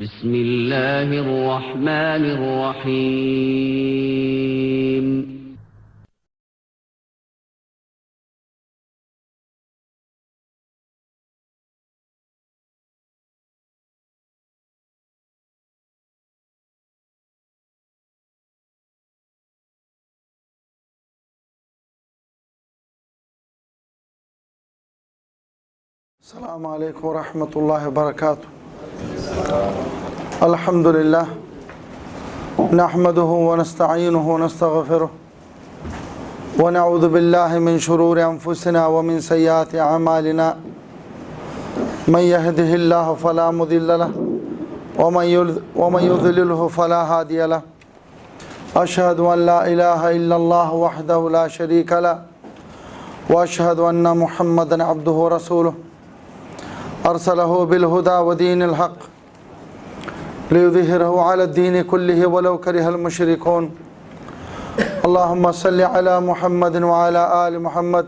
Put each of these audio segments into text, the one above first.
بسم الله الرحمن الرحيم السلام عليكم ورحمة الله وبركاته. الحمد لله نحمده ونستعينه ونستغفره ونعوذ بالله من شرور أنفسنا ومن سيئات أعمالنا. من يهده الله فلا مضل له ومن يضلله فلا هادي له. أشهد أن لا إله إلا الله وحده لا شريك له وأشهد أن محمدا عبده ورسوله أرسله بالهدى ودين الحق ليظهره على الدين كله ولو كره المشركون. اللهم صل على محمد وعلى آل محمد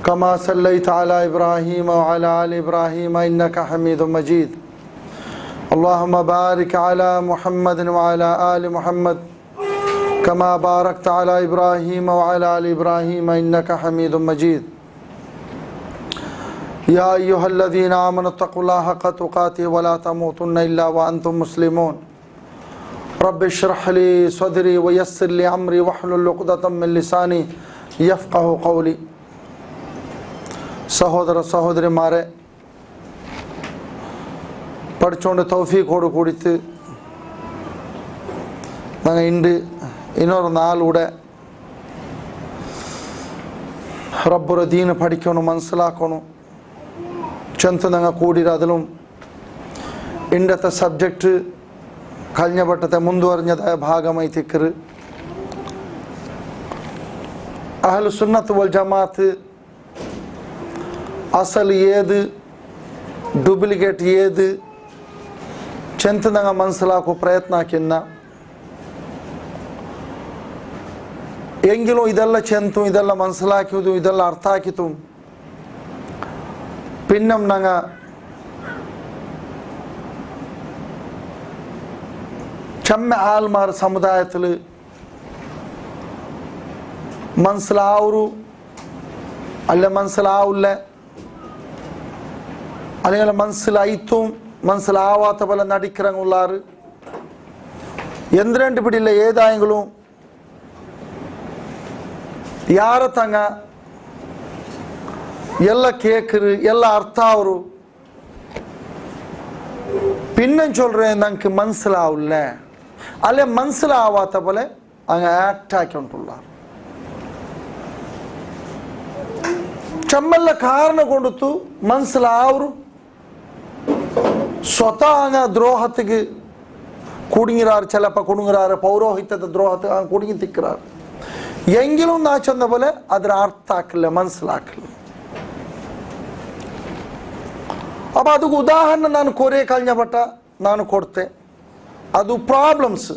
كما صليت على إبراهيم وعلى آل إبراهيم إنك حميد مجيد. اللهم بارك على محمد وعلى آل محمد كما باركت على إبراهيم وعلى آل إبراهيم إنك حميد مجيد. يا أيها الذين آمنوا اتقوا الله حق تقاته ولا تموتن إلا وأنتم مسلمون. رب اشرح لي صدري ويسر لي أمري واحلل عقدة من لساني يفقهوا قولي. സഹോദര സഹോദരിമാരെ, പഠിച്ചുകൊണ്ട് തൗഫീഖോട് കൂടിയിട്ട് ഞങ്ങൾ ಇನ್ನೊಂದು നാളൂടെ റബ്ബുರ ദീൻ പഠിക്കണം, മനസ്സിലാക്കണം ചെന്ന് ഞങ്ങൾ കൂടിയിരതിലും ഇന്നത്തെ സബ്ജക്റ്റ് കഴിഞ്ഞ വട്ടത്തെ മുൻവറിഞ്ഞതായ ഭാഗമായി തിക്കറ് അഹ്ലു സുന്നത്ത് വൽ ജമാഅത്ത് അസൽ ഏത് ഡ്യൂപ്ലിക്കേറ്റ് ഏത് ചെന്ന് ഞങ്ങൾ മനസ്സിലാക്കോ പ്രയತ್ನ ಹಾಕಿನ್ನ എങ്കിലും ഇതെല്ലാം ചെന്തും ഇതെല്ലാം മനസ്സിലാക്കിയതും ഇതെല്ലാം അർത്ഥാക്കിത്തും പിന്നം ഞങ്ങൾ ചെമ്മ ആൽമാർ സമുദായത്തിൽ മനസ്സിലാവൂ അല്ല മനസ്സിലാവില്ല, അല്ലെങ്കിൽ മനസ്സിലായിട്ടും മനസ്സിലാവാത്ത പോലെ നടിக்கிறങ്ങുള്ളാറ് എന്തിരണ്ട് പിടിയില്ല. ഏതായെങ്കിലും ಯಾರ ತಂಗ ಎಲ್ಲ ಕೇಕ್ರು ಎಲ್ಲ ಅರ್ಥ ಅವರು பின்னும் சொல்றேன் நமக்கு മനസ്സിലാവില്ല അല്ലെ മനസ്സിലാവാത്ത പോലെ അങ്ങ് ആക്ട് ആക്കിക്കൊണ്ടുള്ളാർ. ചമ്മല്ല കാരണം കൊടുത്തു മനസ്സിലാവു സ്വതः അങ്ങ് ദ്രോഹത്തിക്ക് കുടുങ്ങിറാറ്, ചിലപ്പോൾ കുടുങ്ങിറാറ് പൗരോഹിത്യത്തെ ദ്രോഹത്തിൽ കുടുങ്ങി തിക്കറാറ്. എങ്കിലും നാ ചെന്ന പോലെ അതിന് അർത്ഥാക്കില്ല, മനസ്സിലാക്കില്ല. അപ്പം ಅದಕ್ಕೆ ಉದಾಹರಣೆ ನಾನು ಕೊರೆ കഴിഞ്ഞ ಪಟ್ಟ ನಾನು ಕೊಡ್ತೆ. ಅದು ಪ್ರಾಬ್ಲಮ್ಸ್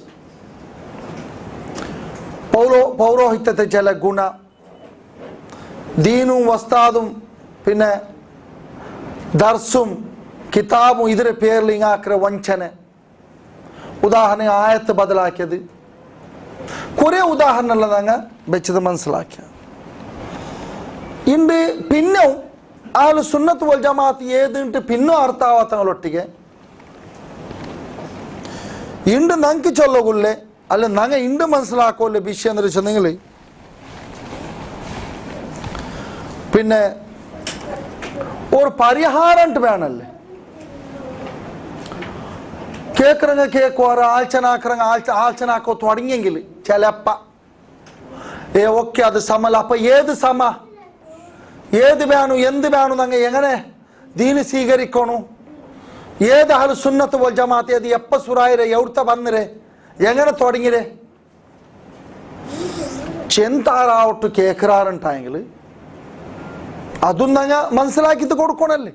പൗരോഹിത്യത്തെ ചില ഗുണ ദീനും വസ്താദും പിന്നെ ദർസും കിതാബും ഇതിന്റെ പേരിൽ ഇങ്ങാക്കിற ವಂಚನೆ. ഉദാഹരണ ആയത്ത് ബദലാക്കിയത് കുറേ ഉദാഹരണങ്ങളാണ് വെച്ചത് മനസ്സിലാക്കിയ. ഇണ്ട് പിന്നെ അഹ്ലു സുന്നത്ത് വൽ ജമാഅത്ത് ഏതിട്ട് പിന്നെ അർത്ഥാവാത്തങ്ങളൊಟ್ಟಿಗೆ ഇണ്ട് ഞങ്ങൾക്ക് ചൊല്ലുകൊള്ളേ അല്ല ഞങ്ങൾ ഇണ്ട് മനസ്സിലാക്കുമല്ലേ വിഷയം എന്ന് വെച്ചെങ്കിൽ പിന്നെ ഒരു പരിഹാരം വേണല്ലേ. കേൾക്കുറങ്ങ കേൾക്കുവാറ് ആൾച്ചനാക്കുറങ്ങ ആൾച്ചനാക്കോ തുടങ്ങിയെങ്കിൽ ചിലപ്പ ഓക്കെ അത് സമല്ല. അപ്പൊ ഏത് സമ ഏത് വേണു എന്ത് വേണു ഞങ്ങൾ എങ്ങനെ ദീന് സ്വീകരിക്കണു, ഏത് അഹ്ലു സുന്നത്ത് വൽ ജമാഅത്ത് ഏത് എപ്പ സുറായിരെ എവിടുത്തെ വന്നിരെ എങ്ങനെ തുടങ്ങിരെ ചെന്താറാവട്ട് കേൾക്കാറുണ്ടായെങ്കിൽ അതും ഞങ്ങൾ മനസ്സിലാക്കിയിട്ട് കൊടുക്കണല്ലേ.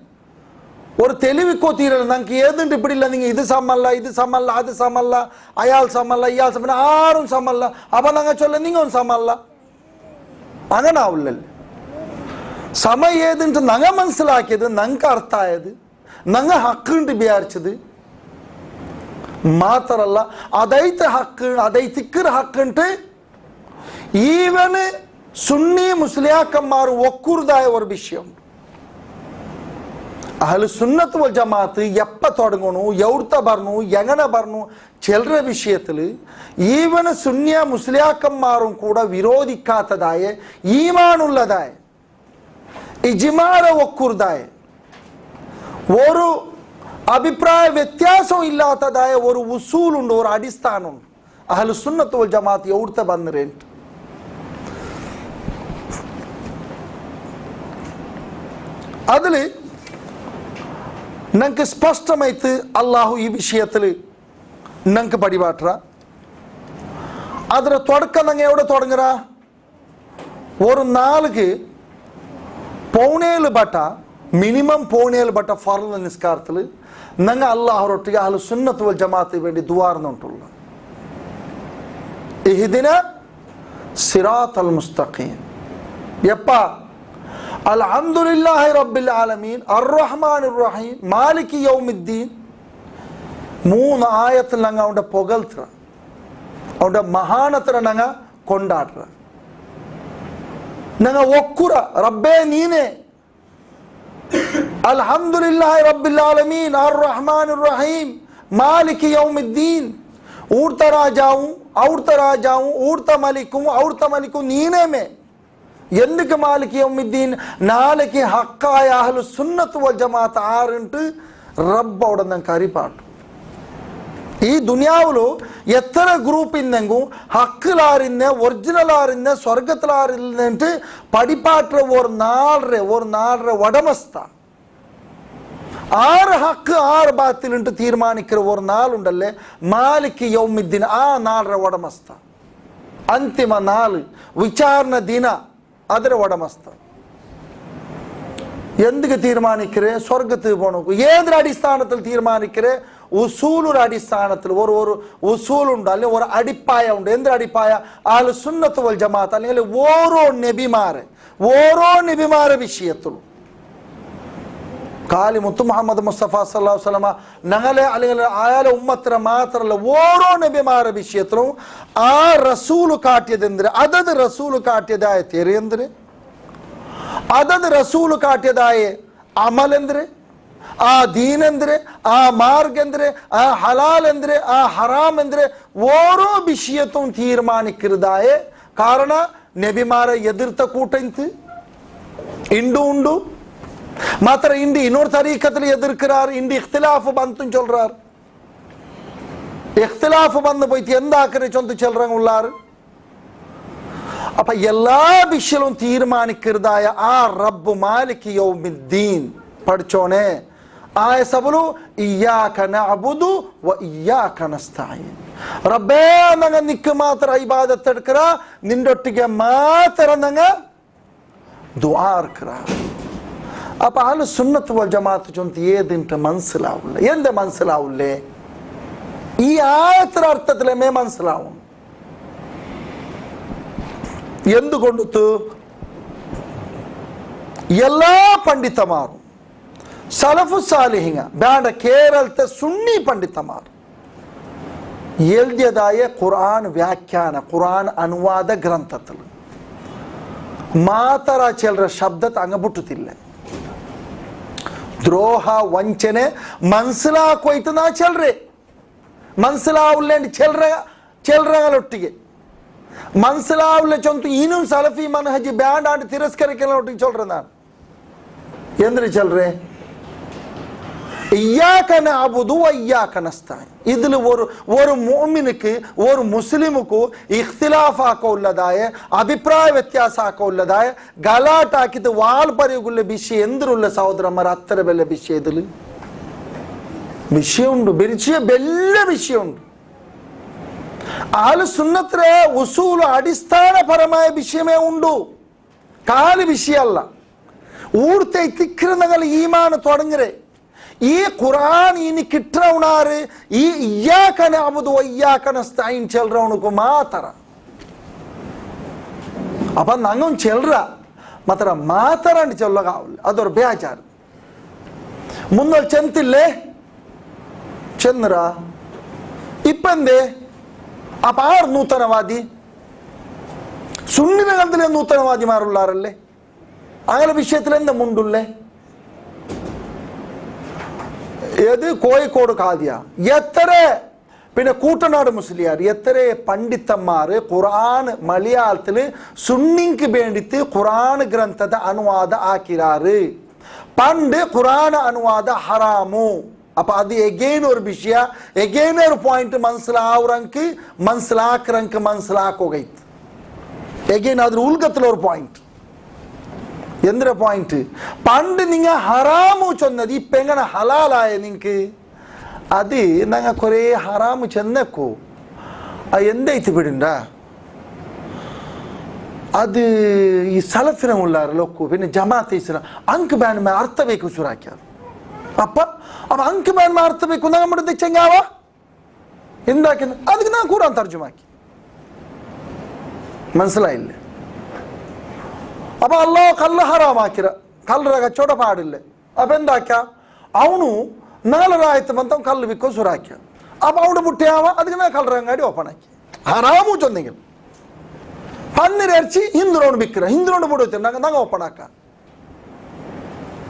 ഒരു തെളിവിക്കോ തീരല്ല ഞങ്ങൾക്ക് ഏതുണ്ട് ഇപ്പിടില്ല, നിങ്ങൾ ഇത് സമല്ല ഇത് സമല്ല അത് സമല്ല അയാൾ സമല്ല ഇയാൾ സമല്ല ആരും സമല്ല അപ്പൊ ഞങ്ങൾ ചൊല്ല നിങ്ങൾ സമല്ല അങ്ങനെ ആവില്ലല്ലേ. സമ ഏതുണ്ട് ഞങ്ങൾ മനസ്സിലാക്കിയത് ഞങ്ങൾക്ക് അർത്ഥായത് ഞങ്ങൾ ഹക്കുണ്ട് വിചാരിച്ചത് മാത്രല്ല അതൈത്തെ ഹക്ക് അതൈത്തിക്കർ ഹക്കുണ്ട് ഈവന് സുന്നി മുസ്ലിയാക്കന്മാർ ഒക്കുറുതായ ഒരു വിഷയം. അഹ്ലു സുന്നത്ത് വൽ ജമാഅത്ത് എപ്പ തുടങ്ങണു എവിടുത്ത പറഞ്ഞു എങ്ങനെ പറഞ്ഞു ചിലരുടെ വിഷയത്തിൽ ഈവന് സുന്നിയ മുസ്ലിയാക്കന്മാരും കൂടെ വിരോധിക്കാത്തതായ ഈമാനുള്ളതായ ഇജ്മാഅ ഒക്കുറുതായ ഒരു അഭിപ്രായ വ്യത്യാസം ഇല്ലാത്തതായ ഒരു ഉസൂലുണ്ട്, ഒരു അടിസ്ഥാനമുണ്ട്. അഹ്ലു സുന്നത്ത് വൽ ജമാഅത്ത് എവിടുത്തെ ಬಂದ್ರೇಂಟ್ അതിൽ ഞങ്ങൾക്ക് സ്പഷ്ടമായിട്ട് അള്ളാഹു ഈ വിഷയത്തിൽ ഞങ്ങൾക്ക് പടിപാട്ട. അതിന് തുടക്കം ഞങ്ങൾ എവിടെ തുടങ്ങുക? ഒരു നാളുക്ക് പൗണേല് ബട്ട മിനിമം പൗണേല് ബട്ട ഫർള് നിസ്കാരത്തിൽ ഞങ്ങൾ അള്ളാഹുരൊಟ್ಟಿಗೆ അഹ്ലു സുന്നത്ത് വൽ ജമാഅത്തിന് വേണ്ടി ദുആർന്നുട്ടുള്ള ഇഹ്ദിന സിറാത്തൽ മുസ്തഖീം. എപ്പ അൽഹംദുലില്ലാഹി റബ്ബിൽ ആലമീൻ അർറഹ്മാനിർ റഹീം മാലികി യൗമിദ്ദീൻ മൂന്ന് ആയത്തിൽ ഞങ്ങൾ അവൻ്റെ പുകഴ്ത്തുക, അവൻ്റെ മഹാനത്തിനെ ഞങ്ങൾ കൊണ്ടാടുക. ഞങ്ങൾ ഒക്കുറ റബ്ബേ നീനെ അൽഹംദുലില്ലാഹി റബ്ബിൽ ആലമീൻ അർറഹ്മാനിർ റഹീം മാലികി യൗമിദ്ദീൻ ഊർത്ത രാജാവും ഔർത്ത രാജാവും ഊർത്ത മലിക്കും നീനെ മേ ఎందుకు മാലിക് യൗമിദ്ദീൻ നാളേക്ക് ഹക്കായ അഹ്ലു സുന്നത്ത് വൽ ജമാഅത്ത് ആറുണ്ട് റബ്ബ് അവിടെ ഞങ്ങൾക്ക് അറിപ്പാട്ടു. ഈ ദുനിയാവിലോ എത്ര ഗ്രൂപ്പ് ഇന്നെങ്കും ഹക്കിലാറിന്നെ ഒറിജിനലാറിന്നെ സ്വർഗത്തിലാറിന്നിട്ട് പടിപ്പാട്ടുற ഒരു നാളെ വടമസ്ഥ ആറ് ഹക്ക് ആറ് ബാത്തിലിട്ട് തീരുമാനിക്കുന്ന ഒരു നാളുണ്ടല്ലേ മാലിക് യൗമിദ്ദീൻ. ആ നാളെ വടമസ്ഥ ಅಂತಿಮ ನಾಳು ವಿಚಾರಣ ದಿನ ಅದರ ಒಡಮಸ್ತ. എന്തൊക്കെ തീരുമാനിക്കരെ സ്വർഗത്തിൽ പോകണം ഏതൊരു അടിസ്ഥാനത്തിൽ തീരുമാനിക്കരെ ഉസൂലുടെ അടിസ്ഥാനത്തിൽ ഒരു ഉസൂലുണ്ട് അല്ലെങ്കിൽ ഒരു അടിപ്പായ ഉണ്ട്. എന്തൊരു അടിപ്പായ? അഹ്ലു സുന്നത്ത് വൽ ജമാഅത്ത് അല്ലെങ്കിൽ ഓരോ നബിമാരെ വിഷയത്തിലും കാലി മുത്തു മുഹമ്മദ് മുസ്തഫ സല്ലല്ലാഹു അലൈഹി വസല്ലമ ഞങ്ങളെ അല്ലെങ്കിൽ അയാളെ ഉമ്മത്തിനെ മാത്രമല്ല ഓരോ നബിമാരെ വിഷയത്തിലും ആ റസൂല് കാട്ടിയതെന്തിന് അതത് റസൂല് കാട്ടിയതായ തെറിയെന്തിന് അതത് റസൂല് കാട്ടിയതായ അമലെന്തിന് ആ ദീനെന്തിന് ആ മാർഗെന്തിന് ആ ഹലാൽ എന്തിന് ആ ഹറാം എന്തിന് ഓരോ വിഷയത്തും തീരുമാനിക്കുന്നതായ കാരണം നബിമാരെ എതിർത്ത കൂട്ടത്ത് ഉണ്ടു ಮಾತ್ರ ಇಂಡಿ ಇನ್ನೊಂದು ತರೀಕದಲ್ಲಿ ಎದುರ್ಕ್ರಾರ್ ಇಂಡಿ ಇಖ್ತಿಲಾಫ್ ಬಂತು ಚೊಲ್ರಾರ್ ಇಖ್ತಿಲಾಫ್ ಬಂದು போய்த்து എന്താക്കരെ ചൊന്ത് ചെൽറങ് ഉള്ളാർ. അപ്പൊ എല്ലാ വിഷയവും തീരുമാനിക്കുന്നതായ ആ റബ്ബ് മാലിക് യൗമിദ്ദീൻ പഠിച്ചോനെ ആയ സബലു ഇയ്യാക നഅബുദു വ ഇയ്യാക നസ്തഈൻ. റബ്ബേ ഞങ്ങൾ നിക്ക് മാത്രം ഇബാദത്ത് എടുക്കറ നിന്നൊട്ടിಗೆ മാത്രം ഞങ്ങൾ ദുആ എടുക്കറ. അപ്പൊ അഹ്ലു സുന്നത്ത് വൽ ജമാഅത്ത് ചൊന്ത് ഏതിന്റെ മനസ്സിലാവില്ല. എന്ത് മനസ്സിലാവില്ലേ? ഈ ആയത്തിന്റെ അർത്ഥത്തിലെ മേ മനസ്സിലാവും. എന്തുകൊണ്ടു എല്ലാ പണ്ഡിതമാരും സലഫു സാലിഹിങ്ങ ಬೇಡ കേരളത്തെ സുന്നി പണ്ഡിതമാർ എഴുതിയതായ ഖുർആൻ വ്യാഖ്യാന ഖുർആൻ അനുവാദ ഗ്രന്ഥത്തിൽ ಮಾತರ ಚಿಲ್ಲರ ಶಬ್ದಕ್ಕೆ ಅಂಗಬಿಟ್ಟುತ್ತಿಲ್ಲ. ದ್ರೋಹ ವಂಚನೆ ಮನ್ಸಲಾಕೋಯ್ತು ನಾ ಚೆಲ್ರೆ ಮನ್ಸಲಾವುಲ್ಲೇಂಡಿ ಚೆಲ್ರಗಳೊಟ್ಟಿಗೆ ಮನ್ಸಲಾವುಲ್ಲೆ ಚೊಂತು ಇನ್ನೂ ಸಲಫಿ ಮನಹಜಿ ಬ್ಯಾಂಡ್ ಆಂಡ್ ತಿರಸ್ಕರಿಕೆಲ್ಲೊಟ್ಟಿಗೆ ಚೊಲ್ರೆ ನಾನು ಎಂದ್ರೆ ಚೆಲ್ರೆ இய்யாக நஅபுது வ இய்யாக நஸ்தஈன். இதில் ஒரு முஃமினுக்கு ஒரு முஸ்லிமுக்கு இഖ്തിലാഫ് ആക്കോല്ലതായ അഭിപ്രായ വ്യത്യാസം ആക്കോല്ലതായ ഗലാട്ട് ആക്കിയിട്ട് വാൾ പറയുകയുള്ള വിഷയം എന്തിനുള്ള സഹോദരന്മാർ അത്ര വലിയ വിഷയത്തിൽ വിഷയമുണ്ട് വലിയ വിഷയമുണ്ട്. അഹ്ലു സുന്നത്തിലെ ഉസൂൽ അടിസ്ഥാനപരമായ വിഷയമേ ഉണ്ടു, കാല് വിഷയമല്ല. ഊർത്തെ തിക്കിരുന്നങ്ങൾ ഈമാന് തുടങ്ങരെ ഈ ഖുർആൻ ഇനി കിട്ടണവനാറ് ഈ ഇയ്യാക നഅബുദു വ ഇയ്യാക നസ്തഈൻ ചെൽറവനുക്ക് മാത്ര. അപ്പൊ നങ്ങും ചെൽറ മാത്ര മാത്തറാണ്ട് ചൊല്ലകാവില്ല, അതൊരു ಬೇಜಾರು. മുന്നോൽ ചെന്നില്ലേ ചെന്നറ ഇപ്പൊ എന്തേ? അപ്പൊ ആർ നൂതനവാദി? സുന്നിന്റെ കാലത്തിലെ നൂതനവാദിമാരുള്ളാറല്ലേ? അങ്ങനെ വിഷയത്തിൽ എന്താ മുണ്ടുള്ളേ? ഏത് കോഴിക്കോട് ഖാദിയ, എത്ര പിന്നെ കൂട്ടനാട് മുസ്ലിയാർ, എത്ര പണ്ഡിതന്മാര് ഖുർആൻ മലയാളത്തില് സുന്നിക്ക് വേണ്ടിട്ട് ഖുർആൻ ഗ്രന്ഥത്തെ അനുവാദ ആക്കിരാറ്. പണ്ട് ഖുർആൻ അനുവാദ ഹറാമു. അപ്പൊ അത് എഗെയിൻ ഒരു വിഷയ, എഗെയിൻ ഒരു പോയിന്റ് മനസ്സിലാവുറങ്ക് മനസ്സിലാക്കറങ്ക് മനസ്സിലാക്കുകയിത്ത്. എഗെയിൻ അതിൽ ഉൾഗത്തിലൊരു പോയിന്റ്. എന്തൊരു പോയിന്റ്? പണ്ട് നിങ്ങ ഹറാമു ചൊന്നത് ഇപ്പൊ എങ്ങനെ ഹലാലായ നിങ്ങക്ക്? അത് ഞങ്ങൾ കുറേ ഹറാമു ചെന്നേക്കോ, എന്തായിട്ട് വിടണ്ട. അത് ഈ സലഫിനുള്ളാരല്ലൊക്കു, പിന്നെ ജമാഅത്തെ ഇസ്ലാം ಅಂಕ್ ಬ್ಯಾನ್ ಮೇಲೆ ಅರ್ಥ ಬೇಕು ಶುರಾಕ್ಯಾರ. ಅಪ್ಪ ಅವ ಅಂಕ್ ಬ್ಯಾನ್ ಮೇಲೆ ಅರ್ಥ ಬೇಕು നമ്മുടെ ചെങ്ങാവ എന്താക്കുന്ന? ಅದಕ್ಕೆ ನಾನು ഖുർആൻ തർജുമാക്കി. മനസ്സിലായില്ലേ? അപ്പൊ അള്ളാഹു കല്ല് ഹറാമാക്കിര, കല്ലറ കച്ചവട പാടില്ല. അപ്പൊ എന്താക്ക? ಅವನು 4 ಆಯ್ತು ಬಂತ ಕಲ್ಲು ಬಿಕ್ಕೋ ಸುರಾಕ್ಯ. ಅಪ್ಪ ಅವನು ಬುಟ್ಟಿಯಾವ, ಅದಕ್ಕೆ ನಾ ಕಲ್ಲರ ಅಂಗಡಿ ಓಪನ್ ಹಾಕಿ ಹರಾಮು ಚೊಂದಿಗೆ പന്നിര ഇറച്ചി ഹിന്ദുനോട് വിൽക്കിற, ഹിന്ദുനോട് പൊടി ഞങ്ങൾ ഓപ്പൺ ആക്കാം.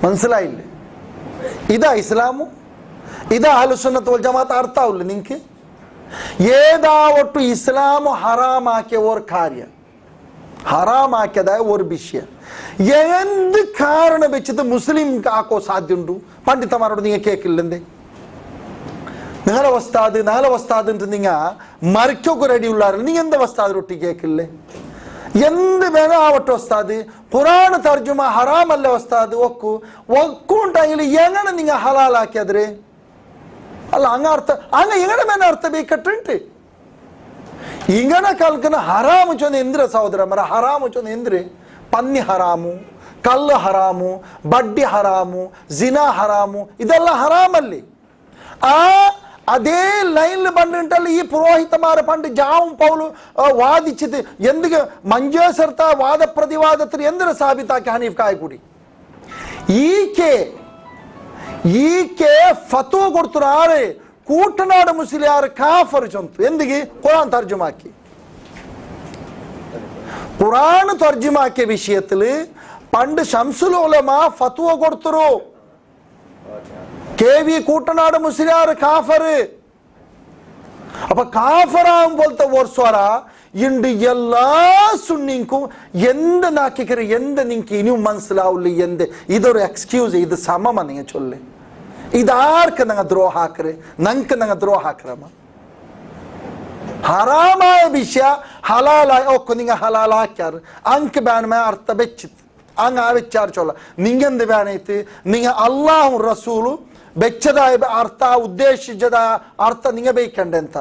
മനസ്സിലായില്ലേ? ഇതാ ഇസ്ലാമു, ഇതാ അഹ്ലുസ് സുന്നത്ത് വൽ ജമാഅത്ത് അർത്ഥാവില്ല നിങ്ങക്ക്? ഏതാ ഒട്ടു ഇസ്ലാമു ഹറാമാക്കിയ ഒരു കാര്യം, ഹറാമാക്കിയതായ ഒരു വിഷയം എന്ത് കാരണം വെച്ചിട്ട് മുസ്ലിം ആക്കോ സാധ്യമുണ്ടു? പണ്ഡിതന്മാരോട് നിങ്ങൾ കേൾക്കില്ലെന്തേ? നിങ്ങളെ വസ്താദ് നിങ്ങ മറിക്കൊക്കെ റെഡിയുള്ളാരും നിങ്ങൾ എന്താ വസ്താദിനൊട്ടി കേൾക്കില്ലേ? എന്ത് വേണം ആവട്ടെ വസ്താദ്, ഖുർആൻ തർജുമ ഹറാമല്ല വസ്താദ് ഒക്കുണ്ടായില്ല. എങ്ങനെ നിങ്ങ ഹലാലാക്കിയದ್ರೆ? അല്ല അങ്ങ അർത്ഥ അങ്ങ എങ്ങനെ മേന അർത്ഥ ಬೇಕಟ್ಟುಂಟು. ഇങ്ങനെ കൽക്കുന്ന ഹറാമു ചൊന്ന എന്തിര സഹോദരന്മാരെ? ഹറാമു ചൊന്ന എന്തിര്? പന്നി ഹറാമു, കല്ല് ഹറാമു, ബഡ്ഡി ഹറാമു, ജിന ഹറാമു, ഇതെല്ലാം ഹറാമല്ലേ? അതേ ലൈനിൽ പണ്ടിട്ടല്ല ഈ പുരോഹിതന്മാരെ പണ്ട് ജാവും പൗലും വാദിച്ചത്. എന്തിന് മഞ്ചേശ്വരത്ത വാദപ്രതിവാദത്തിന് എന്തിനു സ്ഥാപിതാക്കി ഹനീഫ് കായക്കൂടി ಈಕೆ ಫತುವ ಕೊಡ್ತಾರೆ. ಆರೆ ಕೂಟನಾಡು ಮುಸ್ಲಿಯಾರು ಕಾಫರ್ ಚೊಂತು ಎಂದಿಗೆ ഖുർആൻ തർജുമാക്കി. ഖുർആൻ തർജുമാക്കിയ വിഷയത്തില് പണ്ട് ശംസുൽ ഉലമ ഫത്വ കൊടുത്തു. KV കൂട്ടനാട് മുസ്ലിയാർ കാഫറ്. അപ്പൊ കാഫറാകുമ്പോഴത്തെ ഒരു സ്വര ഇണ്ട് എല്ലാ സുന്നിക്കും എന്ത് നാക്കിക്കറി, എന്ത് നിങ്ങൾക്ക് ഇനിയും മനസ്സിലാവില്ല, എന്ത് ഇതൊരു എക്സ്ക്യൂസ്, ഇത് സമമ നിങ്ങൾ ചൊല്ലേ. ഇതാർക്ക് നിങ്ങൾ ദ്രോഹ ಹಾಕ್ರೆ? ನಂಗೆ നിങ്ങൾ ദ്രോഹ ಹಾಕ್ರಮ್ಮ. ഹറാമായ വിഷയ ഹലാലായ ഒക്കെ നിങ്ങൾ ഹലാലാക്കാറ്. ಅಂಕ್ ಬ್ಯಾನ್ ಮೇ ಅರ್ಥ ಬೆಚ್ಚಿತ್ತು ಹಂಗ ಆ ವಿಚಾರ ಚೊಲ್ಲ. ನಿಂಗೆಂದು ಬ್ಯಾನ್ ಐತಿ? ನಿಂಗೆ ಅಲ್ಲಾಹು ರಸೂಲು ಬೆಚ್ಚದಾಯ ಅರ್ಥ ಉದ್ದೇಶಿಸದ ಅರ್ಥ ನಿಂಗೆ ಬೇಕಂಡೆ ಅಂತ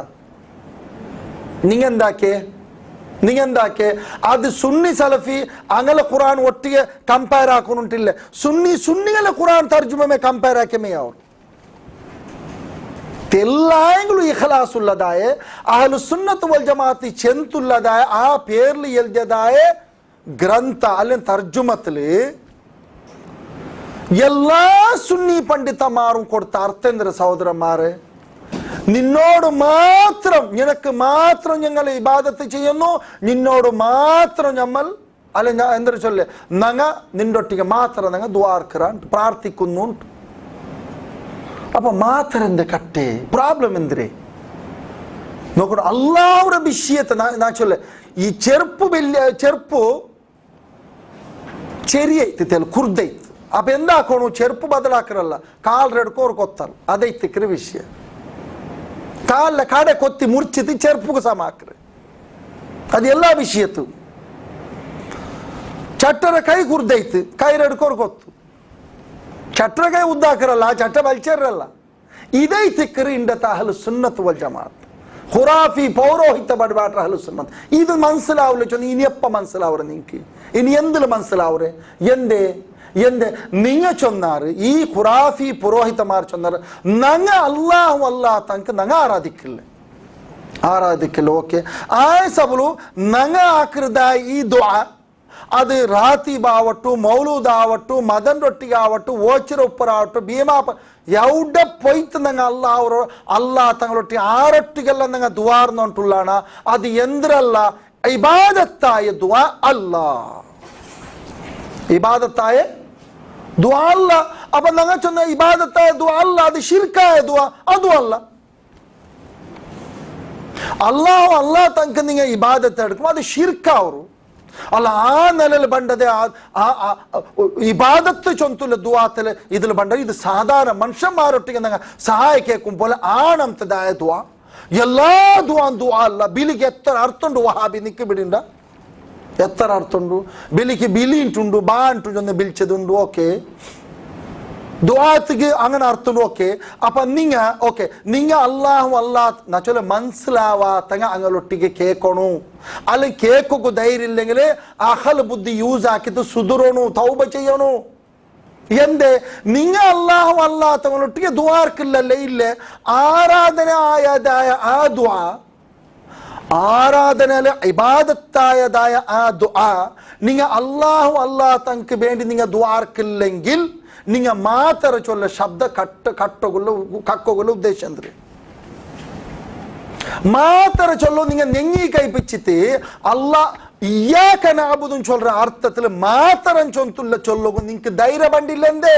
ನಿಂಗೆಂದಾಕೆ ಅದು ಸುನ್ನಿ ಸಲಫಿ ಅಂಗಲ ಕುರಾನ್ ಒಟ್ಟಿಗೆ ಕಂಪೇರ್ ಹಾಕೊಂಡುಂಟಿಲ್ಲ. ಸುನ್ನಿಗಳ ಕುರಾನ್ ತರ್ಜುಮೆ ಕಂಪೇರ್ ಹಾಕಿ ಅವರು తెల్లాంగులు ఇఖలాసుల్లదాయే అహ్లు సున్నత్ వల్ జమాഅతి చెంతుల్లదాయ ఆ పేర్లు ఎల్దదాయ గ్రంథ అల్లెన్ తర్జుమత్లు എല്ലാ സുന്നി പണ്ഡിതന്മാരും കൊടുത്ത അർത്ഥേന്ദ്ര സഹോദരന്മാരെ, നിന്നോട് മാത്രം, നിനക്ക് മാത്രം ഞങ്ങൾ ഇബാദത്ത് ചെയ്യുന്നു, നിന്നോട് മാത്രം നമ്മൾ അല്ലെ എന്താ ചൊല്ലേ നങ്ങ നിന്നൊട്ടിಗೆ മാത്രം ഞങ്ങൾ ദ്വാർക്കറാൻ പ്രാർത്ഥിക്കുന്നു. അപ്പൊ മാത്രം എന്താ കട്ടേ പ്രോബ്ലം എന്തിരേ നോക്കൂ. അല്ലാഹുവിന്റെ വിഷയത്തെ നാ ചൊല്ലേ ഈ ചെറുപ്പ് ചെറിയೈತಿ ತೆಲು ಕುರ್ದೈತಿ. ಅಪ್ಪ ಎಂದಾಕೋಣು ಚೆರುಪು ಬದಲಾಕರಲ್ಲ, ಕಾಲ್ ರೆಡ್ಕೋರ್ ಕೊತ್ತಲ್ಲ, ಅದೈತಿಕ್ರ ವಿಷಯ. ಕಾಲ ಕಾಡೆ ಕೊತ್ತಿ ಮುರ್ಚಿತಿ ಚೆರುಪುಗ ಸಮ ಹಾಕ್ರೆ, ಅದು ಎಲ್ಲ ವಿಷಯತ್ತು. ಚಟ್ಟರ ಕೈ ಕುರ್ದೈತಿ, ಕೈ ರೆಡ್ಕೋರ್ ಕೊತ್ತು. ಚಟ್ರ ಕೈ ಉದ್ದಾಕರಲ್ಲ, ಚಟ್ಟ ಬಲ್ಚೇರಲ್ಲ. ಇದೈತಿಕ್ರ ಇಂಡತ ಅಹ್ಲು ಸುನ್ನತ್ ವಲ್ ಜಮಾಅತ್. ಖುರಾಫಿ ಪೌರೋಹಿತ ಬಡಬಾಟ್ರ ಅಹ್ಲು ಸುನ್ನತ್. ಇದು ಮನ್ಸಲಾವ್ಲೆ ಚೊಂದು ಇನಿಯಪ್ಪ ಮನ್ಸಲಾವ್ರೆ ನಿಂಕಿ ഇനി എന്തിൽ മനസ്സിലാവരെ? എന്ത് നിങ്ങ ചൊന്നാറ് ഈ ഖുറാഫി പുരോഹിതന്മാർ ചൊന്നാറ് നങ്ങ അല്ലാഹു അല്ലാഹ് തങ്ക് നങ്ങ ആരാധിക്കില്ല. ഓക്കെ ആ സബലു നങ്ങ ആകൃതായ ഈ ദുആ ಅದು ರಾತೀಬ್ ಆವಟ್ಟು ಮೌಲೂದ್ ಆವಟ್ಟು ಮದನ್ ರೊಟ್ಟಿಗೆ ಆವಟ್ಟು ಓಚಿರ ಉಪ್ಪರ ಆವಟ್ಟು ಭೀಮಾಪ ಎವಡ ಪೊಯ್ತು ನಂಗೆ ಅಲ್ಲ ತಂಗಳೊಟ್ಟಿಗೆ ಆರೊಟ್ಟಿಗೆಲ್ಲ ನಂಗೆ ದುವಾರ್ನ ಉಂಟುಳ್ಳಾಣ ಅದು ಎಂದ್ರಲ್ಲ ಇಬಾದತ್ತಾಯ ದುವಾ ಅಲ್ಲ, ಇಬಾದತ್ತಾಯ ದುವಾ ಅಲ್ಲ. ಅಪ್ಪ ನಂಗೆ ಚಂದ ಇಬಾದತ್ತಾಯ ದುವಾ ಅಲ್ಲ, ಅದು ಶಿರ್ಕಾಯ ದುವಾ ಅದು ಅಲ್ಲ. ಅಲ್ಲಾ ತನಕ ನಿಂಗೆ ಇಬಾದತ್ എടുക്കും ಅದು ಶಿರ್ಕ ಅವರು ಅಲ್ಲ. ಆ ನೆಲೆಯಲ್ಲಿ ಬಂಡದೆ ಇಬಾದತ್ತು ಚೊಂತುಲ್ಲ ದುವಾತಲೆ ಇದಿಲ್ ಬಂಡ ಇದು ಸಾಧಾರಣ ಮನುಷ್ಯಮಾರೊಟ್ಟಿಗೆ ನಂಗೆ ಸಹಾಯ ಕೇಳ್ಕೊಂಬೋಲೆ ಆನಂತದಾಯ ದುವಾ ಎಲ್ಲಾ ದುವಾ ಅಲ್ಲ. ಬಿಲಿಗೆ ಎತ್ತರ ಅರ್ಥುಂಡು ವಹಾಬಿ ನಿಕ್ಕಿ ಬಿಡಿಂಡ ಎತ್ತರ ಅರ್ಥುಂಡು ಬಿಲಿಗೆ ಬಿಲಿ ಇಂಟುಂಡು ಬಾ ಅಂಟು ಜೊಂದು ಬಿಲ್ಚದುಂಡು ಓಕೆ ದುಆತ್ಗೆ അങ്ങനെ അർത്ഥം ഓക്കെ. അപ്പൊ നിങ്ങ അല്ലാഹു അല്ലാഹ് നച്ചോലെ മനസ്സിലാവാത്തങ്ങ അങ്ങനൊട്ടിಗೆ കേൾക്കണു. അല്ലെങ്കിൽ കേൾക്കൊക്കെ ധൈര്യം ഇല്ലെങ്കിൽ അഹൽ ബുദ്ധി യൂസ് ആക്കിയിട്ട് സുധുരണു, തൗബ ചെയ്യണു. എന്തേ നിങ്ങ അല്ലാഹു അല്ലാഹ് തങ്ങളൊട്ടിಗೆ ದುಆർക്കില്ലല്ലേ ഇല്ലേ ആരാധന ആയതായ ആ ദുആ, ആരാധനയിലെ ഇബാദത്തായതായ ആ ദുആ നിങ്ങ അല്ലാഹു അല്ലാഹ് തങ്ങൾക്ക് വേണ്ടി നിങ്ങ ದುಆർക്കില്ലെങ്കിൽ ನಿಂಗ ಮಾತರ ಚೊಲ್ಲ ಶಬ್ದ ಕಕ್ಕೋಗಲ್ಲ ಉದ್ದೇಶ ಅಂದ್ರೆ ಮಾತರ ಚೊಲ್ಲೋ ನಿಂಗ ನೆಂಗಿ ಕೈ ಪಿಚ್ಚಿತಿ ಅಲ್ಲ ಇಯ್ಯಾಕ ನಾಬುದು ಚೊಲ್ற ಅರ್ಥത്തിൽ ಮಾತರಂ ಚೊಂತುಲ್ಲ ಚೊಲ್ಲೋಗು ನಿಂಗೆ ಧೈರ್ಯ ಬಂದಿಲ್ಲಂದೆ.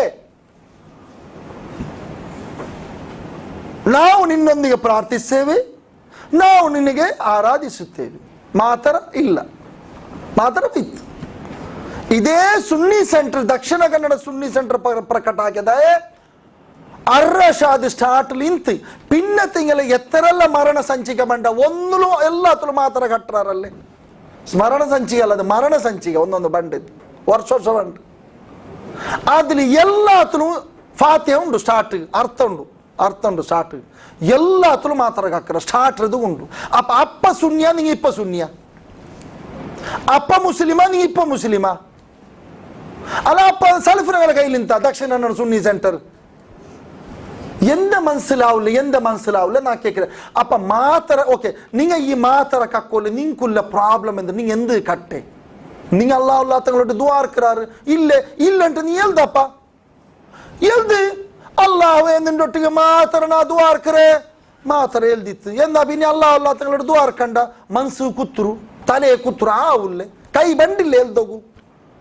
ನಾವು ನಿನ್ನೊಂದಿಗೆ ಪ್ರಾರ್ಥಿಸ್ತೇವೆ, ನಾವು ನಿನಗೆ ಆರಾಧಿಸುತ್ತೇವೆ, ಮಾತರ ಇಲ್ಲ, ಮಾತರ ಇತ್ತು. ಇದೇ ಸುನ್ನಿ ಸೆಂಟರ್ ದಕ್ಷಿಣ ಕನ್ನಡ ಸುನ್ನಿ ಸೆಂಟರ್ ಪ್ರಕಟ ಆಗಿದೆ. ಅರ್ರಶಾದ್ ಸ್ಟಾರ್ಟ್ ಇಂತ ಪಿನ್ನ ತಿಂಗಳ ಎತ್ತರೆಲ್ಲ ಮರಣ ಸಂಚಿಕೆ ಬಂಡ ಒಂದಲು ಎಲ್ಲತ್ತಲು ಮಾತ್ರ ಕಟ್ಟರಲ್ಲಿ ಸ್ಮರಣ ಸಂಚಿಕೆ ಅಲ್ಲ, ಅದು ಮರಣ ಸಂಚಿಕೆ ಒಂದೊಂದು ಬಂಡಿದ್ದು ವರ್ಷ ಬಂಡ ಅದ್ರಲ್ಲಿ ಎಲ್ಲತ್ತಲು ಫಾತಿಹ ಉಂಡು ಸ್ಟಾರ್ಟ್ ಅರ್ಥ ಉಂಡು ಸ್ಟಾರ್ಟ್ ಎಲ್ಲತ್ತಲು ಮಾತ್ರ ಹಾಕ್ರ ಸ್ಟಾರ್ಟ್ ಇದು ಉಂಡು. ಅಪ್ಪ ಸುನ್ಯ ನೀ ಇಪ್ಪ ಸುನ್ಯ, ಅಪ್ಪ ಮುಸ್ಲಿಮ ನೀ ಇಪ್ಪ ಮುಸ್ಲಿಮ ಅಲ್ಲ. ಅಪ್ಪ ಸಲ್ಫಿನಗಳ ಕೈಲಿಂತ ದಕ್ಷಿಣ ಕನ್ನಡ ಸುನ್ನಿ ಸೆಂಟರ್ ಎಂದ ಮನಸ್ಸಿಲಾವಲ್ಲ ನಾ ಕೇಳ್க்கிறேன். அப்ப மாத்தர ஓகே நீங்க ಈ மாத்தர கக்கோல நீங்குள்ள ப்ராப்ளம் ಎಂದು நீங்க ಎಂದ ಕಟ್ಟೆ நீங்க அல்லாஹ் தங்களோட துஆ இருக்கிறாரு இல்லன்ட்டு நீ எழுதப்பா எழுது அல்லாஹ்வே ನಿನ್ನೊಟ್ಟಿಗೆ ಮಾತ್ರ ನಾ ದುಆ இருக்கிறே ಮಾತ್ರ எழுதிತ್ತು ಎಂದ ಬಿನಿ ಅಲ್ಲಾಹ್ ತங்களோட ದುಆ ಕണ്ട ಮನಸ್ಸು ಕುತ್ತರು ತಲೆ ಕುತ್ತರು ಆವುಲ್ಲೆ ಕೈ ಬಂಡಿಲ್ಲ ಎಲ್ದೋಗು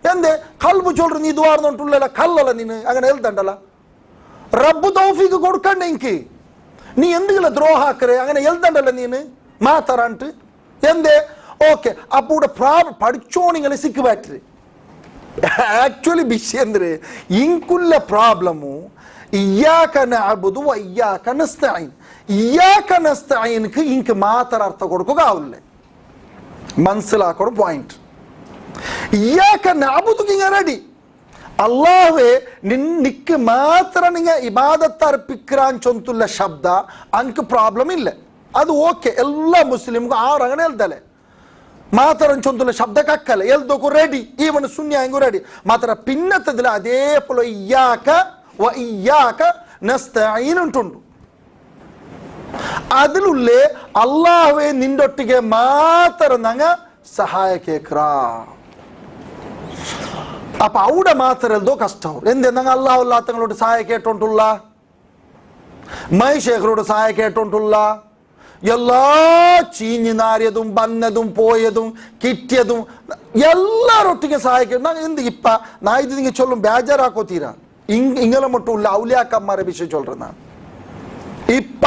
ಎಂದೆ ಕಲ್ಬು ಚೊಲ್ರು ನೀ ದುಆರ್ನ ಉಂಟುಲ್ಲ ಕಲ್ಲಲ್ಲ ನೀನು അങ്ങനെ ಎಲ್ದಂಡಲ್ಲ. റബ്ബ് തൗഫീഖ് കൊടുക്കണ്ട എനിക്ക്, നീ എന്തെങ്കിലും ദ്രോഹ ആക്കറേ അങ്ങനെ എഴുതണ്ടല്ല നീന് മാത്തറാണ്ട് എന്തേ ഓക്കെ. അപ്പൊ ഇവിടെ പഠിച്ചോ നിങ്ങൾ സിക്ക് ബാറ്ററി ആക്ച്വലി വിഷയം എന്ത് ಇಂಕುಲ್ಲ ಪ್ರಾಬ್ಲಮು ಇಯ್ಯಾಕ ನಅಬುದು ವ ಇಯ್ಯಾಕ ನಸ್ತഈನ್. ಇಯ್ಯಾಕ ನಸ್ತഈನ್ക്ക് ಇಂಕ ಮಾತರ ಅರ್ಥ കൊടുക്കുക ആവില്ലേ മനസ്സിലാക്കണം പോയിന്റ്. ഇയ്യാക നഅബുദുക്ക് ഇങ്ങ റെഡി അല്ലാഹുവേ നിനക്ക് മാത്രം നിങ്ങ ഇബാദത്ത് അർപ്പിക്കാൻ ചൊന്തുള്ള ശബ്ദ അനക്ക് പ്രോബ്ലം ഇല്ല, ಅದು ಓಕೆ. ಎಲ್ಲ ಮುಸ್ಲಿಮ್ಗೂ ಆರು അങ്ങനെ ಹೇಳ್ದಲೆ ಮಾತರನ್ ಚೊಂತುಲ್ಲ ಶಬ್ದ ಕಕ್ಕಲ್ಲ ಎಲ್ದೋಕು ರೆಡಿ, ಈವನ್ ಸುನ್ಯ ಹೆಂಗು ರೆಡಿ ಮಾತ್ರ ಪಿನ್ನತ್ತದಿಲ್ಲ. ಅದೇ ಪೊಲ ಇಯ್ಯಾಕ ವ ಇಯ್ಯಾಕ ನಸ್ತഈನ್ ಉಂಟುಂಟು അതിലുള്ളേ അല്ലാഹുവേ നിന്നൊട്ടിಗೆ ಮಾತ್ರ ನಂಗ ಸಹಾಯ ಕೇಕ್ರಾ. അപ്പൊ അവിടെ മാത്രമല്ലോ കഷ്ടം എന്ത് ഞങ്ങൾ അല്ലാഹ് തങ്ങളോട് സഹായ കേട്ടോണ്ടുള്ള മൈശേഖരോട് സഹായ കേട്ടോണ്ടുള്ള എല്ലാ ചീഞ്ഞു നാരിയതും ബന്നതും പോയതും കിട്ടിയതും എല്ലാരൊട്ടിಗೆ ಸಹಾಯ ಕೇಳ എന്ത് ഇപ്പ ನಾ ಇದು ನಿಂಗೆ ಚೊಲ್ಲು ಬೇಜಾರಾಕೋತೀರಾ ಇಂಗಲ ಮಟ್ಟು ಉள்ள ಔಲಿಯಾಕಮ್ಮರ ವಿಷಯ ಚೊಲ್ற ನಾನು ഇപ്പ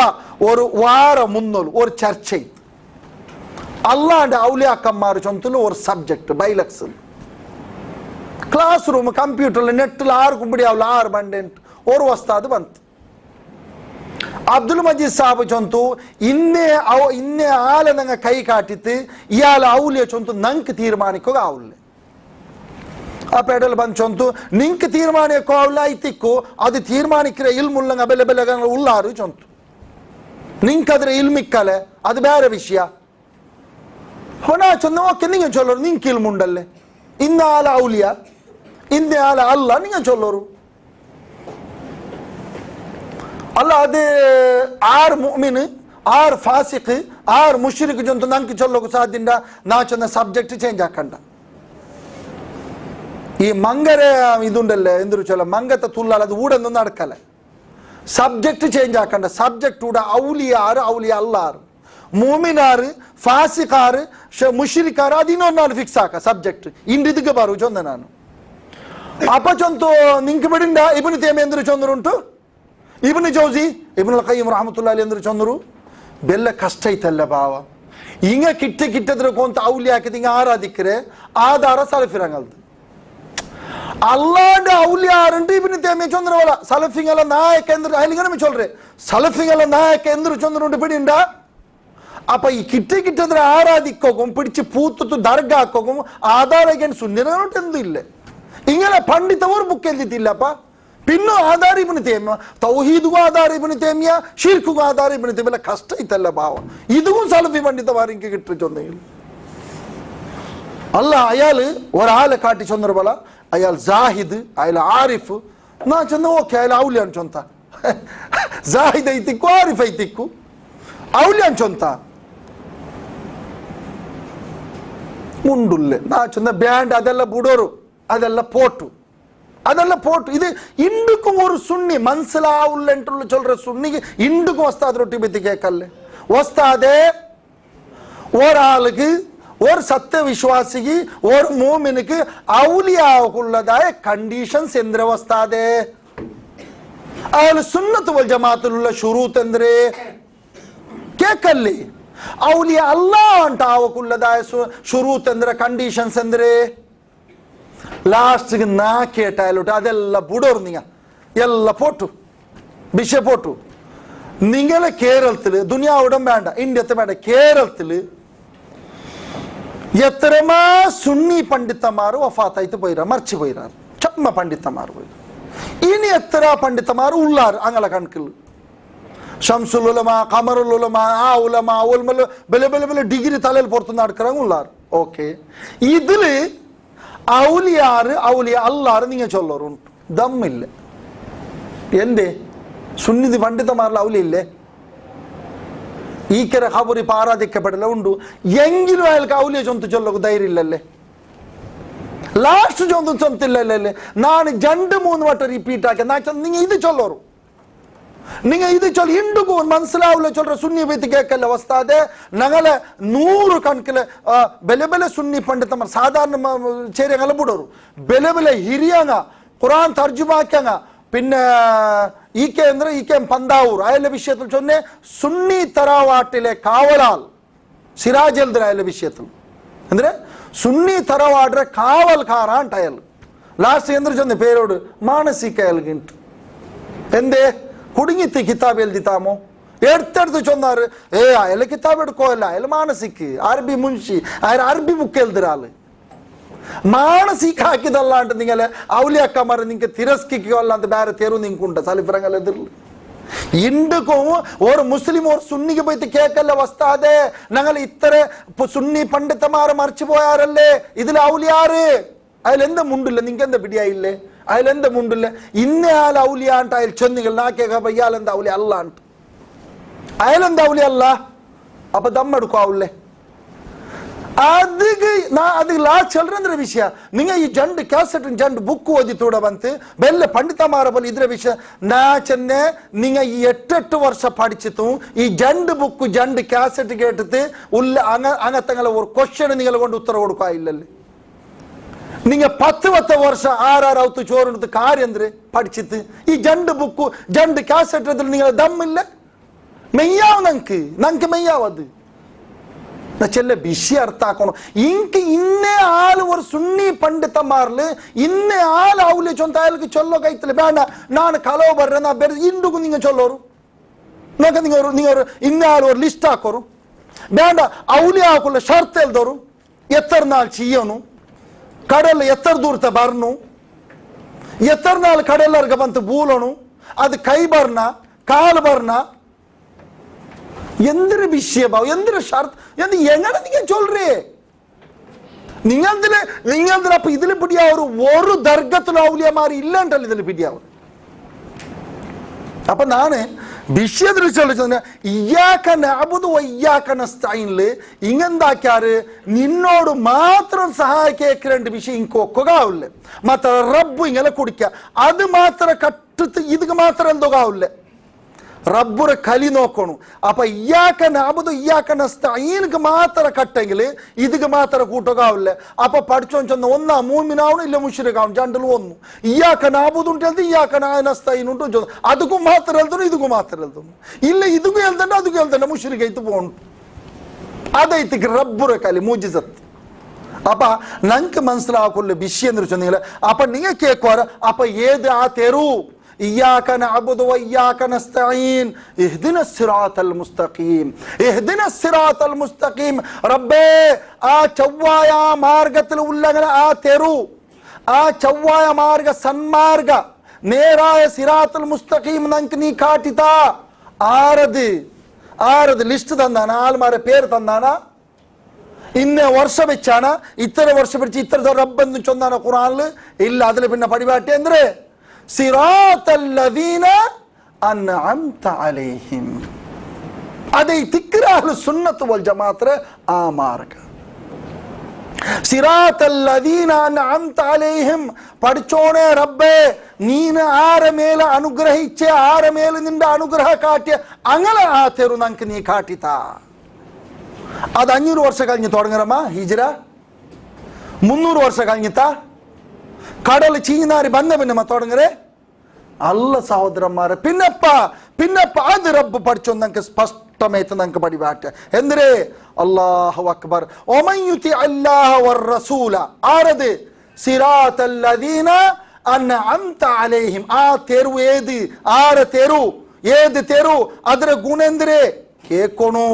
ഒരു വാര മുന്നോല് ഒരു ചർച്ച അല്ലാണ്ട് ഔലിയാക്കന്മാർ ചൊന്തുള്ള ഒരു സബ്ജക്ട് ബൈലക്സ് ಕ್ಲಾಸ್ ರೂಮ್ ಕಂಪ್ಯೂಟರ್ ನೆಟ್ಟಲ್ಲಿ ಆರು ಬಿಡಿ ಅವಳು ಆರು ಬಂಡೆ ಓರ್ ವಸ್ತಾದು ಬಂತು. ಅಬ್ದುಲ್ ಮಜೀದ್ ಸಾಬ್ ಚೊಂತು ಇನ್ನೇ ಆಲ ನಂಗೆ ಕೈ ಕಾಟಿತ್ತು ಇಯಾಲ ಔಲಿಯ ಚೊಂತು ನಂಗೆ ತೀರ್ಮಾನಿಕೋ ಆವುಲ್ಲೆ ಆ ಪೇಡಲ್ ಬಂದು ಚೊಂತು ನಿಂಗೆ ತೀರ್ಮಾನಿಕೋ ಅವಳ ಐತಿಕ್ಕು ಅದು ತೀರ್ಮಾನಿಕ್ರೆ ಇಲ್ಮುಲ್ಲಂಗ ಬೆಲೆ ಬೆಲೆ ಉಳ್ಳಾರು ಚೊಂತು ನಿಂಕದ್ರೆ ಇಲ್ಮಿಕ್ಕಲೆ ಅದು ಬೇರೆ ವಿಷಯ. ಹೊಣ ಚೊಂದು ಓಕೆ ನಿಂಗೆ ಚೊಲ್ಲೋರು ನಿಂಗೆ ಇಲ್ಮುಂಡಲ್ಲೆ ಇನ್ನ ಆಲ ಔಲಿಯ ಇಂದೇ ಆಲ ಅಲ್ಲ ನಿಂಗೆ ಚೊಲ್ಲೋರು ಅಲ್ಲ. ಅದೇ ಆರು ಮುಅ್ಮಿನ್ ಆರು ಫಾಸಿಕ್ ಆರು ಮುಶ್ರಿಕ್ ಜೊಂತು ನಂಗೆ ಚೊಲ್ಲೋಕು ಸಾಧ್ಯ ನಾ ಚಂದ ಸಬ್ಜೆಕ್ಟ್ ಚೇಂಜ್ ಹಾಕಂಡ ഈ മങ്കര ഇതുണ്ടല്ലേ എന്തൊരു ചൊല്ല മങ്കത്തെ തുള്ളാൽ അത് ഊടൊന്നും നടക്കല. സബ്ജക്റ്റ് ചേഞ്ച് ആക്കണ്ട. സബ്ജക്റ്റ് കൂടെ ഔലിയാറ് ഔലിയ അല്ലാറ് മൂമിനാറ് ഫാസിഖാറ് മുഷിരിക്കാറ് അതിനൊന്നാണ് ഫിക്സ് ആക്ക സബ്ജക്റ്റ് ಇಂದು ಇದಕ್ಕೆ ಬರು ಚೊಂದ ನಾನು ಅಪ್ಪ ಚೊಂತು ನಿಂಗೆ ಬಿಡಿಂದ ಇಬ್ನು ತೇಮಿ ಎಂದ್ರು ಚೊಂದರು ಉಂಟು ಇಬ್ನು ಜೌಜಿ ಇಬ್ನುಲ್ ಖಯ್ಯಿಮ್ ರಹಮತುಲ್ಲಾಹಿ ಅಲೈಹಿ ಎಂದ್ರು ಚೊಂದರು ಬೆಲ್ಲ ಕಷ್ಟ ಐತಲ್ಲ ಬಾವ ಹಿಂಗ ಕಿಟ್ಟದ್ರ ಕೊಂತ ಔಲಿ ಹಾಕಿದ ಹಿಂಗ ಆರಾಧಿಕ್ರೆ ಆಧಾರ ಸಲಫಿರಂಗಲ್ದು ಅಲ್ಲಾಂಡ ಔಲಿ ಆರಂಟು ಇಬ್ನು ತೇಮಿ ಚೊಂದ್ರವಲ್ಲ ಸಲಫಿಂಗಲ್ಲ ನಾಯಕ ಎಂದ್ರು ಅಲ್ಲಿಗನ ಚೊಲ್ರೆ ಸಲಫಿಂಗಲ್ಲ ನಾಯಕ ಎಂದ್ರು ಚೊಂದ್ರು ಉಂಟು ಬಿಡಿಂದ അപ്പൊ ഈ കിട്ടದ್ರ ആരാധിക്കും പിടിച്ച് പൂത്തു ദർഗ ആക്കും ആധാരം സുന്ദരനോട്ട് എന്തില്ല ഇങ്ങനെ പണ്ഡിതവർ ബുക്ക് എഴുതിയില്ലപ്പ പിന്നെ ആധാര ഇബ്നു തൈമിയ തൗഹീദുಗೂ ആധാര ഇബ്നു തൈമിയ ಶಿರ್ಕ್ಗೂ ಆಧಾರ ಇಬ್ನು ತೈಮಿಯ ಕಷ್ಟ ಐತಲ್ಲ ಭಾವ ಇದುಗೂ ಸಲಫಿ ಪಂಡಿತವಾರ ಇಂಕೆ കിട്ടി ചൊന്നെങ്കിൽ അല്ല അയാൾ ഒരാളെ കാട്ടി ചൊന്നറബല അയാൾ ജാഹിദ് അയാൾ ആരിഫ് നാ ചൊന്ന ഓക്കെ അയാൾ ഔലിയാൻ ചൊന്ത ജാഹിദ് ಐತಿಕ್ಕು ಆರಿಫ್ ಐತಿಕ್ಕು ಔಲಿಯಾನ್ ಚೊಂತ ಮುಂಡುಲ್ಲೆ ನಾ ಚಂದ ಬ್ಯಾಂಡ್ ಅದೆಲ್ಲ ಬಿಡೋರು ಅದೆಲ್ಲ போட்டு இது இண்டுக்கும் ஒரு சுண்ணி மன்சலா உள்ளென்று சொல்ற சுன்னிக்கு இண்டுக்கும் வஸ்தாது ரொட்டி பத்தி கேட்கல வஸ்தாதே ஒரு ஆளுக்கு ஒரு சத்திய விசுவாசிக்கு ஒரு மூமினுக்கு ಔಲಿಯಾವುಳ್ಳದಾಯ ಕಂಡೀಷನ್ಸ್ ಎಂದ್ರೆ ವಸ್ತಾದೆ ಅಹ್ಲು ಸುನ್ನತ್ ವಲ್ ಜಮಾಅತುಲ್ ಶುರೂತ್ ಅಂದ್ರೆ ಕೇಕಲ್ಲಿ ಔಲಿಯಾ ಅಲ್ಲಾ ಅಂತ ಅವಕುಳ್ಳದಾಯ ಶುರೂತ್ ಅಂದ್ರೆ ಕಂಡೀಷನ್ಸ್ ಅಂದ್ರೆ ಲಾಸ್ಟ್ಗೆ ನಾ ಕೇಟಾಯಲುಟ ಅದೆಲ್ಲ ಬುಡೋರು ನೀಗ ಎಲ್ಲ போட்டு വിഷയ போட்டு നിങ്ങളെ കേരളത്തിൽ ദുനിയാവിടം വേണ്ട ഇന്ത്യത്തെ വേണ്ട കേരളത്തിൽ എത്രമാ സുന്നി പണ്ഡിതന്മാർ വഫാത്തായിട്ട് പോയിരാ മരിച്ചു പോയിരാ ചമ്മ പണ്ഡിതന്മാർ പോയി ഇനി എത്ര പണ്ഡിതന്മാർ ഉള്ളാർ അങ്ങനെ കണക്കിൽ ಶಂಸುಲ್ ಉಲಮಾ ಕಮರುಲ್ ಉಲಮಾ ಆ ಉಲಮಾ ಉಲ್ಮಲ್ ಬೆಲೆ ಬೆಲೆ ಬೆಲೆ ಡಿಗ್ರಿ ತಲೆಯಲ್ಲಿ ಪೊರ್ತು നടക്കறவங்க உள்ளார் ஓகே ഇതിൽ ഔലിയാർ ഔലിയ അല്ലാഹ് നിങ്ങൾ ചൊല്ലറുണ്ട് ദമ്മില്ല എന്തേ സുന്നിതി പണ്ഡിതന്മാരുടെ ഔലിയ ഇല്ലേ ഈ കര ഖബറി ആരാധിക്കപ്പെടല ഉണ്ട് എങ്കിലും അയാൾക്ക് ഔലിയ ചൊല്ലക്ക് ധൈര്യം ഇല്ലല്ലേ ലാസ്റ്റ് ചൊന്തില്ലല്ലേ ನಾನು 2-3 വട്ടം റിപ്പീറ്റ് ആക്കി നിങ്ങൾ ഇത് ചൊല്ലರು நீங்க இது சொல் இண்டுக்கு மனசிலாவுல சொல்ற சுன்னி பத்தி கேட்கல வஸ்தாதே நகல 100 கணக்கில் ಬೆಲೆ ಬೆಲೆ ಸುನ್ನಿ ಪಂಡಿತಮರ್ ಸಾಧಾರಣ ചേരിയങ്ങളെ ಬಿಡೋರು ಬೆಲೆ ಬೆಲೆ ಹಿರಿಯಂಗ ഖുർആൻ തർജുമ ആക്കಂಗ പിന്നെ ഈക്കെ ಅಂದ್ರೆ ಈಕೆ പന്താവൂർ അയല വിഷയത്തിൽ ചൊന്നെ സുന്നി തറവാട്ടിലെ കാവലാൽ സിറാജ് എൽദർ അയല വിഷയത്തിൽ ಅಂದ್ರೆ സുന്നി തറവാടರ കാവൽക്കാര ಅಂತ അയൽ ലാസ്റ്റ് ಅಂದ್ರೆ ചൊന്നെ പേരോട് മാനസിക അയൽഗിಂಟ್ എന്തേ കുടുങ്ങിത്തി കിതാബ് എഴുതിത്താമോ എടുത്തെടുത്ത് ചൊന്നാറ് അയാൾ കിതാബ് എടുക്കോല്ല അയാൾ മാനസിക് അറബി മുൻഷി അയാൾ അറബി ബുക്ക് എഴുതുരാള് മാനസിക ಹಾಕಿದಲ್ಲಾಂಟ നിങ്ങളെ ഔലിയാക്കന്മാരെ നിങ്ങൾക്ക് തിരസ്കരിക്കുകയല്ല ಅಂತ ಬೇರೆ ತೇರು ನಿಂಗುಂಟ ಸಲಿಫರಂಗಲ್ಲ ಎದುರು ಇಂಡುக்கும் ஒரு முஸ்லிம் ஒரு சுன்னிக்கு போயிட்டு கேட்கல வஸ்தாதே ഞങ്ങൾ ഇത്ര സുന്നി പണ്ഡിതന്മാരെ മരിച്ചു പോയാറല്ലേ ഇതിൽ ഔലിയാറ് അതിൽ എന്താ മുണ്ടില്ല നിങ്ങൾക്ക് എന്താ പിടിയായില്ലേ അതിലെന്ത മുണ്ടില്ല ഇന്നയാൾ ഔലിയ ಅಂತ അയാൾ ചൊന്നികൾ നാക്കേക ഇയാളെന്താ ഔലിയ അല്ല ಅಂತ അയാളെന്താ ഔലിയ അല്ല അപ്പൊ ദമ്മെടുക്കാവൂല്ലേ ಅದು ಲಾಸ್ಟ್ ಚಲ್ರಂದ್ರ ವಿಷಯ ನಿಂಗ ಈ ಜಂಡ್ ಕ್ಯಾಸೆಟ್ ಜಂಡ್ ಬುಕ್ ಓದಿತೂಡ ಬಂತು ಬೆಲ್ಲ ಪಂಡಿತಮಾರ ಬಲ್ ಇದ್ರ ವಿಷಯ ನಾ ಚೆನ್ನೆ ನಿಂಗ ಈ 8 ವರ್ಷ പഠിച്ചിತು ಈ ಜಂಡ್ ಬುಕ್ ಜಂಡ್ ಕ್ಯಾಸೆಟ್ കേട്ടിട്ട് ഉള്ള അങ്ങത്തങ്ങളെ ഒരു ക്വസ്റ്റ്യൻ നിങ്ങൾ കൊണ്ട് ഉത്തര കൊടുക്കുക ഇല്ലല്ലേ நீங்க 10 வருஷம் ஆறாவது சோறுனது காரியம் ಅಂದ್ರೆ படிச்சிட்டு ಈ ಜಂಡ್ ಬುಕ್ ಜಂಡ್ ಕ್ಯಾಸೆಟ್ ಅದ್ರ ನಿಂಗ ದಮ್ ಇಲ್ಲ ಮೆಯ್ಯಾವ ನಂಗೆ ಮೆಯ್ಯಾವದು ನಾ ಚೆಲ್ಲ ವಿಷಯ ಅರ್ಥ ಹಾಕೋಣ ಇಂಕ ಇನ್ನೇ ಆಳು ஒரு ಸುನ್ನಿ ಪಂಡಿತಮಾರ್ಲು ಇನ್ನೇ ಆಳು ಔಲಿಯ ಚೊಂತ ಆಯಲ್ಗೆ ಚೊಲ್ಲೋಕೈತಲ್ಲ ಬೇಡ ನಾನು ಕಲೋ ಬರ್ರೆ ನಾ ಬೇರೆ ಇಂದುಗೂ ನಿಂಗೆ ಚೊಲ್ಲೋರು ನಾಕ ನೀವು ಇನ್ನೇ ಆಳು ஒரு ಲಿಸ್ಟ್ ಹಾಕೋರು ಬೇಡ ಔಲಿಯ ಹಾಕೊಳ್ಳ ಶರ್ತ್ ಎಲ್ದವರು ಎತ್ತರ ನಾಲ್ ಚೀಯೋನು ಕಡಲ್ ಎತ್ತರ ದೂರತ ಬರ್ನು ಎತ್ತರ ನಾಲ್ ಕಡಲ್ಲರ್ಗ ಬಂತು ಬೂಲೋನು ಅದು ಕೈ ಬರ್ನ ಕಾಲು ಬರ್ನ എന്തൊരു വിഷയഭാവം എന്തൊരു ഷർത്ത് എങ്ങനെ നിങ്ങൾ ചൊല്ലേ നിങ്ങൾ അപ്പൊ ഇതിൽ പിടിയാവൊരു ഒരു ദർഗത്തിലും ഔലിയമാർ ഇല്ലാണ്ടല്ലോ ഇതിൽ പിടിയാവും അപ്പൊ നാന് വിഷയത്തിൽ ഇയ്യാക നഅ്ബുദു വഇയ്യാക നസ്തഈനില് ഇങ്ങെന്താക്കിയാറ് നിന്നോട് മാത്രം സഹായിക്കേണ്ട വിഷയം ഇങ്ങക്ക് ഒക്കുകയാവില്ല. മാത്ര റബ്ബു ഇങ്ങനെ കുടിക്കുക അത് മാത്രം കട്ടിട്ട് ഇത് മാത്രം എന്തുകാവില്ല. റബ്ബുറെ കലി നോക്കണു. അപ്പൊ ഇയ്യാക നഅ്ബുദു ഇയ്യാക നസ്തഈനിക്ക് മാത്രം കട്ടെങ്കിൽ ഇതിക്ക് മാത്രം കൂട്ടുകാവില്ല. അപ്പൊ പഠിച്ചോൻ ചെന്ന് ഒന്നാ മൂമിനാവണം ഇല്ല മുശ്രിക്കാവണം രണ്ടിലും ഒന്നു. ഇയ്യാക നഅ്ബുദു ഉണ്ട് ഇയ്യാക നസ്തഈൻ ഉണ്ട് അതുക്കും മാത്രം എഴുതണം ഇതുക്കും മാത്രം എഴുതണം ഇല്ല ഇതുക്കും എഴുതണ്ട അതുക്കും എഴുതണ്ട മുശ്രിക്കൈത്ത് പോകണം. അതൈത്തിക്ക് റബ്ബുറെ കലി മുജിസത്ത്. അപ്പൊ ഞങ്ങൾക്ക് മനസ്സിലാക്കുള്ള വിഷയം എന്ന് വെച്ചാൽ അപ്പൊ നിങ്ങൾ കേൾക്കുവാറ് അപ്പൊ ഏത് ആ തെരു إياك نعبد وإياك نستعين اهدنا الصراط المستقيم اهدنا الصراط المستقيم ربي ചൊവ്വായ മാർഗത്തിൽ ഉള്ളങ്ങനെ ആ തെരു ആ ചൊവ്വായ മാർഗ സന്മാർഗ നേരായ സിറാത്തുൽ മുസ്തഖീം ഞങ്ങൾക്ക് നീ കാട്ടിത്താ. ആരത് ലിസ്റ്റ് തന്നാണ് ആൾമാരെ പേര് തന്നാണ് ഇന്ന വർഷം വെച്ചാണ് ഇത്ര വർഷം പിടിച്ച് ഇത്ര റബ്ബെന്ന് ചൊന്നാണ് ഖുർആനിൽ ഇല്ല. അതിൽ പിന്നെ പരിപാടി എന്തേ സിറാത്തല്ലദീന അൻഅംത അലൈഹിം അതേ തിക്റാഹ്ലു സുന്നത്ത് വൽ ജമാഅത്ത് ആ മാർഗ സിറാത്തല്ലദീന അൻഅംത അലൈഹിം പഠിച്ചോണേ റബ്ബേ നീന ആരെ മേലെ അനുഗ്രഹിച്ച ആരെ മേലെ നിന്റെ അനുഗ്രഹ കാട്ടിയ അങ്ങനെ ആ തെരു നമുക്ക് നീ കാട്ടിത്താ. അത് 500 വർഷം കഴിഞ്ഞ് തുടങ്ങണമ ഹിജ്റ 300 വർഷം കഴിഞ്ഞിത്താ കടൽ ചീനാരി ബന്ധ പിന്നെ തുടങ്ങറേ അല്ല സഹോദരന്മാരെ പിന്നപ്പ അത് റബ്ബ് പഠിച്ചോ നമുക്ക് സ്പഷ്ടമായിട്ട് നമുക്ക് പടിപാറ്റ എന്തേ അല്ലാഹു അക്ബർ ഒമൻ യുതി അല്ലാഹ വർ റസൂല ആരത് സിറാത്തല്ലദീന അൻഅംത അലൈഹിം ആ തെരു ഏത് ആരെ തെരു ഏത് തെരു ಅದರ ಗುಣ ಎಂದ್ರೆ ಕೇಳ್ಕೊಣು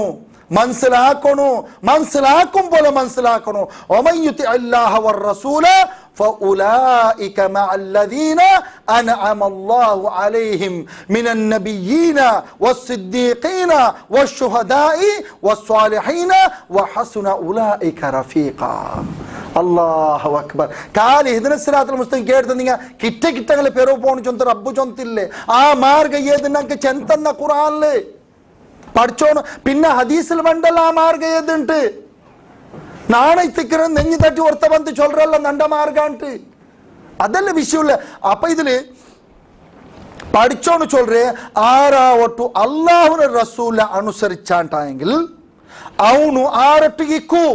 മനസ്സിലാക്കും പോലെ മനസ്സിലാക്കണോ. ഒമൻ യുതി അല്ലാഹ വർ റസൂല ഫഉലൈക മഅല്ലദീന അൻഅമ അല്ലാഹു അലൈഹിം മിനൻ നബിയ്യീന വസ്സിദ്ദീഖീന വശുഹദാഇ വസ്സാലിഹീന വഹസുന ഉലൈക റഫീഖ. അല്ലാഹു അക്ബർ. കാലി ഇഹ്ദിന സിറാത്തുൽ മുസ്തഖീം കേട്ട് നിങ്ങൾ കിട്ടങ്ങളെ പേരോ പോണു ചൊന്ത റബ്ബു ചൊന്തില്ലേ ആ മാർഗ ഏത് നമുക്ക് ചെന്തന്ന ഖുർആനില് പഠിച്ചോണം. പിന്നെ ഹദീസിൽ വേണ്ടല്ല ആ മാർഗ ഏതുണ്ട് നാണയത്തിക്കിற നെഞ്ഞു തട്ടി ഓർത്ത ബന്ധു ചൊല്ലല്ല നണ്ട മാർഗാണ്ട് അതല്ല വിഷയമില്ല. അപ്പൊ ഇതില് പഠിച്ചോണ് ചൊല്ലേ ആരാവട്ടു അള്ളാഹുന റസൂല അനുസരിച്ചാണ്ടായെങ്കിൽ ಅವನು ಆರೊಟ್ಟಿಗಿಕ್ಕು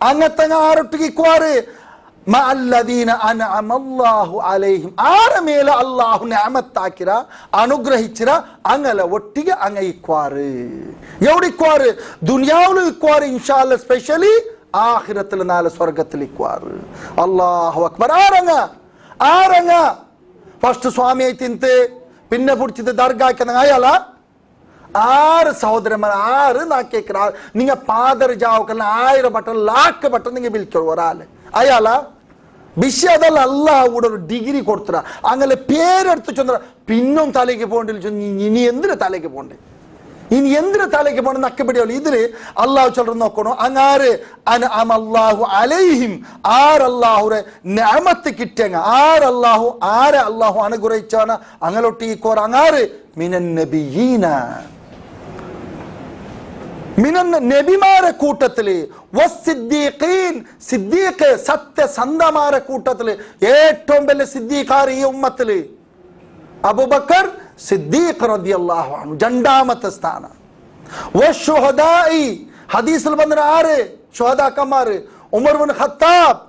അങ്ങത്തങ്ങ ആരൊട്ടിക്കുവാറ് മഅല്ലദീന അൻഅമല്ലാഹു അലൈഹിം ആര മേല അല്ലാഹു നിഅമത്താക്കിര അനുഗ്രഹിച്ചിര അങ്ങല ഒಟ್ಟಿಗೆ അങ്ങ ഇക്വാറ് എവിടിക്വാറ് ദുനിയാവിലും ഇക്വാറ് ഇൻഷാ അല്ലാഹ് സ്പെഷ്യലി ആഖിറത്തിൽ നാളെ സ്വർഗ്ഗത്തിൽ ഇക്വാറ്. അല്ലാഹു അക്ബർ. ആരങ്ങ ഫസ്റ്റ് സ്വാമിയെ തിന്ത് പിന്നെ പിടിച്ചിട്ട് ദർഗാക്കുന്ന അയാള ആറ് സഹോദരന്മാർ ആറ് നാ കേൾക്കിற നിങ്ങൾ പാദർ ജാവക്കല്ല 1000 ബട്ടൺ ലാക്ക് ബട്ടൺ നിങ്ങൾ വിളിക്കോ ഒരാള് അയാള വിഷയം അതല്ല അല്ലാഹ് കൂടെ ഒരു ഡിഗ്രി കൊടുത്തറ അങ്ങനെ പേരെടുത്ത് ചൊന്ന പിന്നും തലയ്ക്ക് പോകണ്ടില്ല ഇനി എന്തിനു തലയ്ക്ക് പോകണ്ടേ ഇനി എന്തിനു തലയ്ക്ക് പോകണം നക്കപ്പിടിയല്ലോ ഇതില് അള്ളാഹു ചൊല്ലു നോക്കണോ അങ്ങാര് അൻഅമല്ലാഹു അലൈഹിം ആരല്ലാഹുരെ നിഅമത്ത് കിട്ടിയങ്ങ ആരല്ലാഹു ആരെ അല്ലാഹു അനുഗ്രഹിച്ചാണ് അങ്ങനൊട്ടിക്കോർ അങ്ങാര് മിനൻ നബിയീന നബിമാരെ കൂട്ടത്തില് സിദ്ദീഖ് സത്യസന്ധമാരെ കൂട്ടത്തില് ഏറ്റവും വലിയ സിദ്ദീഖാർ ഈ ഉമ്മത്തില് അബൂബക്കർ സിദ്ദീഖ് റളിയല്ലാഹു അൻഹു രണ്ടാമത്തെ സ്ഥാനം. വശുഹദാഇ ഹദീസിൽ വന്ന ആറ് ശുഹദാക്കന്മാർ ഉമർ ഇബ്നു ഖത്താബ്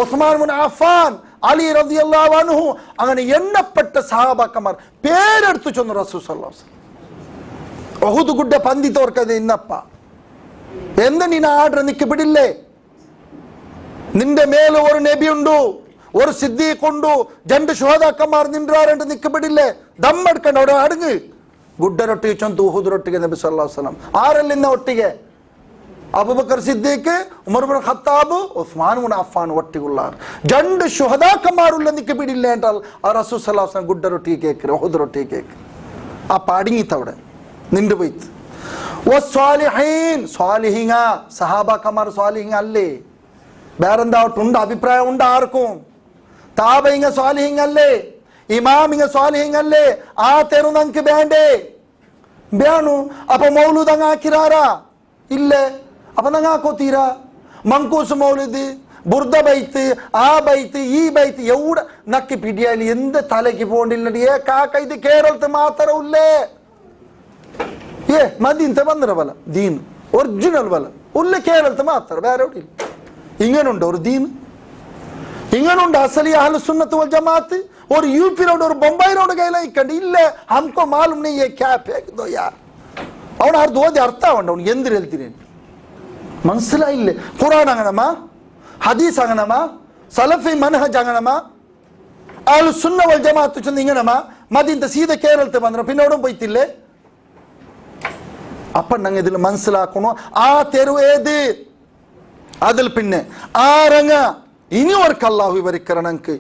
ഉസ്മാൻ ഇബ്നു അഫ്ഫാൻ അലി റളിയല്ലാഹു അൻഹു അങ്ങനെ എണ്ണപ്പെട്ട സഹാബാക്കന്മാർ പേരെടുത്തു ചൊന്നു റസൂൽ സല്ലല്ലാഹു അലൈഹി വസല്ലം. ഒഹുദ് ഗുഡ്ഡ പന്തിത്തോർക്കത് ഇന്നപ്പ എന്ത് നീ ആർഡർ നിക്ക് പിടില്ലേ നിന്റെ മേലെ ഒരു നബി ഉണ്ടു ഒരു സിദ്ദീഖ് ഉണ്ടു രണ്ട് ശുഹദാക്കന്മാർ നിൻറാറുണ്ട് നിക്ക് പിടില്ലേ ദമ്മെടുക്കണ്ട അവിടെ അടുങ്ങ് ഗുഡ്ഡരൊട്ടിಗೆ ചൊന്തു ഉഹുദ് ರೊಟ್ಟಿಗೆ നബി സല്ലല്ലാഹു അലൈഹി വസല്ലം ആരಲ್ಲಿಂದ ಒಟ್ಟಿಗೆ അബൂബക്കർ സിദ്ദീഖ് ഉമർ ഇബ്നു ഖത്താബ് ഉസ്മാൻ ഇബ്നു അഫ്ഫാൻ ഒട്ടിക്കുള്ളാർ രണ്ട് ശുഹദാക്കന്മാരുള്ള നിക്ക് പിടില്ലേ എന്നാൽ റസൂൽ സല്ലല്ലാഹു അലൈഹി വസല്ലം ഗുഡ്ഡരൊട്ടിಗೆ കേക്ക് ഉഹുദ് റൊട്ടിಗೆ കേക്ക് ആ പടിങ്ങിത്തവിടെ നിന്റെ പോയിട്ട് സ്വാലിഹീങ്ങ സഹാബാക്കന്മാർ സ്വാലിഹീങ്ങ അല്ലേ വേറെന്താവട്ടുണ്ട് അഭിപ്രായം ഉണ്ട് ആർക്കും താബയിങ്ങ സ്വാലിഹീങ്ങ അല്ലേ ഇമാമിങ്ങ സ്വാലിഹീങ്ങ അല്ലേ ആ തെരു നമുക്ക് വേണ്ടേ ಬ್ಯಾನು ಅಪ್ಪ ಮೌಲೂದಂಗ ಹಾಕಿರಾರ ಇಲ್ಲೇ ಅಪ್ಪ ನಂಗೆ ಹಾಕೋತೀರಾ ಮಂಕೂಸು ಮೌಲಿದಿ ಬುರ್ದ ಬೈತ್ ಆ ಬೈತ್ ಈ ಬೈತ್ ಎವ್ಡ ನಕ್ಕಿ ಪಿಡಿಯಲ್ಲಿ ಎಂದ ತಲೆಗೆ ಪೋಂಡಿಲ್ಲ ಕಾಕ ಇದು ಕೇರಳತೆ ಮಾತಾರ ಉಲ್ಲೇ ಮದಿಂತ ಬಂದ್ರ ಬಲ ದೀನ್ ಒರಿಜಿನಲ್ ಬಲ ಉಲ್ಲೇ ಕೇರಳತೆ ಮಾತಾರ ಬೇರೆ ಇಲ್ಲ ಹಿಂಗೇನುಂಡು ಅವ್ರು ದೀನ್ ಹಿಂಗೇನುಂಡು ಅಸಲಿ ಅಹ್ಲು ಸುನ್ನತ್ ವಲ್ ಜಮಾತ್ और यूपी रोड और बंबई रोड गए इक्कंड इल्ले हमको मालूम नहीं है क्या फेंक दो यार ಅವನು ಅರ್ಧ ಓದಿ ಅರ್ಥ ಅವನು ಅವ್ನು ಎಂದ್ರೆ ಹೇಳ್ತೀನಿ ಮನಸ್ಸಿಲ್ಲ ಇಲ್ಲೇ ಕುರಾನ್ ಅಂಗಣಮ್ಮ ಹದೀಸ್ ಅಂಗಣಮ್ಮ ಸಲಫಿ ಮನ್ಹಜ್ ಅಂಗಣಮ್ಮ ಅಹ್ಲು ಸುನ್ನ ವಲ್ ಜಮಾತ್ ಚಂದ ಇಂಗಣಮ್ಮ ಮದಿಂತ ಸೀದಾ ಕೇರಳತೆ ಬಂದ್ರ ಪಿನ್ನೋಡು ಬೈತಿಲ್ಲೇ അപ്പൊ ഞങ്ങൾ ഇതിൽ മനസ്സിലാക്കണോ ആ തെരുവേത് അതിൽ പിന്നെ ആരങ്ങ ഇനിയൊരു അല്ലാഹു വിവരിക്കണക്ക്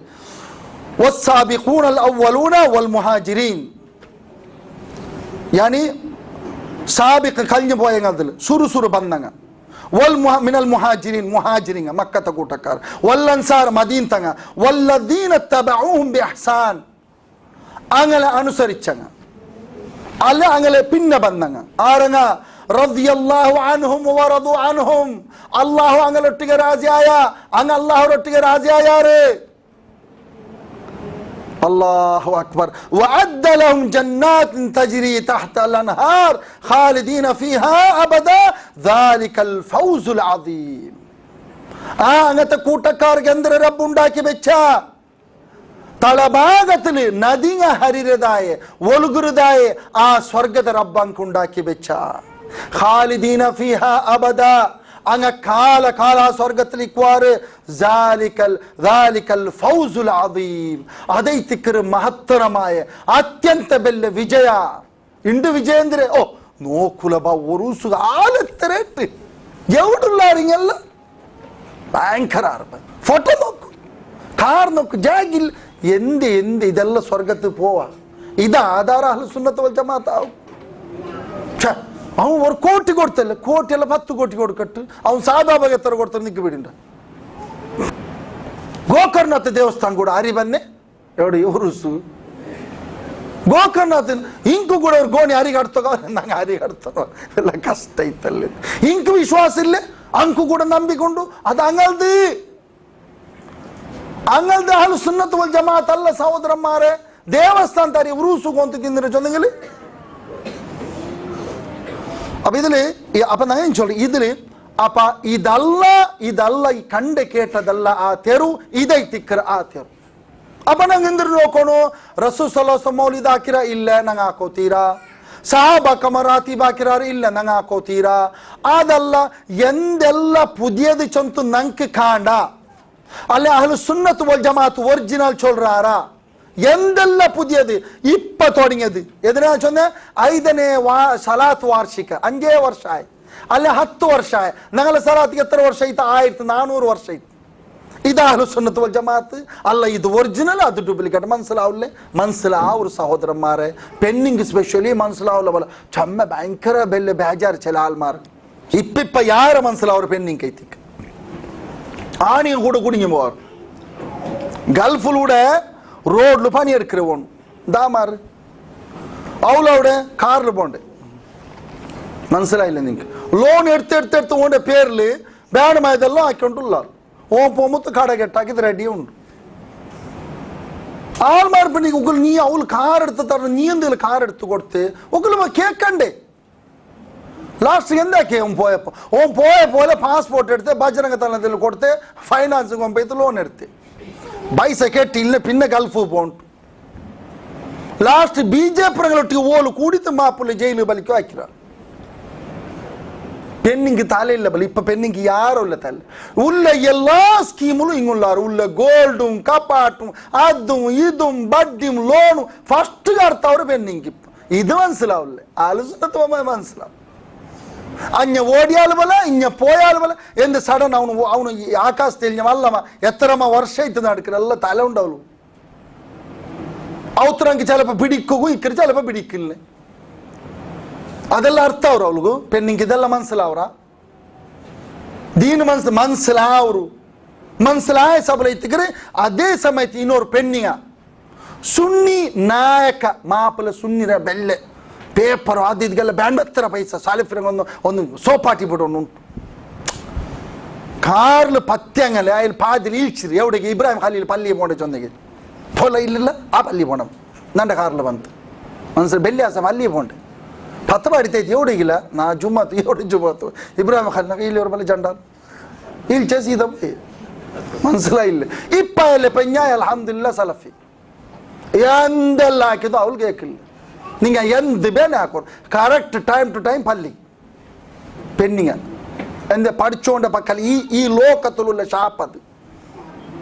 والسابقون الأولون والمهاجرين يعني سابق كلني بوين عدل سور بندنا من المهاجرين مهاجرين مكة تقولتكار والأنصار مدينة والذين اتبعوهم بإحسان أنغل أنصاريتشنا الله أنغل بيننا بندنا آرنا رضي الله عنهم ورضوا عنهم الله أنغل رتّي راضيايا أنغ الله رتّي راضيايا ري الله أكبر وعد لهم جنات تجري تحت الأنهار خالدين فيها أبدا ذلك الفوز العظيم أنت كوتكار جندر رب उंडाकी बेचा ತಳಭಾಗದಲ್ಲಿ ನದಿಯ ಹರಿರದಾಯೆ ಒಲುಗುರುದಾಯೆ ಆ ಸ್ವರ್ಗದ ರಬ್ಬಂಕ ಉಂಡಾಕಿ ಬೆಚ್ಚ ಖಾಲಿದೀನ ಫೀಹಾ ಅಬದ ಅಂಗ ಕಾಲ ಕಾಲ ಸ್ವರ್ಗದಲ್ಲಿ ಇಕ್ವಾರು ذلك الفوز العظيم ಅದೈತಿಕರ ಮಹತ್ತರമായ ಅತ್ಯಂತ ಬೆಲ್ಲ ವಿಜಯ ಇಂದು ವಿಜಯ ಅಂದ್ರೆ ಓ ನೋಕುಲಬ ಒರುಸು ಆಲತ್ತರೆಟ್ ಎವಡುಲ್ಲಾರಿಂಗೆಲ್ಲ ಭಯಂಕರ ಫೋಟೋ ನೋಕು ಕಾರ್ ನೋಕು ಜಾಗಿಲ್ ಎಂದೆ ಇದೆಲ್ಲ ಸ್ವರ್ಗಕ್ಕೆ ಪೋವ ಇದ ಆಧಾರ ಅಹ್ಲು ಸುನ್ನತ್ ವಲ್ ಜಮಾತ್ ಅವನು ಒಂದು ಕೋಟಿ ಕೊಡ್ತಲ್ಲ ಕೋಟಿ ಎಲ್ಲ 10 ಕೋಟಿ ಕೊಡ್ಕಟ್ಟು ಅವನು ಸಾದಾ ಬಗೆ ತರ ಕೊಡ್ತಾನೆ ನಿಕ್ಕೆ ಬಿಡಿಂಡ ಗೋಕರ್ಣನಾಥ ದೇವಸ್ಥಾನ ಕೂಡ ಹರಿ ಬನ್ನೆ ಎವಡು ಉರುಸು ಗೋಕರ್ಣನಾಥ ಇಂಕು ಕೂಡ ಅವ್ರು ಗೋಣಿ ಹರಿಗಾಡ್ತೋ ನಂಗೆ ಹರಿಗಾಡ್ತಾರೋ ಎಲ್ಲ ಕಷ್ಟ ಇತ್ತಲ್ಲಿ ಇಂಕು ವಿಶ್ವಾಸ ಇಲ್ಲೇ ಅಂಕು ಕೂಡ ನಂಬಿಕೊಂಡು ಅದು ಅಂಗಲ್ದು ಅಹ್ಲು ಸುನ್ನತ್ ವಲ್ ಜಮಾತ್ ಅಲ್ಲ ಸಹೋದರಮ್ಮಾರೆ ದೇವಸ್ಥಾನ ತಾರಿ ಉರುಸು ಅಂತ ತಿಂದ್ರೆ ಜೊತೆಗಲಿ அப்ப இதுல அப்ப நான் என்ன சொல்றேன் இதுல அப்ப ಇದಲ್ಲ ಈ ಕಂಡೆ ಕೇಟದಲ್ಲ ಆ ತೆರು ಇದೇ ತಿಕ್ಕರ ಆ ತೆರು ಅಪ್ಪ ನಂಗೆ ಎಂದ್ರು ನೋಕೋಣ ರಸೂಲ್ ಸಲ್ಲಲ್ಲಾಹು ಅಲೈಹಿ ವಸಲ್ಲಂ ಮೌಲಿದ್ ಹಾಕಿರ ಇಲ್ಲ ನಂಗೆ ಹಾಕೋತೀರಾ ಸಹಾಬಾ ಕಮರಾತಿಬ್ ಹಾಕಿರಾರು ಇಲ್ಲ ನಂಗೆ ಹಾಕೋತೀರಾ ಅದಲ್ಲ ಎಂದೆಲ್ಲ ಪುದಿಯದು ಚಂತು ನಂಗೆ ಕಾಂಡ ಅಲ್ಲಿ ಅಹ್ಲು ಸುನ್ನತ್ ವಲ್ ಜಮಾತ್ ಒರಿಜಿನಲ್ சொல்றாரா ಎಂದೆಲ್ಲ ಪುದಿಯದು 20 തുടങ്ങിയത് ಎದನ ಚೊಂದೆ 5ನೇ ಸಲಾತ್ ವಾರ್ಷಿಕ 5 ವರ್ಷ ಆಯ್ತು ಅಲ್ಲಿ 10 ವರ್ಷ ಆಯ್ತು ನಗಲ ಸಲಾತ್ಗೆ ಎತ್ತರ ವರ್ಷ ಆಯ್ತು 1400 ವರ್ಷ ಆಯ್ತು ಇದು ಅಹ್ಲು ಸುನ್ನತ್ ವಲ್ ಜಮಾತ್ ಅಲ್ಲ ಇದು ಒರಿಜಿನಲ್ ಅದು ಡೂಪ್ಲಿಕೇಟ್ ಮನ್ಸಲಾ ಅವರು ಸಹೋದರಮ್ಮಾರೆ ಪೆನ್ನಿಂಗ್ ಸ್ಪೆಷಲಿ ಮನ್ಸಲಾವುಲ್ಲ ಬಲ ಚಮ್ಮ ಭಯಂಕರ ಬೆಲ್ಲ ಬೇಜಾರು ಚಲಾಲ್ ಮಾರ್ ಇಪ್ಪಿಪ್ಪ ಯಾರ ಮನ್ಸಲಾ ಅವರು ಪೆನ್ನಿಂಗ್ ಐತಿ ஆணி கூட குடிங்க போவார் கல்ஃபுலூட ரோட்ல பணி எடுக்கிறவன் தாமாரு அவளோட கார்ல போண்டே മനസ്സിലായില്ല നിങ്ങൾക്ക് ലോൺ എടുത്ത് ഓന്റെ പേരിൽ വേണമായതെല്ലാം ആക്കിക്കൊണ്ടുള്ള ഓ പോമത്ത് കട കെട്ടാക്കി റെഡിയുണ്ട് ആൾമാർ പിന്നെ നീ അവൾ കാർ എടുത്ത് തരണം നീ എന്തെങ്കിലും കാർ എടുത്ത് കൊടുത്ത് ഒക്കലും കേൾക്കണ്ടേ ಲಾಸ್ಟ್ ಎಂದಕ್ಕೆ ಓನ್ ಪೋಯೆ ಪಾಸ್ಪೋರ್ಟ್ ಎಡ್ತೆ ಬಜರಂಗ ತಲದಲ್ಲಿ ಕೊಡ್ತೆ ಫೈನಾನ್ಸ್ ಕೊಂಪೈತು ಲೋನ್ ಎಡ್ತೆ ಬೈಸ ಕೆಟ್ಟಿ ಇಲ್ಲ ಪಿನ್ನ ಗಲ್ಫು ಪೋಂಟು ಲಾಸ್ಟ್ ಬಿಜೆಪಿಗಳೊಟ್ಟಿಗೆ ಓಲು ಕೂಡಿತು ಮಾಪುಲಿ ಜೈಲು ಬಲಿಕೆ ಹಾಕಿರ ಪೆನ್ನಿಂಗ್ ತಲೆ ಇಲ್ಲ ಬಲಿ ಇಪ್ಪ ಪೆನ್ನಿಂಗ್ ಯಾರು ಇಲ್ಲ ತಲೆ ಉಲ್ಲ ಎಲ್ಲಾ ಸ್ಕೀಮುಲು ಹಿಂಗುಳ್ಳಾರು ಉಲ್ಲ ಗೋಲ್ಡು ಕಪಾಟು ಅದು ಇದು ಬಡ್ಡಿ ಲೋನು ಫಸ್ಟ್ ಕಡ್ತಾವ್ರು ಪೆನ್ನಿಂಗ್ ಇಪ್ಪ ಇದು ಮನ್ಸಲಾವುಲ್ಲ ಆಲೋಚನೆ ಮನ್ಸಲಾವ್ ಅನ್ಯ ಓಡಿಯಾಲು ಬಲ ಇನ್ಯ ಪೋಯಾಲು ಬಲ ಎಂದು ಸಡನ್ ಅವನು ಆಕಾಶ ತಿಳಿഞ്ഞവല്ലಮ ಎತ್ತರಮ ವರ್ಷ ಇತ್ತು ನಡ್ಕರೆಲ್ಲ ತಲೆ ಉಂಡವಳು ಅವತರಂಗೆ ಚಲಪ ಬಿಡಿಕ್ಕೂ ಇಕ್ಕರೆ ಚಲಪ ಬಿಡಿಕ್ಕಿಲ್ಲ ಅದೆಲ್ಲ ಅರ್ಥ ಅವ್ರು ಅವಳಿಗೂ ಪೆನ್ನಿಂಗ್ ಇದೆಲ್ಲ ಮನ್ಸಲಾವ್ರ ದೀನ್ ಮನ್ಸಲಾವ್ರು ಮನ್ಸಲಾಯ ಸಬಲ ಇತ್ತಿದ್ರೆ ಅದೇ ಸಮಯത്ത് ಇನ್ನೊರು ಪೆನ್ನಿಂಗ ಸುನ್ನಿ ನಾಯಕ ಮಾಪಲ ಸುನ್ನಿರ ಬೆಳ್ಳೆ ಪೇಪರು ಅದು ಇದಕ್ಕೆಲ್ಲ ಬ್ಯಾಂಡ್ ಪೈಸ ಸಾಲಿಫ್ರಂಗೆ ಒಂದು ಸೋಪಾಟಿ ಬಿಡೋನು ಉಂಟು ಕಾರ್ಲು ಪತ್ಯಂಗಲೆ ಅಲ್ಲಿ ಪಾದಿಲಿ ಇಳ್ಚಿರಿ ಎವಡಿಗೆ ಇಬ್ರಾಹಿಂ ಖಲೀಲ್ ಪಲ್ಲಿ ಪೋಂಡೆ ಚೊಂದಿಗೆ ಪೋಲ ಇಲ್ಲಿಲ್ಲ ಆ ಪಲ್ಲಿ ಪೋಣಂ ನಂಡ ಕಾರ್ಲು ಬಂತು ಒಂದ್ಸರಿ ಬೆಲ್ಲಿ ಆಸಮ ಅಲ್ಲಿ ಪೋಂಡೆ ಪತ್ತ ಬಾಡಿತೈತಿ ಎವಡಿಗಿಲ್ಲ ನಾ ಜುಮ್ಮತ್ತು ಎವಡಿ ಜುಮ್ಮತ್ತು ಇಬ್ರಾಹಿಂ ಖಲೀಲ್ ಇಲ್ಲಿ ಅವ್ರ ಬಲ್ಲಿ ಜಂಡ ಇಲ್ಲಿ చేసి ఇదమ్మ మనసులో ಇಲ್ಲ ಇಪ್ಪಯಲೆ ಪೆಂಜಾಯ ಅಲ್ಹಮ್ದುಲಿಲ್ಲಾಹ್ ಸಲಫಿ ಎಂದೆಲ್ಲ ಹಾಕಿದ್ದು ಅವಳಿಗೆ ಏಕಿಲ್ಲ ನಿಂಗೆ ಎಂದು ಬೇನೆ ಹಾಕೋರು ಕರೆಕ್ಟ್ ಟೈಮ್ ಟು ಟೈಮ್ ಪಲ್ಲಿ പെണ്ണിങ്ങ എന്താ പഠിച്ചോണ്ട പക്കൽ ഈ ലോകത്തിലുള്ള ഷാപ്പത്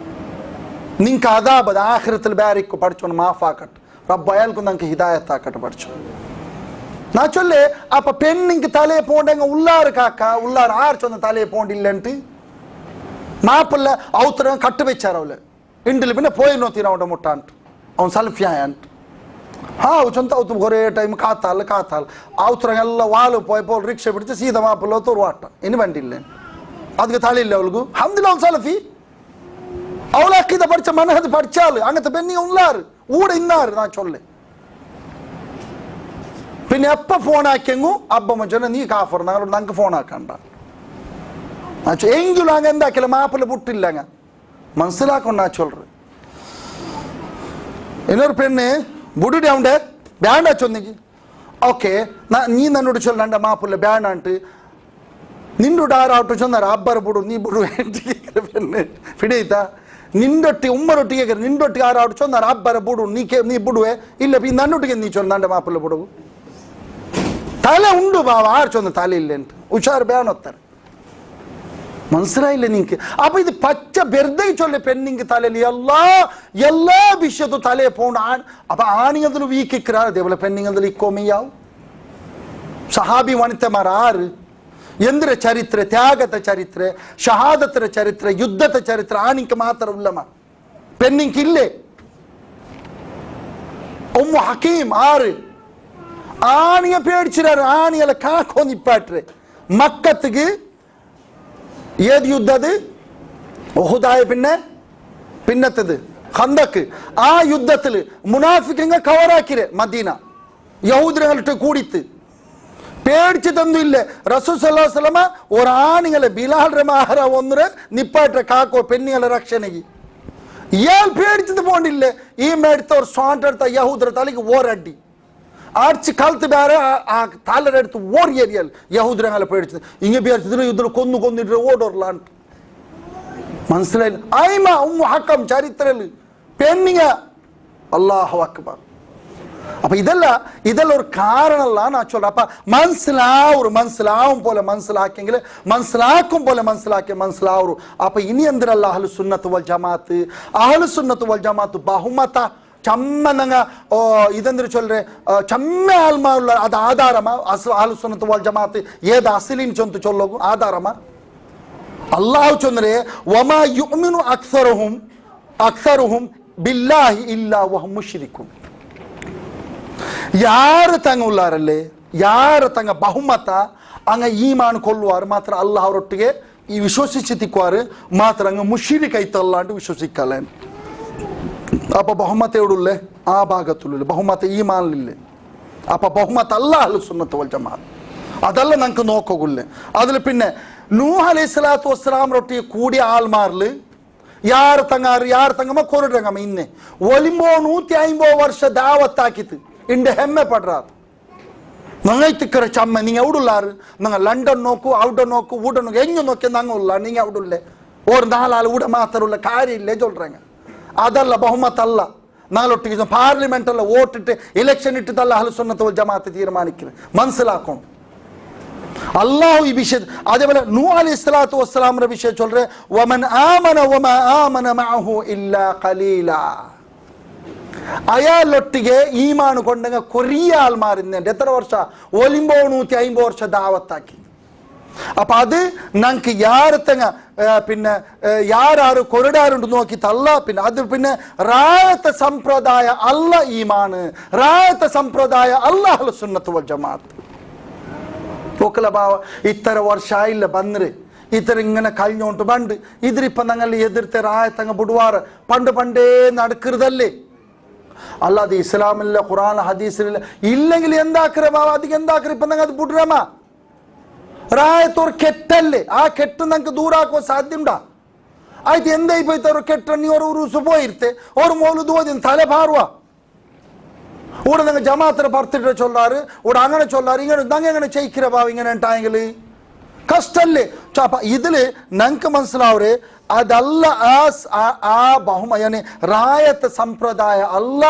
നിങ്ങൾക്ക് അതാപത് ആഖിറത്തിൽ ബാരിക്ക് പഠിച്ചോണ്ട് മാഫാക്കട്ടെ റബ്ബ് അയാൾക്കും നമുക്ക് ഹിദായത്താക്കട്ടെ പഠിച്ചോ നാ ചൊല്ലേ അപ്പൊ പെണ്ണിക്ക് തലയെ പോണ്ടെങ്ക ഉള്ളാറ് കാക്ക ഉള്ളാറ് ആർച്ചൊന്ന് തലയെ പോണ്ടില്ലണ്ട് മാപ്പിള്ള ഔത്തരം കട്ട് വെച്ചാരവല് ಇಂಡಿಲಿ പിന്നെ പോയി നോത്തിന അവൻ്റെ മുട്ടാണ്ട് അവൻ സൽഫിയായಂಟ್ ಚಂತ ಅವತ್ತು ಹೊರೇ ಟೈಮ್ ಕಾತಾಲ್ ಅವತರಂಗೆಲ್ಲ ವಾಲು ಪೋಯ್ ರಿಕ್ಷಾ ಬಿಡ್ತು ಸೀದಾ ಮಾಪಲ್ಲ ತೋರ್ವಾಟ ಇನ್ನು ಬಂದಿಲ್ಲ ಅದಕ್ಕೆ ತಾಳಿಲ್ಲ ಅವಳಿಗೂ ಹಮ್ದಿಲ್ಲ ಅವ್ನು ಸಲಫಿ ಅವಳು ಹಾಕಿದ ಪಡಿಚ ಮನಹದ್ ಪಡಿಚಾಲು അങ്ങനത്തെ പെണ്ണി ഉള്ളാറ് ഊടെ ഇന്നാറ് ഞാൻ ചൊല്ലേ പിന്നെ എപ്പ ഫോൺ ആക്കിയെങ്കു അബ്ബമ്മ ചൊന്ന നീ കാഫർ ഞങ്ങളോട് ഞങ്ങൾക്ക് ഫോൺ ആക്കണ്ട എങ്കിലും അങ്ങ് എന്താക്കില്ല മാപ്പില്ല പുട്ടില്ല അങ്ങ് മനസ്സിലാക്കൊണ്ട് ഞാൻ ചൊല്ല് ಇನ್ನೊರು ಪೆಣ್ಣೆ ಬುಡುಡಿ ಅವಡೆ ಬ್ಯಾಂಡ್ ಹಚ್ಚೊಂದಿಗೆ ಓಕೆ ನೀ ನನ್ನೋಡು ಚೊಲ್ಲ ನಂಡ ಮಾಪುಲ್ಲ ಬ್ಯಾಂಡ್ ಅಂಟು ನಿಂಡು ಡಾರ ಔಟು ಚೊಂದಾರ ಅಬ್ಬರ ಬುಡು ನೀ ಬುಡು ಪೆಣ್ಣೆ ಫಿಡೀತಾ ನಿಂದೊಟ್ಟಿಗೆ ಉಮ್ಮರೊಟ್ಟಿಗೆ ನಿಂದೊಟ್ಟಿಗೆ ಆರು ಔಟು ಚೊಂದಾರ ಅಬ್ಬರ ಬುಡು ನೀ ಬುಡುವೆ ಇಲ್ಲ ನನ್ನೊಟ್ಟಿಗೆ ನೀ ಚೊಲ್ಲ ನಂಡ ಮಾಪುಲ್ಲ ಬುಡು ತಲೆ ಉಂಡು ಬಾವ ಆರು ಚೊಂದ ತಲೆ ಇಲ್ಲ ಅಂತ ಹುಷಾರು ಬ್ಯಾನ್ ಹೊತ್ತಾರೆ മനസ്സിലായില്ല നിങ്ങൾക്ക് അപ്പൊ ഇത് പച്ച വെറുതെ ചൊല്ലേ പെണ്ണിങ് തലയിൽ എല്ലാ വിഷയത്തും തലയെ പോണ്ട് അപ്പൊ ആണിങ്ങതിൽ വീക്കിക്കാ അതേപോലെ പെണ്ണിങ്ങതിൽ ഇക്കോമിയാവും സഹാബി വനിതമാർ ആറ് എന്തിര ചരിത്ര ത്യാഗത്തെ ചരിത്ര ഷഹാദത്തിന്റെ ചരിത്ര യുദ്ധത്തെ ചരിത്ര ആണിക്ക് മാത്രമല്ല പെണ്ണിക്ക് ഇല്ലേ ഉമ്മു ഹക്കീം ആറ് ആണിയെ പേടിച്ചിരാറ് ആണിയല്ല കാക്കോന്നിപ്പാട്ടെ മക്കത്തുക്ക് ഏത് യുദ്ധത് ഉഹുദായ പിന്നത്തത് ഖന്തക്ക് ആ യുദ്ധത്തിൽ മുനാഫിക്കങ്ങൾ കവറാക്കിരെ മദീന യഹൂദരങ്ങളിട്ട് കൂടിത്ത് പേടിച്ചതൊന്നുമില്ല റസൂൽ സല്ലല്ലാഹു അലൈഹി വസല്ലമ ഒരു ആണികളെ ബിലാൽ മാഹറ ഒന്നര നിപ്പാട്ടെ കാക്കോ പെണ്ണുങ്ങളെ രക്ഷണಗಿ ഇയാൾ പേടിച്ചത് പോണ്ടില്ലേ ഈ മേടുത്ത ഒരു സ്വാണ്ട് എടുത്ത യഹൂദര തലയ്ക്ക് ഓരടി ആർച്ച് കാലത്ത് ಬೇರೆ ಆ ತಾಲರೆಡ್ತು ಓರ್ ಏರಿಯಲ್ ಯಹೂದ್ರಂಗಲ್ಲ പേടിച്ചത് ഇങ്ങ പേടിച്ചതിന് യുദ്ധം കൊന്നിട്ട് ഓടോർല മനസ്സിലായില്ല ഐമ ഉമ്മു ഹക്കം ചരിത്രത്തിൽ പെണ്ണിങ്ങ അല്ലാഹു അക്ബർ അപ്പൊ ഇതെല്ലാം ഒരു കാരണമല്ല ഞാൻ ചൊല്ല അപ്പൊ മനസ്സിലാവും പോലെ മനസ്സിലാക്കിയെങ്കിൽ മനസ്സിലാക്കും പോലെ മനസ്സിലാവും അപ്പൊ ഇനി എന്തിനല്ല അഹ്ലു സുന്നത്ത് വൽ ജമാഅത്ത് ബഹുമത ಚಮ್ಮನಂಗ ಇದಂದ್ರೆ ಚೊಲ್ರೆ ಚಮ್ಮೆ ಆಲ್ಮಾವುള്ള ಅದು ಆಧಾರಮ ಅಹ್ಲು ಸುನ್ನತ್ ವಲ್ ಜಮಾತ್ ಏದ ಅಸಲಿನ್ ಚೊಂತು ಚೊಲ್ಲೋಗು ಆಧಾರಮ ಅಲ್ಲಾಹು ಚೊಂದ್ರೆ ವಮಾ ಯುಮಿನು ಅಕ್ಸರುಹುಂ ಬಿಲ್ಲಾಹಿ ಇಲ್ಲಾ ವಹುಂ ಮುಶ್ರಿಕೂನ್ ಯಾರು ತಂಗ ಉಳ್ಳಾರಲ್ಲೇ ಯಾರು ತಂಗ ಬಹುಮತ ಅಂಗ ಈಮಾನ್ ಕೊಲ್ಲುವಾರು ಮಾತ್ರ ಅಲ್ಲಾಹ್ ಅವರೊಟ್ಟಿಗೆ ಈ ವಿಶ್ವಸಿಸಿ ತಿಕ್ಕುವಾರು ಮಾತ್ರ ಅಂಗ ಮುಶ್ರಿಕ್ ಐತಲ್ಲ ಅಂತ ವಿಶ್ವಸಿಕ್ಕಲ್ಲ അപ്പൊ ബഹുമത്ത് എവിടുള്ളേ ആ ഭാഗത്തുള്ള ബഹുമത്ത് ഈമാനില്ലേ അപ്പൊ ബഹുമത്ത് അല്ല അഹ്ലു സുന്നത്ത് വൽ ജമാഅത്ത് അതല്ല നമുക്ക് നോക്കുള്ളേ അതിൽ പിന്നെ നൂഹ് അലൈഹി സ്വലാത്തു വസ്സലാമൊട്ടിಗೆ കൂടിയ ആൾമാരില് ಯಾರು ತಂಗಮ್ಮ ಕೊರಡ್ರಂಗಮ್ಮ ಇನ್ನೆ ಒಲಿಂಬೋ 150 ವರ್ಷ ದಾವತ್ತಾಕಿತ್ತು ಇಂಡೆ ಹೆಮ್ಮೆ ಪಡ್ರಾರು ನಂಗೈತಿಕ್ಕರ ಚಮ್ಮ ನೀங்க ಎವಡುಲ್ಲಾರು ನಂಗ ಲಂಡನ್ ನೋಕು ಔಡ ನೋಕು ಊಡ ನೋಕು ಹೆಂಗ ನೋಕೆ ನಂಗ ಉಲ್ಲ ನೀங்க ಎವಡುಲ್ಲೆ ಓರ್ ನಾಲಾಲು ಊಡ ಮಾತಾರುಲ್ಲ ಕಾರಿ ಇಲ್ಲೇ ಜೊಲ್ರಂಗ ಅದಲ್ಲ ಬಹುಮತ ಅಲ್ಲ ನಾಲೊಟ್ಟಿಗೆ ಪಾರ್ಲಿಮೆಂಟ್ ಅಲ್ಲ ವೋಟ್ ಇಟ್ಟು ಎಲೆಕ್ಷನ್ ಇಟ್ಟಿದ್ದಲ್ಲ ಅಹ್ಲು ಸುನ್ನತ್ ವಲ್ ಜಮಾಅತ್ ತೀರ್ಮಾನಿಕ್ಕಿದೆ ಮನಸ್ಸಿಲಾಕೊಂಡು ಅಲ್ಲಾಹು ಈ ವಿಷಯ അതേപോലെ നൂഹ് അലൈഹി സ്വലാത്തു വസ്സലാമിന്റെ വിഷയം ചൊല്ലുറേ വമൻ ആമന വമാ ആമന മഅഹു ഇല്ലാ ഖലീല അയാളൊട്ടിಗೆ ഈമാൻ കൊണ്ടെങ്ക കൊറിയ ആൾമാരിന്നുണ്ട് എത്ര വർഷ 150 ವರ್ಷ ದಾವತ್ತಾಕಿ അപ്പൊ അത് ഞങ്ങൾക്ക് യാരത്തങ്ങ പിന്നെ യാരാറ് കൊറിഡാറുണ്ട് നോക്കിത്തല്ല പിന്നെ അത് പിന്നെ റായത്തെ സമ്പ്രദായ അല്ല ഈമാന് റായത്തെ സമ്പ്രദായ അല്ല അഹ്ലു സുന്നത്ത് വൽ ജമാഅത്ത് ഒക്കല ഭാവ ഇത്ര ವರ್ಷ ಇಲ್ಲ ಬಂದ್ರೆ ഇത്ര ഇങ്ങനെ കഴിഞ്ഞോണ്ട് പണ്ട് ഇതിരിപ്പം ഞങ്ങൾ എതിർത്തെ റായത്തങ്ങ ബുടുവാറ് പണ്ടേ നടക്കരുതല്ലേ അല്ലാതെ ഇസ്ലാമിലെ ഖുർആൻ ഹദീസിലെ ഇല്ലെങ്കിൽ എന്താക്കറ ബാബ അതിക്ക് എന്താക്കറ ഇപ്പം നിങ്ങൾ അത് ಬಿಡ್ರಮ್ಮ ರಾಯತೋರ್ ಕೆಟ್ಟಲ್ಲೇ ಆ ಕೆಟ್ಟ ನಂಗೆ ದೂರ ಹಾಕುವ ಸಾಧ್ಯ ಉಂಟಾ ಆಯ್ತು ಎಂದೈపోయితారు ಕೆಟ್ಟ ನೀವರು ಉರುಸು போயிருತೆ ಅವ್ರು ಮೌಲುದ್ ಓದಿನ ತಲೆ ಭಾರುವ ഊടെ നിങ്ങൾ ജമാഅത്തിനെ പറത്തിട്ട് ചൊല്ലാറ് ഊടെ അങ്ങനെ ചൊല്ലാറ് ഇങ്ങനെ ഞങ്ങൾ എങ്ങനെ ചെയ്യിക്കിற ബാബ ഇങ്ങനെ ഉണ്ടായെങ്കിൽ കഷ്ടല്ലേ ചാപ്പ ഇതില് ഞങ്ങൾക്ക് മനസ്സിലാവരെ അതല്ല ആ ബഹുമയനെ റായത്ത് സമ്പ്രദായ അല്ല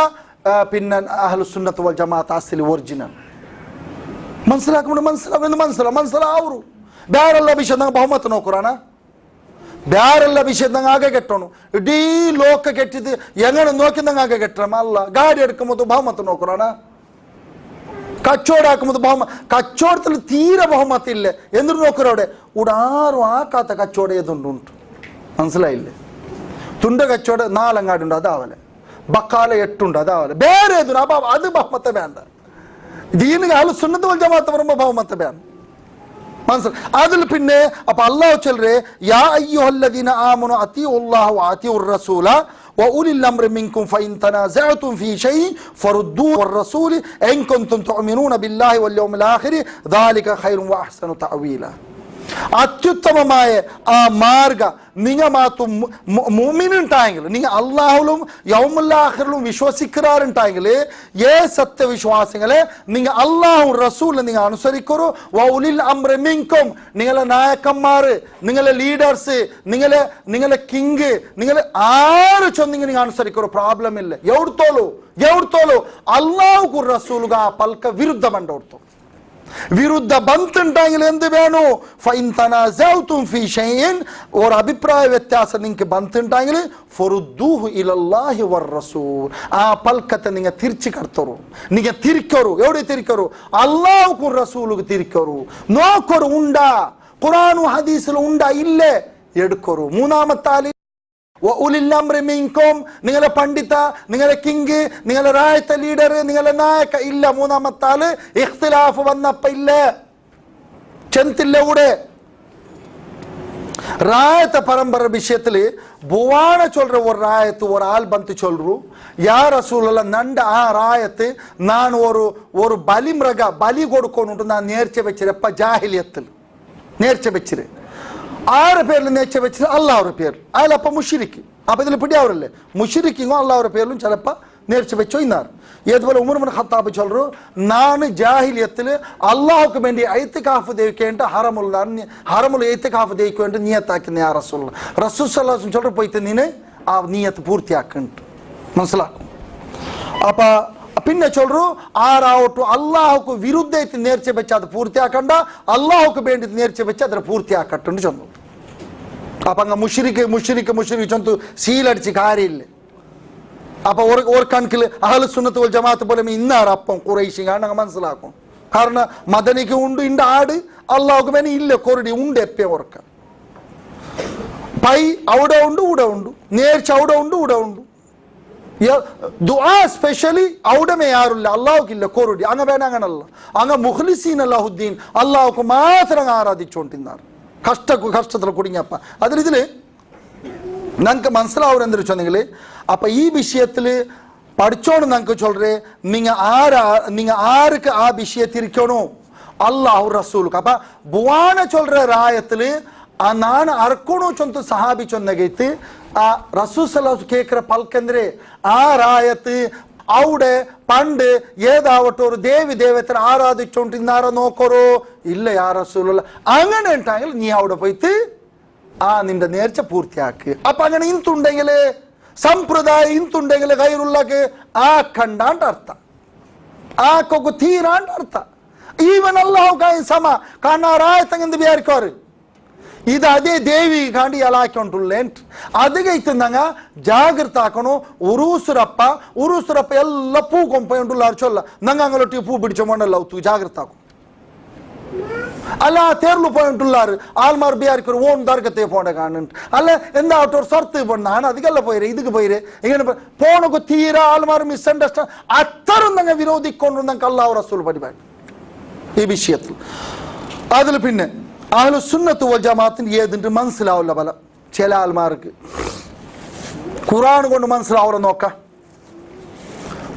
പിന്നെ അഹ്ലുസുന്നത്ത് വൽ ജമാഅത്ത് അസ്ലി ഒറിജിനൽ മനസ്സിലാക്കുമ്പോൾ മനസ്സിലാവರು ಬೇರೆಲ್ಲ ವಿಷಯ ನಂಗೆ ಬಹುಮತ ನೋಕುರಾನ ಬೇರೆಲ್ಲ ವಿಷಯ ನಂಗೆ ಆಗ ಕೆಟ್ಟೋನು ಇಡೀ ಲೋಕ ಕೆಟ್ಟಿದ್ದು ಹೆಂಗನ ನೋಕಿ ನಂಗೆ ಆಗ ಕೆಟ್ಟರಮ್ಮ ಅಲ್ಲ ಗಾಡಿ എടുക്കുമ്പോൾ ಬಹುಮತ ನೋಕುರಾನ കച്ചവടം ആക്കുമ്പോൾ കച്ചവടത്തിൽ തീരെ ബഹുമത്തില്ല എന്നിട്ട് നോക്കറവിടെ ഉടാറും ആക്കാത്ത കച്ചവടം ഏതുണ്ടുണ്ട് മനസ്സിലായില്ലേ തുണ്ട കച്ചവടം 4 അങ്ങാടുണ്ട് അതാവലെ ബക്കാല 8 ഉണ്ട് അതാവലെ ಬೇರೆ ഏതു അത് ബഹുമത്തെ വേണ്ട ദീനിക അഹ്ലുസുന്നത്ത് വൽ ജമാഅത്ത് പറയുമ്പോൾ ബഹുമത്തെ വേണ്ട മനസ്സിലായി അതിൽ പിന്നെ അപ്പൊ അല്ലാഹു ചൊല്ലരെ യാ അയ്യുഹല്ലദീന ആമനു അത്തിഉല്ലാഹ വഅത്തിഉർ റസൂല وأولي الأمر منكم فإن تنازعتم في شيء فردوه والرسول إن كنتم تؤمنون بالله واليوم الآخر ذلك خير وأحسن تأويلا അത്യുത്തമമായ ആ മാർഗ നിങ്ങൾ മാത്രം മുഅ്മിനുണ്ടായെങ്കിൽ നിങ്ങൾ അല്ലാഹുലും യൗമുൽ ആഖിറിലും വിശ്വസിക്കാറുണ്ടായെങ്കിൽ സത്യവിശ്വാസികളെ നിങ്ങൾ അല്ലാഹു റസൂലിനെ നിങ്ങൾ അനുസരിക്കൂ വഉലിൽ അംറി മിൻകും നിങ്ങളെ നായകന്മാർ നിങ്ങളെ ലീഡേഴ്സ് നിങ്ങളെ കിങ് നിങ്ങൾ ആര് ചൊന്നിങ്ങനെ നിങ്ങൾ അനുസരിക്കൂ പ്രോബ്ലം ഇല്ല എവിടുത്തോളൂ അല്ലാഹുಗೂ റസൂലുగా പൽക വിരുദ്ധമണ്ടോർത്തോ വിരുദ്ധ ബന്ധുണ്ടായെങ്കിൽ എന്ത് വേണോ ഫൈൻ തനാസൗതും ഫീ ഷൈഇൻ ഒരു അഭിപ്രായ വ്യത്യാസം നിങ്ങൾക്ക് ബന്ധുണ്ടായെങ്കിൽ ഫറുദ്ദൂഹു ഇലല്ലാഹി വർ റസൂൽ ആ പൽക്കത്തെ നിങ്ങൾ തിരിച്ചു കടത്തറു നിങ്ങൾ തിരിക്കറു എവിടെ തിരിക്കറു അല്ലാഹുക്കും റസൂലുക്ക് തിരിക്കറു നോക്കറു ഉണ്ടാ ഖുർആനും ഹദീസിലും ഉണ്ടാ ഇല്ലേ എടുക്കറു മൂന്നാമത്തെ വഉലിൽ അംറി മിൻകും നിങ്ങളെ പണ്ഡിത നിങ്ങളെ കിങ് നിങ്ങളെ റായത്തെ ലീഡർ നിങ്ങളെ നായക ഇല്ല മൂന്നാമത്തെ ആള് ഇഖ്തിലാഫ് വന്നപ്പ ഇല്ല ചെന്തില്ല കൂടെ റായത്തെ പരമ്പര വിഷയത്തില് ബുവാന ചൊല്ற ഒരു റായത്ത് ഒരു ആൾ ബന്ത് ചൊല്ലു യാ റസൂലുള്ള നണ്ട ആ റായത്ത് ഞാൻ ഒരു ബലിമൃഗ ബലി കൊടുക്കൊണ്ടുണ്ട് ഞാൻ നേർച്ച വെച്ചിരപ്പ ജാഹിലിയത്തിൽ നേർച്ച വെച്ചിര് ആറ് പേരിൽ നേർച്ച വെച്ചത് അള്ളാഹുടെ പേരിൽ അതിലപ്പം മുഷിരിക്ക് അപ്പം ഇതിൽ പിടിയാവരല്ലേ മുഷിരിക്കിങ്ങോ അള്ളാഹുടെ പേരിലും ചിലപ്പോൾ നേർച്ച വെച്ചോ ഇന്നാറ് ഏതുപോലെ ഉമർ ഇബ്നു ഖത്താബ് ചൊല്ലു ഞാൻ ജാഹിലിയത്തിൽ അള്ളാഹുക്ക് വേണ്ടി ഐത്തികാഫ് ദൈവിക്കേണ്ട ഹറമുൽ ഐത്തികാഫ് ദൈവിക്ക് വേണ്ടി നിയത്താക്കുന്ന ആ റസൂൽ സല്ലല്ലാഹു അലൈഹി വസല്ലം പോയിട്ട് നീന് ആ നിയത്ത് പൂർത്തിയാക്കുന്നുണ്ട് മനസ്സിലാക്കും അപ്പം പിന്നെ ചൊല്ലു ആറാവട്ടു അള്ളാഹുക്ക് വിരുദ്ധമായിട്ട് നേർച്ച വെച്ച് അത് പൂർത്തിയാക്കണ്ട അള്ളാഹുക്ക് വേണ്ടി നേർച്ച വെച്ച് അതിനെ പൂർത്തിയാക്കട്ടുണ്ട് ചൊന്നു അപ്പൊ അങ്ങ് മുഷിരിക്ക് ചൊന്തു സീലടിച്ച് കാര്യമില്ല അപ്പൊ ഒരു കണക്കിൽ അഹ്ലുസുന്നത്ത് വൽ ജമാഅത്ത് പോലെ ഇന്നാറ് അപ്പം ഖുറൈശിങ്ങാണ് അങ്ങ് മനസ്സിലാക്കും കാരണം മദനിക്ക് ഉണ്ട് ഇണ്ട് ആട് അള്ളാഹുക്ക് വേണ്ടി ഇല്ല കൊറടി ഉണ്ട് എപ്പേ ഓർക്ക പൈ അവിടെ ഉണ്ട് ഇവിടെ ഉണ്ട് നേർച്ച അവിടെ ഉണ്ട് ഇവിടെ ഉണ്ട് ദുആ സ്പെഷ്യലി അവിടമേ യാറില്ല അള്ളാഹുക്കില്ല കൊറുടി അങ്ങ വേണം അങ്ങനല്ല അങ്ങ് മുഖ്ലിസീൻ അല്ലാഹുദ്ദീൻ അള്ളാഹുക്ക് മാത്രം ആരാധിച്ചുകൊണ്ടിരുന്നാർ കഷ്ടത്തിൽ കുടുങ്ങിയപ്പ അതിലിതില് ഞങ്ങൾക്ക് മനസ്സിലാവും എന്തൊരു ചൊന്നെങ്കിൽ അപ്പൊ ഈ വിഷയത്തില് പഠിച്ചോണ്ട് ഞങ്ങൾക്ക് ചൊല്ലേ നിങ്ങൾ ആർക്ക് ആ വിഷയത്തിരിക്കണോ അള്ളാഹു റസൂലുക്ക് അപ്പൊ ബുവാന ചൊല്ற റായത്തില് ನಾನು ಅರ್ಕೋಣು ಚೊಂತು ಸಹಾಬಿ ಚೊಂದಗೈತಿ ಆ ರಸೂಲ್ ಸಲ್ಲಲ್ಲಾಹು ಕೇಕ್ರ ಪಲ್ಕಂದ್ರೆ ಆ ರಾಯತ್ അവിടെ പണ്ട് ഏതാവട്ടെ ഒരു ദേവി ദേവതരെ ആരാധിച്ചോണ്ടിരുന്നാരോ നോക്കറോ ഇല്ല യാ റസൂലുള്ള അങ്ങനെ ഉണ്ടായെങ്കിൽ നീ അവിടെ പോയിട്ട് ആ നിന്റെ നേർച്ച പൂർത്തിയാക്ക് അപ്പൊ അങ്ങനെ ഇന്തുണ്ടെങ്കിൽ സമ്പ്രദായം ഇന്തുണ്ടെങ്കിൽ ഗൈറുള്ളക്ക് ആ കണ്ടാണ്ട് അർത്ഥ ആ കൊക്കു തീരാണ്ട് അർത്ഥ ഈവൻ അല്ലാഹു കായി സമ കാരണം ರಾಯತಂಗಂದು ಬಿಯಾರ್ಕೋರು ಇದು ಅದೇ ದೇವಿ ಗಾಂಡಿ ಹಾಕೊಂಡುಳ್ಳೇಂಟ್ ಅದಗೈತಂದಂಗ ಜಾಗೃತ ಹಾಕೋಣ ಉರುಸುರಪ್ಪ ಎಲ್ಲ ಪೂ ಕೊಂಪೊಂಡುಲ್ಲಾರು ಚೊಲ್ಲ ನಂಗೆ ಅಂಗಲೊಟ್ಟಿಗೆ ಪೂ ಬಿಡಿಚೊಂಡಲ್ಲ ಅವತ್ತು ಜಾಗೃತ ಹಾಕು അല്ല തേർലു പോയിട്ടുള്ളാറ് ആൾമാർ ബിയാർക്കൊരു ഓൺ ദർഗത്തെ പോണ കാണുന്നുണ്ട് അല്ല എന്താ ഒരു സ്വർത്ത് പോണാണ് അതികല്ല പോയിരെ ഇതിക്ക് പോയിരെ ഇങ്ങനെ പോണക്ക് തീരെ ആൾമാർ മിസ്അണ്ടർസ്റ്റാൻഡ് അത്തരം നിങ്ങൾ വിരോധിക്കൊണ്ട് നിങ്ങൾക്ക് അല്ലാഹു റസൂൽ പരിപാടി ഈ വിഷയത്തിൽ അതിൽ പിന്നെ അഹ്ലുസുന്നത്ത് വൽ ജമാഅത്തിന് ഏതിന്റെ മനസ്സിലാവില്ല പല ചില ആൾമാർക്ക് ഖുർആൻ കൊണ്ട് മനസ്സിലാവുന്ന നോക്കാം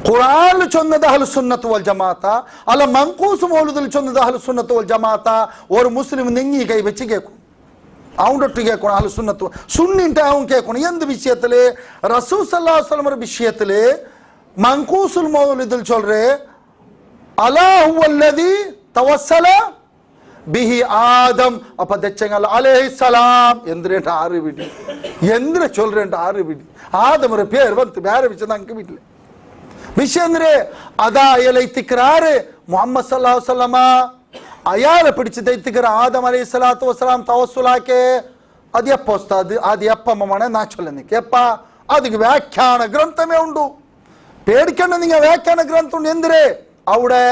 ഖുർആനിൽ ചൊന്നത് അഹ്ലുസ് സുന്നത്ത് വൽ ജമാഅത്ത അല്ല മൻഖൂസ് മൗലിദിൽ ചൊന്നത് അഹ്ലുസ് സുന്നത്ത് വൽ ജമാഅത്ത ഒരു മുസ്ലിം നെഞ്ഞി കൈ വെച്ച് കേൾക്കും അവണ്ടൊട്ട് കേൾക്കണം അഹ്ലുസ് സുന്നത്ത് സുന്നിന്റെ അവൻ കേൾക്കണം എന്ത് വിഷയത്തില് റസൂൽ സല്ലല്ലാഹു അലൈഹി വസല്ലം വിഷയത്തില് മൻഖൂസുൽ മൗലിദിൽ ചൊല്റേ അലാ ഹുവല്ലദി തവസ്സല ബിഹി ആദം അപ്പൊ ദച്ചങ്ങൾ അലൈഹിസ്സലാം എന്തിരേണ്ട ആറ് വിടി എന്തിനെ ചൊല്ലേണ്ട ആറ് വിടി ആദമൊരു പേര് വന്ന് വേറെ വിഷയം നമുക്ക് വീട്ടില് വിഷയം എന്തിരെ അതാ അയാളെ ഇത്തിക്രാറ് മുഹമ്മദ് സല്ലല്ലാഹു അലൈഹി വസല്ലമ അയാളെ പിടിച്ച് ഇത്തിക്ര ആദം അലൈഹി സ്വലാത്തു വസ്സലാം തവസ്സുലാക്കെ അത് എപ്പോ ഉസ്താദ് അത് എപ്പമ്മമാണ് നാ ചൊല്ലുന്നിക്ക് എപ്പ അതിന് വ്യാഖ്യാന ഗ്രന്ഥമേ ഉണ്ടു പേടിക്കണ്ട നിങ്ങൾ വ്യാഖ്യാന ഗ്രന്ഥം ഉണ്ട് എന്തിരെ അവിടെ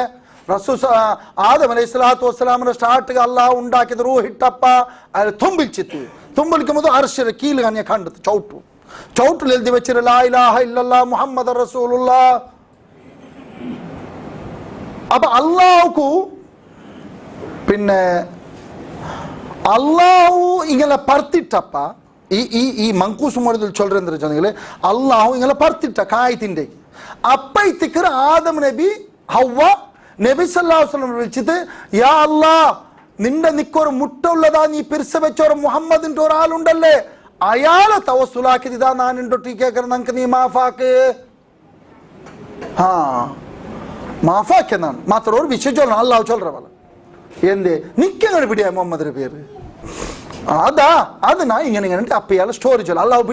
ആദം അലൈഹി സ്വലാത്തു വസ്സലാമിന്റെ സ്റ്റാർട്ട് അള്ളാഹ് ഉണ്ടാക്കിയത് റൂഹ് ഇട്ടപ്പ അയാൾ തുമ്പിച്ചിട്ട് തുമ്പിൽക്കുമ്പോൾ അർശിയുടെ കീല് ഞാൻ കണ്ടത് ചൗട്ടിൽ എഴുതി വെച്ചിട്ട് ലാ ഇലാഹ ഇല്ലല്ലാഹ് മുഹമ്മദ് റസൂലുള്ളാഹ് അപ്പൊ അള്ളാഹുക്കു പിന്നെ അള്ളാഹു ഇങ്ങനെ പറത്തിട്ടപ്പ ഈ മങ്കൂസ് മോഡിൽ ചൊല്ലുന്നത് അള്ളാഹു ഇങ്ങനെ പറത്തിട്ട കായത്തിന്റെ അപ്പ ഇത്തിക്കർ ആദം നബി ഹവ്വ നബി സല്ലല്ലാഹു അലൈഹി വസല്ലം വിളിച്ചിട്ട് യാ അല്ലാഹ് നിന്റെ നിക്കൊരു മുട്ട ഉള്ളതാ നീ പിരിച്ച വെച്ചൊരു മുഹമ്മദിന്റെ ഒരാളുണ്ടല്ലേ അയാളെ തവസ്സുലാക്കിയത് ഇതാ നാനിണ്ടൊട്ടി കേൾക്കണം നമുക്ക് നീ മാഫാക്ക് മാഫാക്കിയെന്നാണ് മാത്രം ഒരു വിഷയം ചൊല്ലണം അള്ളാഹു ചൊല്ലറ പോലെ എന്തേ നിക്കങ്ങനെ പിടിയാ മുഹമ്മദിന്റെ പേര് അതാ അത് നാ ഇങ്ങനെ അപ്പൊ ഇയാളെ സ്റ്റോറി ചൊല്ല അള്ളാഹു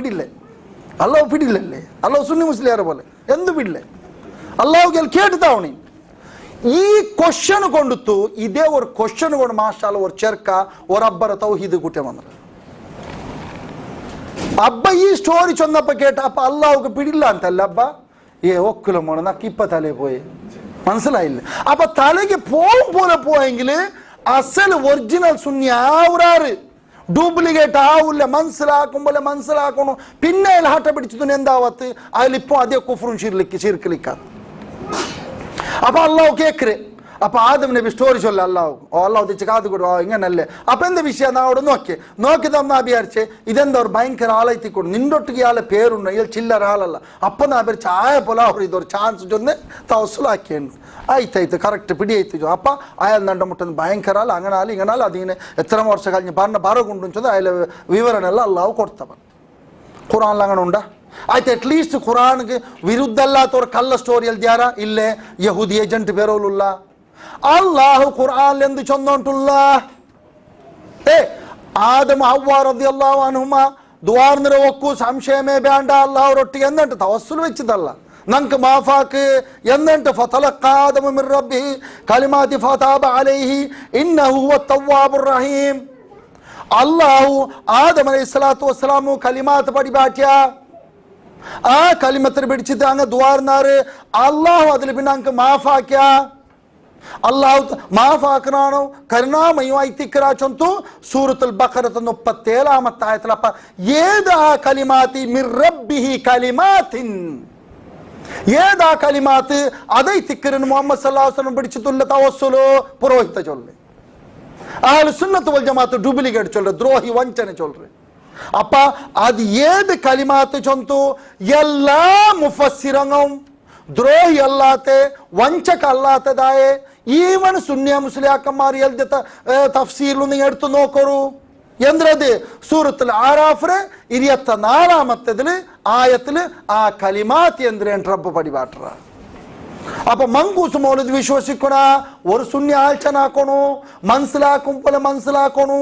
പിടിയില്ലല്ലേ അള്ളാഹു സുന്നി മുസ്ലിയാരെ പോലെ എന്ത് പിടില്ലേ അള്ളാഹു കേട്ടുതാവണി ഈ ക്വസ്റ്റ്യൻ കൊണ്ടുത്തു ഇതേ ഒരു ക്വസ്റ്റ്യൻ കൊണ്ട് മാഷാല്ല ഒരു ചെറുക്ക ഒരു അബ്ബറ തൗഹീദ് കുറ്റം വന്നത് അബ്ബ ഈ സ്റ്റോറി ചൊന്നപ്പോ കേട്ട അപ്പൊ അള്ളാഹുക്ക് പിടില്ല ಅಂತಲ್ಲ അബ്ബ ഒക്കിലും മോണ നക്ക് ഇപ്പൊ തലേ പോയി മനസ്സിലായില്ല അപ്പൊ തലയ്ക്ക് പോകും പോലെ പോയെങ്കിൽ അസൽ ഒറിജിനൽ സുന്നി ആവുറാറ് ഡ്യൂപ്ലിക്കേറ്റ് ആവില്ല മനസ്സിലാക്കണം പിന്നെ ഹട്ട പിടിച്ചതിന് എന്താവത്ത് അതിലിപ്പോ അതേ കുഫറും ശിർക്കിലിക്കാത്ത അപ്പൊ അള്ളാഹു കേക്കറ് അപ്പൊ ആദം നബി സ്റ്റോറി ചൊല്ല അള്ളാഹു തെച്ച് കാത് കൊടു ഇങ്ങനല്ലേ അപ്പൊ എന്താ വിഷയം നാ അവിടെ നോക്കി തന്നാ വിചാരിച്ചേ ഇതെന്താ ഒരു ഭയങ്കര ആളെത്തിക്കൊണ്ട് നിന്നൊട്ടിക്ക് ഇയാളെ പേരുണ്ട് ഇയാൾ ചില്ലറ ആളല്ല അപ്പൊ നാ വിചാരിച്ച ആയ പോലെ ഇതൊരു ചാൻസ് ചൊന്ന് തവസ്സുലാക്കിയുണ്ട് ആയിത്തായിട്ട് കറക്റ്റ് പിടിയായിത്തു അപ്പൊ അയാൾ നണ്ടമുട്ടെന്ന് ഭയങ്കര ആൾ അങ്ങനെ ഇങ്ങനെ അതിങ്ങനെ എത്ര വർഷം കഴിഞ്ഞ് പറ കൊണ്ടും ചൊന്ന് അയാളെ വിവരണം എല്ലാം അള്ളാഹു കൊടുത്തവൻ ഖുറാനിൽ അങ്ങനെ ഉണ്ടാ ಆಯ್ತು ಅಟ್ಲೀಸ್ಟ್ ಖುರಾನ್ಗೆ ವಿರುದ್ಧ ಅಲ್ಲಾತವ್ರ ಕಲ್ಲ ಸ್ಟೋರಿ ಎಲ್ದ್ಯಾರ ಇಲ್ಲೇ ಯಹೂದಿ ಏಜೆಂಟ್ ಬೇರೋಲ್ಲ ಅಲ್ಲಾಹು ಖುರಾನ್ ಎಂದು ಚೊಂದೊಂಟುಲ್ಲ ಆದಮ ಹವ್ವ ರದಿಯಲ್ಲಾಹು ಅನ್ಹುಮಾ ദ്വാർനിര ഒക്കു സംശയമേ വേണ്ട അല്ലാഹുവൊട്ടിಗೆ എന്നിട്ട് തവസ്സുൽ വെച്ചതല്ല നമുക്ക് മാഫാക്ക് എന്നിട്ട് ഫതലഖാ ആദമു മിർ റബ്ബിഹി കലിമാതി ഫതാബ അലൈഹി ഇന്നഹു ഹുവത് തവ്വാബുർ റഹീം അല്ലാഹു ആദം അലൈഹിസ്സലാത്തു വസ്സലാമു കലിമാത്ത് പഠിപാറ്റിയ ആ കലിമത്തിൽ പിടിച്ചിട്ട് അങ്ങ് ദ്വാർന്നാറ് അള്ളാഹു അതിൽ പിന്നെ അങ്ങ് മാഫാക്കിയ അള്ളാഹു മാഫാക്കനാണോ കരുണാമയമായി തിക്കറാച്ചൊന്തു സൂറത്തുൽ ബഖറത്ത് 37-ാമത്തെ ആയത്തിൽ അപ്പ ഏതാ കലിമാത്തി മിർ റബ്ബിഹി കലിമാത്തിൻ ഏതാ കലിമാത്ത് അതേ തിക്കറിന് മുഹമ്മദ് സല്ലല്ലാഹു അലൈഹി വസല്ലം പിടിച്ചിട്ടുള്ള തവസ്സുലോ പുരോഹിത ചൊല്ല് അഹ്ലുസ് സുന്നത്ത് വൽ ജമാഅത്ത് ഡ്യൂപ്ലിക്കേറ്റ് ചൊല്ല് ദ്രോഹി വഞ്ചന ചൊല്ല് അപ്പ അത് ഏത് കലിമാത്ത് ചൊന്തു എല്ലാ മുഫസ്സിറങ്ങും ദ്രോഹി അല്ലാത്ത വഞ്ചക അല്ലാത്തതായ ഈവൻ സുന്നിയ മുസ്ലിയാക്കന്മാർ എഴുതിയ തഫ്സീറിൽ നിങ്ങൾ എടുത്തു നോക്കൂ എന്ത് സൂറത്തുൽ ആറാഫിലെ 24-ാമത്തേതില് ആയത്തില് ആ കലിമാത്ത് എന്തിനാണ് റബ്ബ് പടിപാട്ടറ അപ്പൊ മങ്കൂസ് മൗലിദ് വിശ്വസിക്കണ ഒരു സുന്നി ആഴ്ചനാക്കണു മനസ്സിലാക്കും പോലെ മനസ്സിലാക്കണു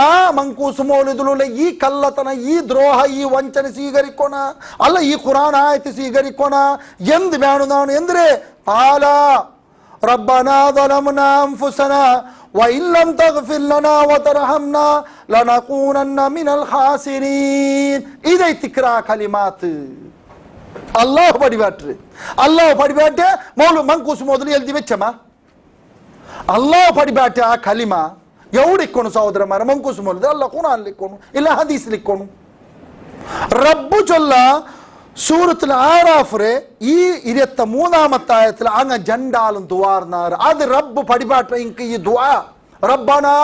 ആ മങ്കൂസ് മൗലിദിലുള്ള ഈ കള്ളത്തന ഈ ദ്രോഹ ഈ വഞ്ചന സ്വീകരിക്കണ അല്ല ഈ ഖുർആൻ ആയത്ത് സ്വീകരിക്കണ എന്ത് വേണമെന്നാണ് എന്തിരെ പാല റബ്ബനാ ظلمنا أنفسنا وإن لم تغفر لنا وترحمنا لنكونن من الخاسرين إذا تكرا كلمات അള്ളാഹു പടിപാട്ട് മങ്കൂസ് മോദൽ എഴുതി വെച്ചമ്മ അള്ളാഹു പടിപാട്ട് ആ കലിമ എവിടെക്കോണു സഹോദരന്മാരെ മങ്കൂസ് മോദൽ അല്ല ഖുർആനിലിക്കോണു ഇല്ല ഹദീസിലിക്കോണു റബ്ബു ചൊല്ല സൂറത്തുൽ ആറാഫിലെ ഈ 23-ാമത്തെ ആയത്തിൽ അങ്ങ് ജണ്ടാലും ദുആർനാർ അത് റബ്ബ് പടിപാട്ട് ഈ ദുആ റബ്ബനാ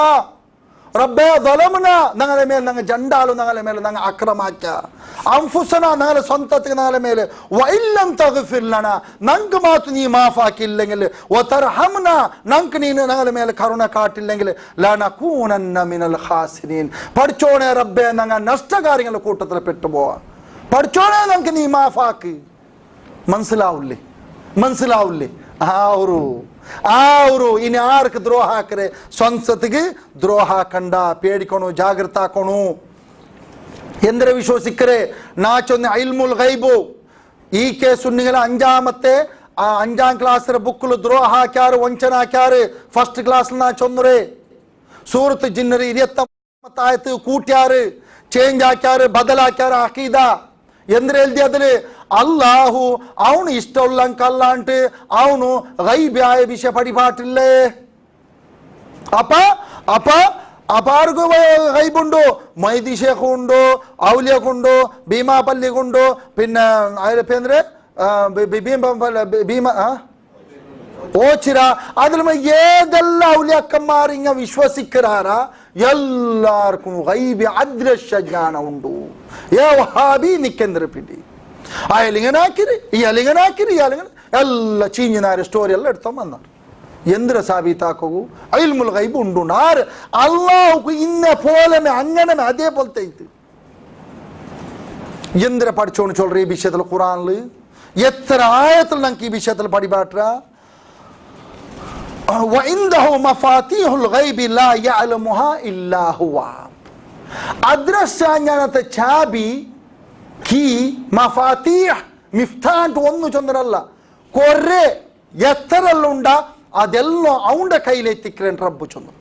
റബ്ബേ ദലംന ഞങ്ങളുടെ മേൽ ഞങ്ങൾ ജണ്ടാലും ഞങ്ങളുടെ മേൽ ഞങ്ങൾ അക്രമാക്ക അൻഫുസന ഞങ്ങളുടെ സ്വന്തത്തിന് ഞങ്ങളുടെ മേൽ വഇല്ലം തഗ്ഫിർ ലനാ ഞങ്ങൾക്ക് മാത്രം നീ മാഫാക്കിയില്ലെങ്കിൽ വതർഹംന ഞങ്ങൾക്ക് നീ ഞങ്ങളുടെ മേൽ കരുണ കാട്ടില്ലെങ്കിൽ ലനകൂനന്ന മിനൽ ഖാസിരീൻ പഠിച്ചോണേ റബ്ബേ ഞങ്ങൾ നഷ്ടകാര്യങ്ങളുടെ കൂട്ടത്തിൽ പെട്ടുപോവാ പഠിച്ചോണേ ഞങ്ങൾക്ക് നീ മാഫാക്ക് മനസ്സിലാവില്ലേ ಅವರು ಇನ್ನು ಯಾರಕ್ಕೆ ದ್ರೋಹ ಹಾಕ್ರೆ ಸ್ವಂತತಿಗೆ ದ್ರೋಹ ಕಂಡ ಪೇಡಿಕೊಣು ಜಾಗೃತ ಹಾಕೋಣು ಎಂದರೆ ವಿಶ್ವಸಿಕ್ಕರೆ ನಾಚೊಂದು ಐಲ್ಮುಲ್ ಗೈಬು ಈ ಕೇಸುನ್ನಿಗಳ ಅಂಜಾಮತ್ತೆ ಆ 5ാം ക്ലാസ്സിലെ ബുക്കിൽ ദ്രോഹ ಹಾಕ್ಯಾರು ವಂಚನ ಹಾಕ್ಯಾರು ಫಸ್ಟ್ ಕ್ಲಾಸ್ ನಾ ಚೊಂದ್ರೆ ಸೂರತ್ ಜಿನ್ನರು 20 ಆಯ್ತು ಕೂಟ್ಯಾರು ಚೇಂಜ್ ಹಾಕ್ಯಾರು ಬದಲಾಕ್ಯಾರು ಅಕೀದಾ ಎಂದ್ರೆ ಹೇಳ್ದಿ ಅದಲ್ಲಿ ಅಲ್ಲಾಹು ಅವನು ಇಷ್ಟವುಳ್ಳಂಕಲ್ಲ ಅಂಟು ಅವನು ಗೈಬ್ಯಾಯ ವಿಷಯ ಪಡಿಪಾಟಿಲ್ಲೇ ಅಪಾರ್ಗು ಗೈಬುಂಡು ಮೈದಿ ಶೇಖ್ ಉಂಡು ಔಲಿಯಗುಂಡು ಭೀಮಾಪಲ್ಲಿಗುಂಡು ಪಿನ್ನ ಅಂದ್ರೆ ಭೀಮಾ ಓಚಿರ ಅದ್ರ ಏದೆಲ್ಲ ಔಲಿಯಕ್ಕಮ್ಮಾರಿಂಗ ವಿಶ್ವಸಿಕ್ಕರಾರ ಎಲ್ಲಾರ್ಗೂ ಗೈಬಿ ಅದೃಶ್ಯ ಜ್ಞಾನ ಉಂಡು ಏ ವಹಾಬಿ ನಿಕ್ಕೆಂದ್ರೆ ಪಿಡಿ ಆ ಎಲಿಂಗನ ಹಾಕಿರಿ ಈ ಎಲಿಂಗನ ಹಾಕಿರಿ ಈ ಎಲಿಂಗನ ಎಲ್ಲ ಚೀಂಜಿನಾರ ಸ್ಟೋರಿ ಎಲ್ಲ എടുത്തോമന്നാണ് എന്തിര സാബീതാക്കൂ ഇൽമുൽ ഗൈബ് ഉണ്ട് നാർ അല്ലാഹു ഇന്ന പോലെമേ അങ്ങനെ അതേപോലത്തെ ഇത് എന്തിര പഠിച്ചോന്ന് ചൊല്ലറി ഈ വിഷയത്തിൽ ഖുർആനിൽ എത്ര ആയത്തിൽ നമുക്ക് ഈ വിഷയത്തിൽ പഠിപാട്ര വഇൻദഹു മഫാതീഹുൽ ഗൈബി ലാ യഅലമുഹാ ഇല്ലാ ഹുവ അദ്രസ്യാജ്ഞാനത്തെ ചാബി കീ മഫാതീഹ് മിഫ്താഹ് ഒന്ന് ചൊന്നരല്ല കൊറേ എത്രല്ലുണ്ട ಅದೆಲ್ಲೋ ಅವನ ಕೈಲೆತ್ತಿಕ್ರೇನ್ ರಬ್ಬು ಚೊಂದು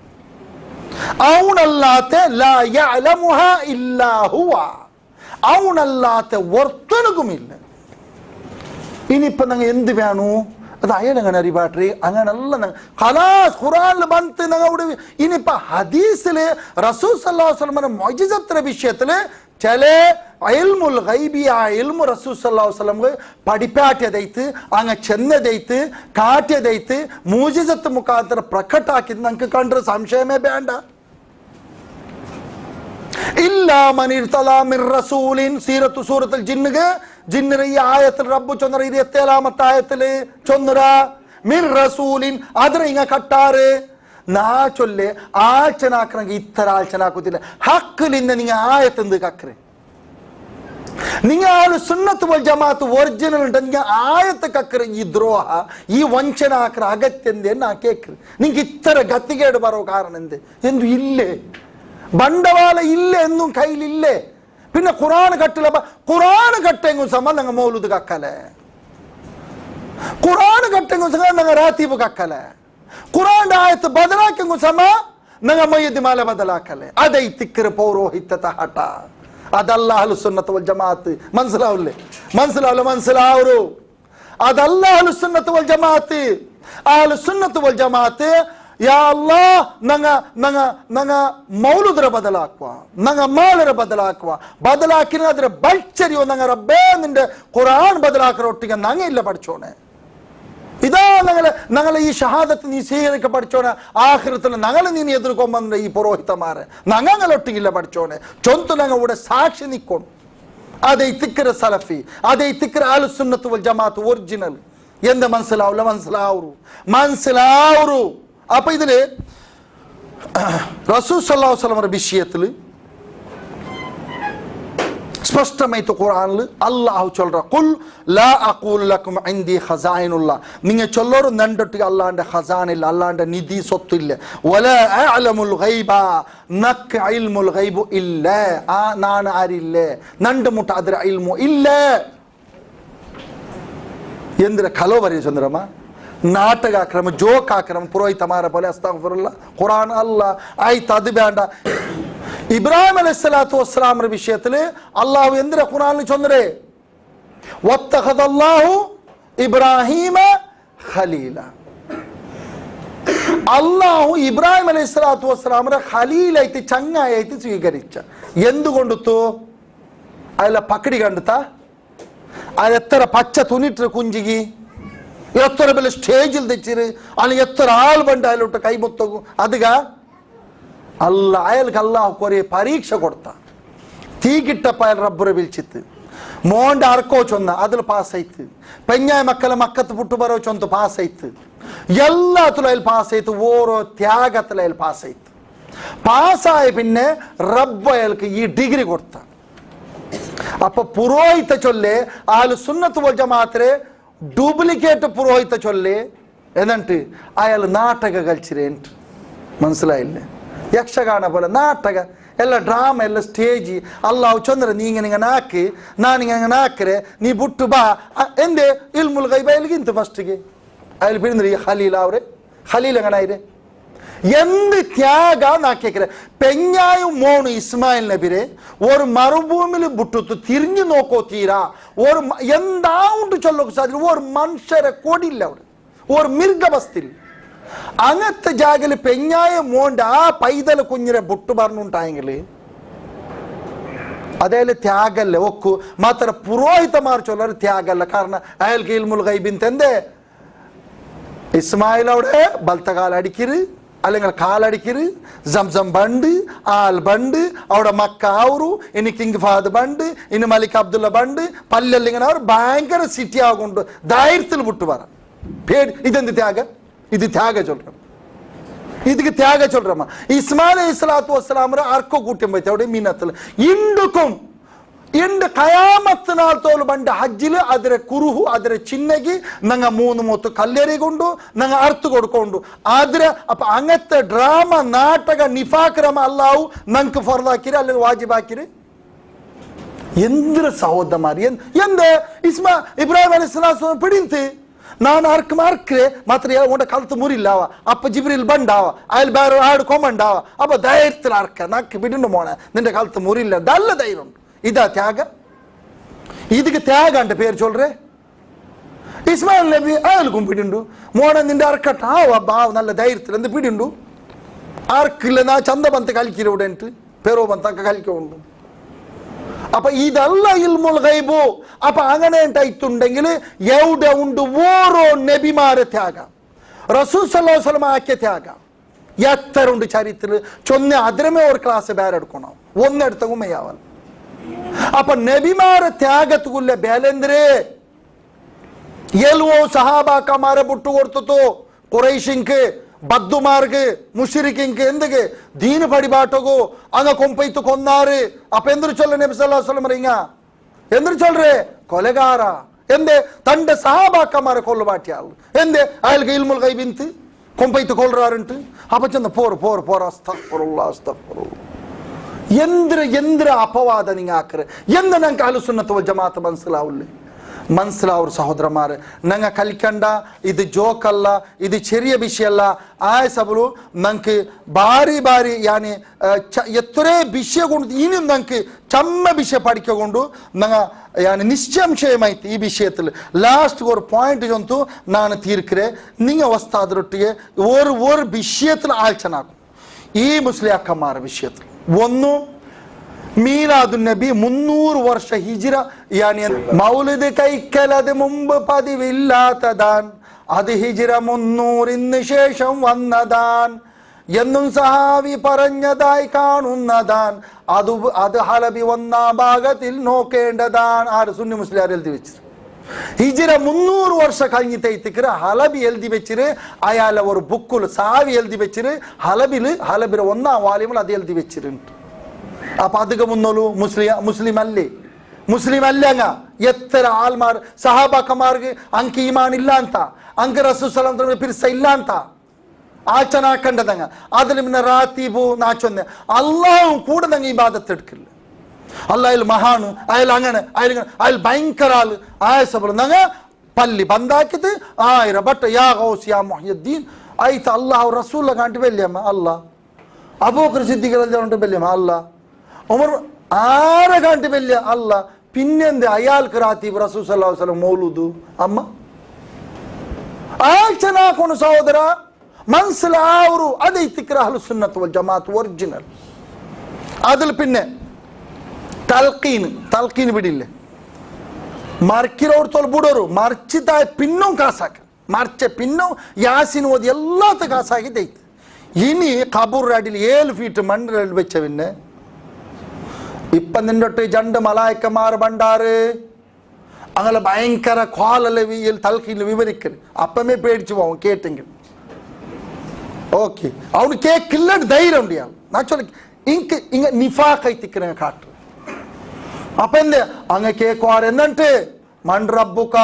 ಅವನಲ್ಲಾತೆ ಲಾ ಯಅಲಮುಹಾ ಇಲ್ಲಾ ಹುವ ಅವನಲ್ಲಾತೆ ಒರ್ತನಗುಮಿಲ್ಲ ഇനിയിപ്പോ ഞങ്ങൾ എന്ത് വേണു അത് അയാളങ്ങനെ അറിവാട്രി അങ്ങനല്ല ഖലാസ് ഖുർആനിൽ ബന്ത് ഞങ്ങളുടെ ഇനിയിപ്പോ ഹദീസില് റസൂൽ സല്ലല്ലാഹു അലൈഹി വസല്ലമയുടെ മുഅ്ജിസത്തിന്റെ വിഷയത്തില് ചില ಇಲ್ಮುಲ್ ಗೈಬಿ ಆ ಇಲ್ಮು ರಸೂಲ್ ಸಲ್ಲಲ್ಲಾಹು ಅಲೈಹಿ ವಸಲ್ಲಂ ಪಡಿಪಾಟ್ಯದೈತು ಹಂಗ ಚೆನ್ನದೈತು ಕಾಟ್ಯದೈತು ಮೂಜಿಜತ್ ಮುಖಾಂತರ ಪ್ರಕಟ ಹಾಕಿದ್ ನಂಗೆ ಕಂಡ್ರೆ ಸಂಶಯಮೇ ಬೇಡ ಇಲ್ಲ ಮನಿರ್ತಲಾ ಮಿರ್ ರಸೂಲಿನ್ ಸೂರತುಲ್ ಜಿನ್ಗೆ ಜಿನ್ನರ ಈ ಆಯത്തിൽ റബ്ബ് ചൊന്നറ 27ാമത്തെ ആയത്തിൽ ചൊന്നറ മിർ റസൂലിൻ ಅದರ ಹಿಂಗ ಕಟ್ಟಾರೆ ನಾ ಚೊಲ್ಲೆ ಆಚನಾಕ್ರಂಗೆ ಇತ್ತರ ಆಚನಾಕುತ್ತಿಲ್ಲ ಹಕ್ಕಲಿಂದ ನಿಂಗೆ ಆಯತಂದು ಕಕ್ರೆ നിങ്ങൾ സുന്നത്ത് വൽ ജമാഅത്ത് ഒറിജിനൽ ഉണ്ട് നിങ്ങൾ ആയത്ത് കക്കറ ഈ ദ്രോഹ ഈ വഞ്ചന ആക്കറ അകത്തെന്ത് എന്നാ കേക്കറ് നിങ്ങൾക്ക് ഇത്ര ഗത്തികേട് പറോ കാരണം എന്ത് എന്തു ഇല്ലേ ಬಂಡವಾಳ ಇಲ್ಲೇ എന്നും കയ്യിലില്ലേ പിന്നെ ഖുർആൻ കട്ടില്ല ഖുർആൻ കട്ടെങ്കും സമ നിങ്ങൾ മൗലൂദ് കക്കലെ ഖുർആൻ കട്ടെങ്കും സമ നിങ്ങൾ റാത്തീബ് കക്കലെ ഖുർആന്റെ ആയത്ത് ബദലാക്കെങ്കും സമ നിങ്ങൾ മയ്യിദ് മാല ബദലാക്കലെ അതೈ ತಿಕ್ಕರ ಪೌರೋಹಿತ್ಯತ ಹಠ ಅದಲ್ಲ ಅಹ್ಲು ಸುನ್ನತ್ ವಲ್ ಜಮಾಅತ್ ಮನ್ಸಲಾವ್ರು ಅದಲ್ಲ ಅಹ್ಲು ಸುನ್ನತ್ ವಲ್ ಜಮಾಅತ್ ಅಹ್ಲು ಸುನ್ನತ್ ವಲ್ ಜಮಾಅತ್ ಯಾ ಅಲ್ಲಾಹ್ ನಂಗ ಮೌಲುದರ ಬದಲಾಕುವ ನಂಗ ಮಾಲರ ಬದಲಾಕಿನ ಅದರ ಬಲ್ಚರಿಯೋ ನಂಗ ರಬ್ಬೇ ನಿಂದ ഖുർആൻ ബദലാക്കറൊട്ടിಗೆ ನಂಗೆ ಇಲ್ಲ പഠിച്ചോനെ ഇതാ ഞങ്ങളെ ഈ ഷഹാദത്ത് നീ സ്വീകരിക്ക പഠിച്ചോനെ ആഖിറത്തിൽ ഞങ്ങളെ നീ എതിർക്കൊമ്പന്ന ഈ പുരോഹിതമാരെ ഞങ്ങളൊട്ടിಗಿಲ್ಲ പഠിച്ചോനെ ചൊന്തു ഞങ്ങൾ ഇവിടെ സാക്ഷി നിൽക്കണം അതേ തിക്കര സലഫി അതേ തിക്കര അഹ്ലു സുന്നത്ത് വൽ ജമാഅത്ത് ഒറിജിനൽ എന്ത് മനസ്സിലാവൂ അപ്പൊ ഇതില് റസൂൽ സല്ലല്ലാഹു അലൈഹി വസല്ലം വിഷയത്തിൽ സ്പഷ്ടമായിട്ട് ഖുർആനിൽ അല്ലാഹു ചൊല്ലറ ഖുൽ ലാ അഖൂലു ലക്കും ഇൻദി ഖസായിനുല്ലാഹ് നിങ്ങൾ ചൊല്ലോರು നണ്ടൊട്ടിಗೆ അല്ലാഹുവിന്റെ ഖസാന ഇല്ല അല്ലാഹുവിന്റെ നിധി സ്വത്തില്ല വലാ അഅലമുൽ ഗൈബ നക്ക് ഇൽമുൽ ഗൈബു ഇല്ല ആ ನಾನು അറിയില്ല നണ്ട് മുട്ട ಅದರ ഇൽമു ഇല്ല ಎಂದ್ರೆ ಕಲೋ ಬರಿ ಚಂದ್ರಮ್ಮ ನಾಟಕ ಆಕ್ರಮ ಜೋಕ್ ಆಕ್ರಮ ಪುರೋಹಿತ ಮಾರ പോലെ ಅಸ್ತಗ್ಫಿರುಲ್ಲಾಹ್ ഖുർആൻ അല്ലാഹ് ആയിത്ത് അത് വേണ്ട ഇബ്രാഹിം അലൈഹിസ്സലാത്തു വസ്സലാമിന്റെ വിഷയത്തിൽ അല്ലാഹു എന്തിനാ ഖുർആനിൽ ചൊന്നരെ വത്തഖദല്ലാഹു ഇബ്രാഹിമ ഖലീല അല്ലാഹു ഇബ്രാഹിം അലൈഹിസ്സലാത്തു വസ്സലാമിനെ ഖലീലായിട്ട് ചങ്ങായിട്ട് സ്വീകരിച്ച എന്തുകൊണ്ടു അതിലെ പക്കടി കണ്ടെത്താ അത് എത്ര പച്ച തുണിട്ട് കുഞ്ചികി എത്ര വലിയ സ്റ്റേജിൽ തെച്ചിര് അല്ലെങ്കിൽ എത്ര ആൾ ബണ്ട് അതിലോട്ട് കൈമുത്തകും അതുക അയാൾക്ക് അള്ളാഹു കുറേ പരീക്ഷ കൊടുത്ത തീ കിട്ടപ്പ അയാൾ റബ്ബറെ വിളിച്ചിത്ത് മോന്റെ അർക്കോ ചൊന്ന അതിൽ പാസ്സായിത്ത് പെഞ്ഞായ മക്കളെ മക്കത്ത് പുട്ടുപറോ ചൊന്ത് പാസ്സായിത്ത് എല്ലാത്തിലും അയാൾ പാസ്സായിത്ത് ഓരോ ത്യാഗത്തിൽ അയാൾ പാസ്സായിത്ത് പാസ്സായ പിന്നെ റബ്ബ് അയാൾക്ക് ഈ ഡിഗ്രി കൊടുത്ത അപ്പൊ പുരോഹിത ചൊല്ലേ ആള് സുന്നത്ത് വൽ ജമാഅത്തിലെ ഡ്യൂപ്ലിക്കേറ്റ് പുരോഹിത ചൊല്ലേ എന്നിട്ട് അയാൾ നാടക കളിച്ചിരേಂಟು മനസ്സിലായില്ലേ യക്ഷഗാന പോലെ നാടക ಎಲ್ಲ ಡ್ರಾಮಾ ಎಲ್ಲ ಸ್ಟೇಜ್ ಅಲ್ಲಾಹು ಚಂದ್ರ ನೀಂಗೆ ನಾಕಿ ನಾನಿಂಗೆ ನಾಕರೆ ನೀ ಬಿಟ್ಟು ಬಾ ಎಂದೇ ಇಲ್ಮುಲ್ ಗೈಬ ಎಲ್ಲಿಗಿಂತ ಫಸ್ಟ್ಗೆ ಅಲ್ಲಿ ಬಿಡಿದ್ರಿ ಖಲೀಲ್ ಅವ್ರೆ ಖಲೀಲ್ എങ്ങനായിരെ എന്ത് ത്യാഗാന്ന് ആക്കിയേക്കരെ പെഞ്ഞായും മോണു ഇസ്മായിൽ നബിരെ ഒരു മറുഭൂമിയിൽ വിട്ടുത്ത് തിരിഞ്ഞു നോക്കോ തീരാ ഒരു എന്താണ്ട് ചൊല്ലൊക്കെ സാധിക്കും ഒരു മനുഷ്യരെ കൊടിയില്ല അവിടെ ഒരു മൃഗവസ്ഥയിൽ അങ്ങനത്തെ ജാഗിൽ പെഞ്ഞായ മോണ്ട് ആ പൈതൽ കുഞ്ഞിനെ ബുട്ടു പറഞ്ഞുണ്ടായെങ്കിൽ അതേല് ത്യാഗല്ലേ ഒക്കു മാത്ര പുരോഹിതമാർ ചൊല്ലൊരു ത്യാഗല്ല കാരണം അയാൾക്ക് ഇൽമുൽ ഗൈബിൻ തെന്തേ ഇസ്മായിൽ അവിടെ ബൽത്തകാലടിക്കര് അല്ലെങ്കിൽ കാലടിക്കര് സംസം ബണ്ട് ആൽ ബണ്ട് അവിടെ മക്ക ആവරු ഇനി കിങ് ഫഹദ് ബണ്ട് ഇനി മലിക് അബ്ദുള്ള ബണ്ട് പല്ലെല്ലിങ്ങനെ അവർ ഭയങ്കര സിറ്റി ആകൊണ്ട് ധൈര്യത്തിൽ വിട്ടു പറ ഇതെന്ത് ത്യാഗം ഇത് ത്യാഗ ചൊല്ലണം ಇದಕ್ಕೆ ತ್ಯಾಗ ಚೊಲ್ರಮ್ಮ ಇಸ್ಮಾಯಿಲ್ ಅಲೈಹಿಸ್ಸಲಾತು ವಸ್ಸಲಾಮರ ಅರ್ಕೋ ಕೂಟಿಂಬೈತೆ അവിടെ മീനത്തിൽ ಇಂಡುಕುಂ ಎಂಡು ಕಯಾಮತ್ ನಾൾ ತೋಲು ಬಂಡ ಹಜ್ಜಿಲು ಅದರ ಕುರುಹು ಅದರ ಚಿನ್ನಗಿ ನಂಗೆ 3 ಕಲ್ಲೆರಿಗೊಂಡು ನಂಗೆ ಅರ್ಥ ಕೊಡ್ಕೊಂಡು ಆದ್ರೆ ಅಪ್ಪ അങ്ങത്തെ ಡ್ರಾಮ ನಾಟಕ ನಿಫಾಕ್ರಮ ಅಲ್ಲಾವು ನಂಗೆ ಫರ್ದ್ ಹಾಕಿರಿ ಅಲ್ಲಿ ವಾಜಿಬ್ ಹಾಕಿರಿ ಎಂದ್ರ ಸಹೋದಮಾರಿ ಎಂದೆ ಇಬ್ರಾಹಿಂ ಅಲೈಹಿಸ್ಸಲಾತು പിടിಂತಿ ನಾನು ಅರ್ಕ್ರೆ ಮಾತ್ರ ಉಂಡ ಕಲ್ತು ಮುರಿಲ್ಲ ಅಪ್ಪ ಜಿಬ್ರಿಲ್ ಬಂಡಾವ ಅಲ್ಲಿ ಬೇರೆ ಹಾಡು ಕೊಂಬಂಡಾವ ಅಪ್ಪ ಧೈರ್ಯത്തിൽ ಅರ್ಕ ನಕ್ಕೆ ಬಿಡಿಂಡು ಮೋಣ ನಿಂಡೆ ಕಲ್ತು ಮುರಿಲ್ಲ ದಲ್ಲ ಧೈರ್ಯ ಉಂಟು ഇതാ ത്യാഗ ഇതിക്ക് ത്യാഗാന്റെ പേര് ചൊല്ലേ ഇസ്മായിൽ നബി അയാൾക്കും പിടിണ്ടു മോനെ നിന്റെ അർക്കട്ട ബാവ് നല്ല ധൈര്യത്തിൽ എന്ത് പിടിണ്ടു ആർക്കില്ല നാ ചന്ത ബന്ത കളിക്കില്ല ഇവിടെ പേരോ ബന്തൊക്കെ കളിക്കുന്നുണ്ട് അപ്പൊ ഇതല്ല ഇൽമുൽ ഗൈബ് അപ്പൊ അങ്ങനെ ഉണ്ടായിട്ടുണ്ടെങ്കിൽ എവിടെ ഉണ്ട് ഓരോ നബിമാരെ ത്യാഗം റസൂൽ സല്ലല്ലാഹു അലൈഹി വസല്ലം ആക്കിയ ത്യാഗം എത്ര ഉണ്ട് ചരിത്രത്തിൽ ചൊന്ന അതിരമേ ഒരു ക്ലാസ് ಬೇರೆ എടുക്കണം ഒന്നെടുത്തങ്ങും മയ്യാവൽ ಅಪ್ಪ ನಬಿಮಾರ ತ್ಯಾಗತ್ಗುಲ್ಲ ಬೇಲೆಂದ್ರೆ ಎಲ್ವೋ ಸಹಾಬಾಕ ಮಾರ ಬಿಟ್ಟು ಕೊಡ್ತೋ ಕುರೈಶಿಂಕ್ ಬದ್ದುಮಾರ್ಗೆ ಮುಷ್ರಿಕಿಂಕ್ ಎಂದಿಗೆ ದೀನ ಪಡಿಬಾಟಗೋ ಅಂಗ ಕೊಂಪೈತು ಕೊನ್ನಾರು ಅಪ್ಪ ಎಂದ್ರು ಚೊಲ್ಲ ನಬಿ ಸಲ್ಲಲ್ಲಾಹು ಅಲೈಹಿ ವಸಲ್ಲಂ ರಿಂಗ ಎಂದ್ರು ಚೊಲ್ರೆ ಕೊಲೆಗಾರ ಎಂದೆ ತಂಡ ಸಹಾಬಾಕ ಮಾರ ಕೊಲ್ಲಬಾಟ್ಯಾಲ್ ಎಂದೆ ಅಯಲ್ಗೆ ಇಲ್ಮುಲ್ ಗೈಬ್ ಇಂತ ಕೊಂಪೈತು ಕೊಲ್ರಾರುಂಟು ಅಪ್ಪ ಚಂದ ಪೋರ ಅಸ್ತಗ್ಫಿರುಲ್ಲಾಹ್ ಅಸ್ತಗ್ಫಿರುಲ್ಲಾಹ್ ಎಂದ್ರ ಅಪವಾದ ನಿಂಗೆ ಹಾಕ್ರೆ ನಂಗೆ ಅಹ್ಲು ಸುನ್ನತ್ ವಲ್ ಜಮಾತ್ ಮನ್ಸಲಾವ್ರ ಸಹೋದರಮಾರೆ ನಂಗೆ ಕಲ್ಕಂಡ ಇದು ಜೋಕಲ್ಲ ಇದು ಚೆರಿಯ ವಿಷಯ ಅಲ್ಲ ಆಯಸಬಲು ನಂಗೆ ಬಾರಿ ಯಾನಿ ಎತ್ತರೇ ವಿಷಯಗೊಂಡು ಇನ್ನು ನಂಗೆ ಚಮ್ಮ ವಿಷಯ പഠിക്കൊണ്ട് ನಂಗೆ ಯಾನಿ ನಿಶ್ಚಂಶಯಮಾಯ್ತು ಈ ವಿಷಯത്തിൽ ಲಾಸ್ಟ್ ഒരു പോയിന്റ് ಜಂತು ನಾನು ತೀರ್ಕ್ರೆ ನಿಂಗೆ ವಸ್ತಾದ್ರೊಟ್ಟಿಗೆ ഒരു വിഷയത്തിൽ ആലോചനാക്കും ഈ മുസ്ലിം അക്കന്മാരുടെ വിഷയത്തിൽ ഒന്ന് മീലാദുൻ നബി 300 വർഷ ഹിജ്റ യാനി മൗലിദ് കൈക്കലത് മുമ്പ് പതിവില്ലാത്തതാൻ അത് ഹിജ്റ 300 ശേഷം വന്നതാൻ എന്നും സഹാബി പറഞ്ഞതായി കാണുന്നതാൻ അത് ഹലബി 1-ാം ഭാഗത്തിൽ നോക്കേണ്ടതാൻ ആര് സുന്നി മുസ്ലിയാർ എഴുതി വെച്ചത് ഹിജ്റ 300 വർഷ കഴിഞ്ഞിട്ട് ഹലബി എഴുതി വെച്ചിട്ട് അയാളെ ഒരു ബുക്കിൽ സാവി എഴുതി വെച്ചിട്ട് ഹലബില് 1-ാം വാല്യൂമിൽ അത് എഴുതി വെച്ചിട്ടുണ്ട് അപ്പൊ അധികം മുന്നോളൂ മുസ്ലിം അല്ലേ അങ്ങ എത്ര ആൾമാർ സഹാബാക്കന്മാർക്ക് ಅಂಕ ಈಮಾನ್ ಇಲ್ಲ ಅಂತ ಅಂಕ ರಸೂಲ್ ಸಲ್ಲಲ್ಲಾಹು ಅಲೈಹಿ ವಸಲ್ಲಂ ಪಿರ್ಸ ಇಲ್ಲ ಅಂತ ಆಚನ ಹಾಕಂಡದಂಗ അതിൽ പിന്നെ റാത്തീബു നാച്ചൊന്നെ അല്ലാഹു കൂടെ ನಂಗೆ ഇബാദത്ത് എടുക്കില്ല അല്ലാഹു മഹാനു അയാൾ ഭയങ്കര ആൾ ആയസബർ ನಂಗೆ പല്ലി ബന്ധാക്കിത് 1000 ബട്ട് യാ ഗൗസ് യാ മുഹ്യിദ്ദീൻ ആയിത അല്ലാഹു റസൂല കാണ്ടി വെല്യമ്മ അല്ലാഹ് അബൂബക്കർ സിദ്ദീഖ് റളിയല്ലാഹു വെല്യമ്മ അല്ലാഹ് ഉമർ ആരെ കാണ്ടി വെല്യ അല്ലാഹ് പിന്നെന്ത് അയാൾക്ക് റാത്തീബ് റസൂൽ സല്ലല്ലാഹു അലൈഹി വസല്ലം മൗലൂദ് അമ്മ ആഴ്ചന കൊന സഹോദര മനസ്സിലാവരു അದೇ ತಿಕ್ರ ಅಹ್ಲು ಸುನ್ನತ್ ವಲ್ ಜಮಾತ್ ಒರಿಜಿನಲ್ അതിൽ പിന്നെ തൽക്കീൻ ಬಿಡಿല്ലേ മർക്കിരോട് ಬಿಡೋರು ಮರ್ಚಿತಾಯ ಪಿನ್ನೂ ಕಾಸಾಕ ಮರ್ಚೆ ಪಿನ್ನೂ ಯಾಸಿನ್ ಓದಿ ಎಲ್ಲಾತ ಕಾಸಾಗಿದ್ದೈತೆ ഇനി ഖബർ അടിയിൽ 7 ഫീറ്റ് മണ്ണിൽ വെച്ച പിന്നെ ഇപ്പം നിന്നൊട്ട് 2 മലായിക്കമാർ ബണ്ടാറ് അങ്ങനെ ഭയങ്കര ക്വാലയിൽ തൽക്കീൽ വിവരിക്കരുത്. അപ്പമേ പേടിച്ചു പോവും കേട്ടെങ്കിൽ. ഓക്കെ, അവന് കേക്കില്ല ധൈര്യം ഉണ്ട്. ഞാൻ ചൊല്ലി ഇങ്ങ് ഇങ്ങ നിഫാഖ് എത്തിക്കുന്ന കാട്ട്. അപ്പൊ എന്ത് അങ്ങ് കേക്കുവാർ എന്നിട്ട് മൺ റബ്ബുക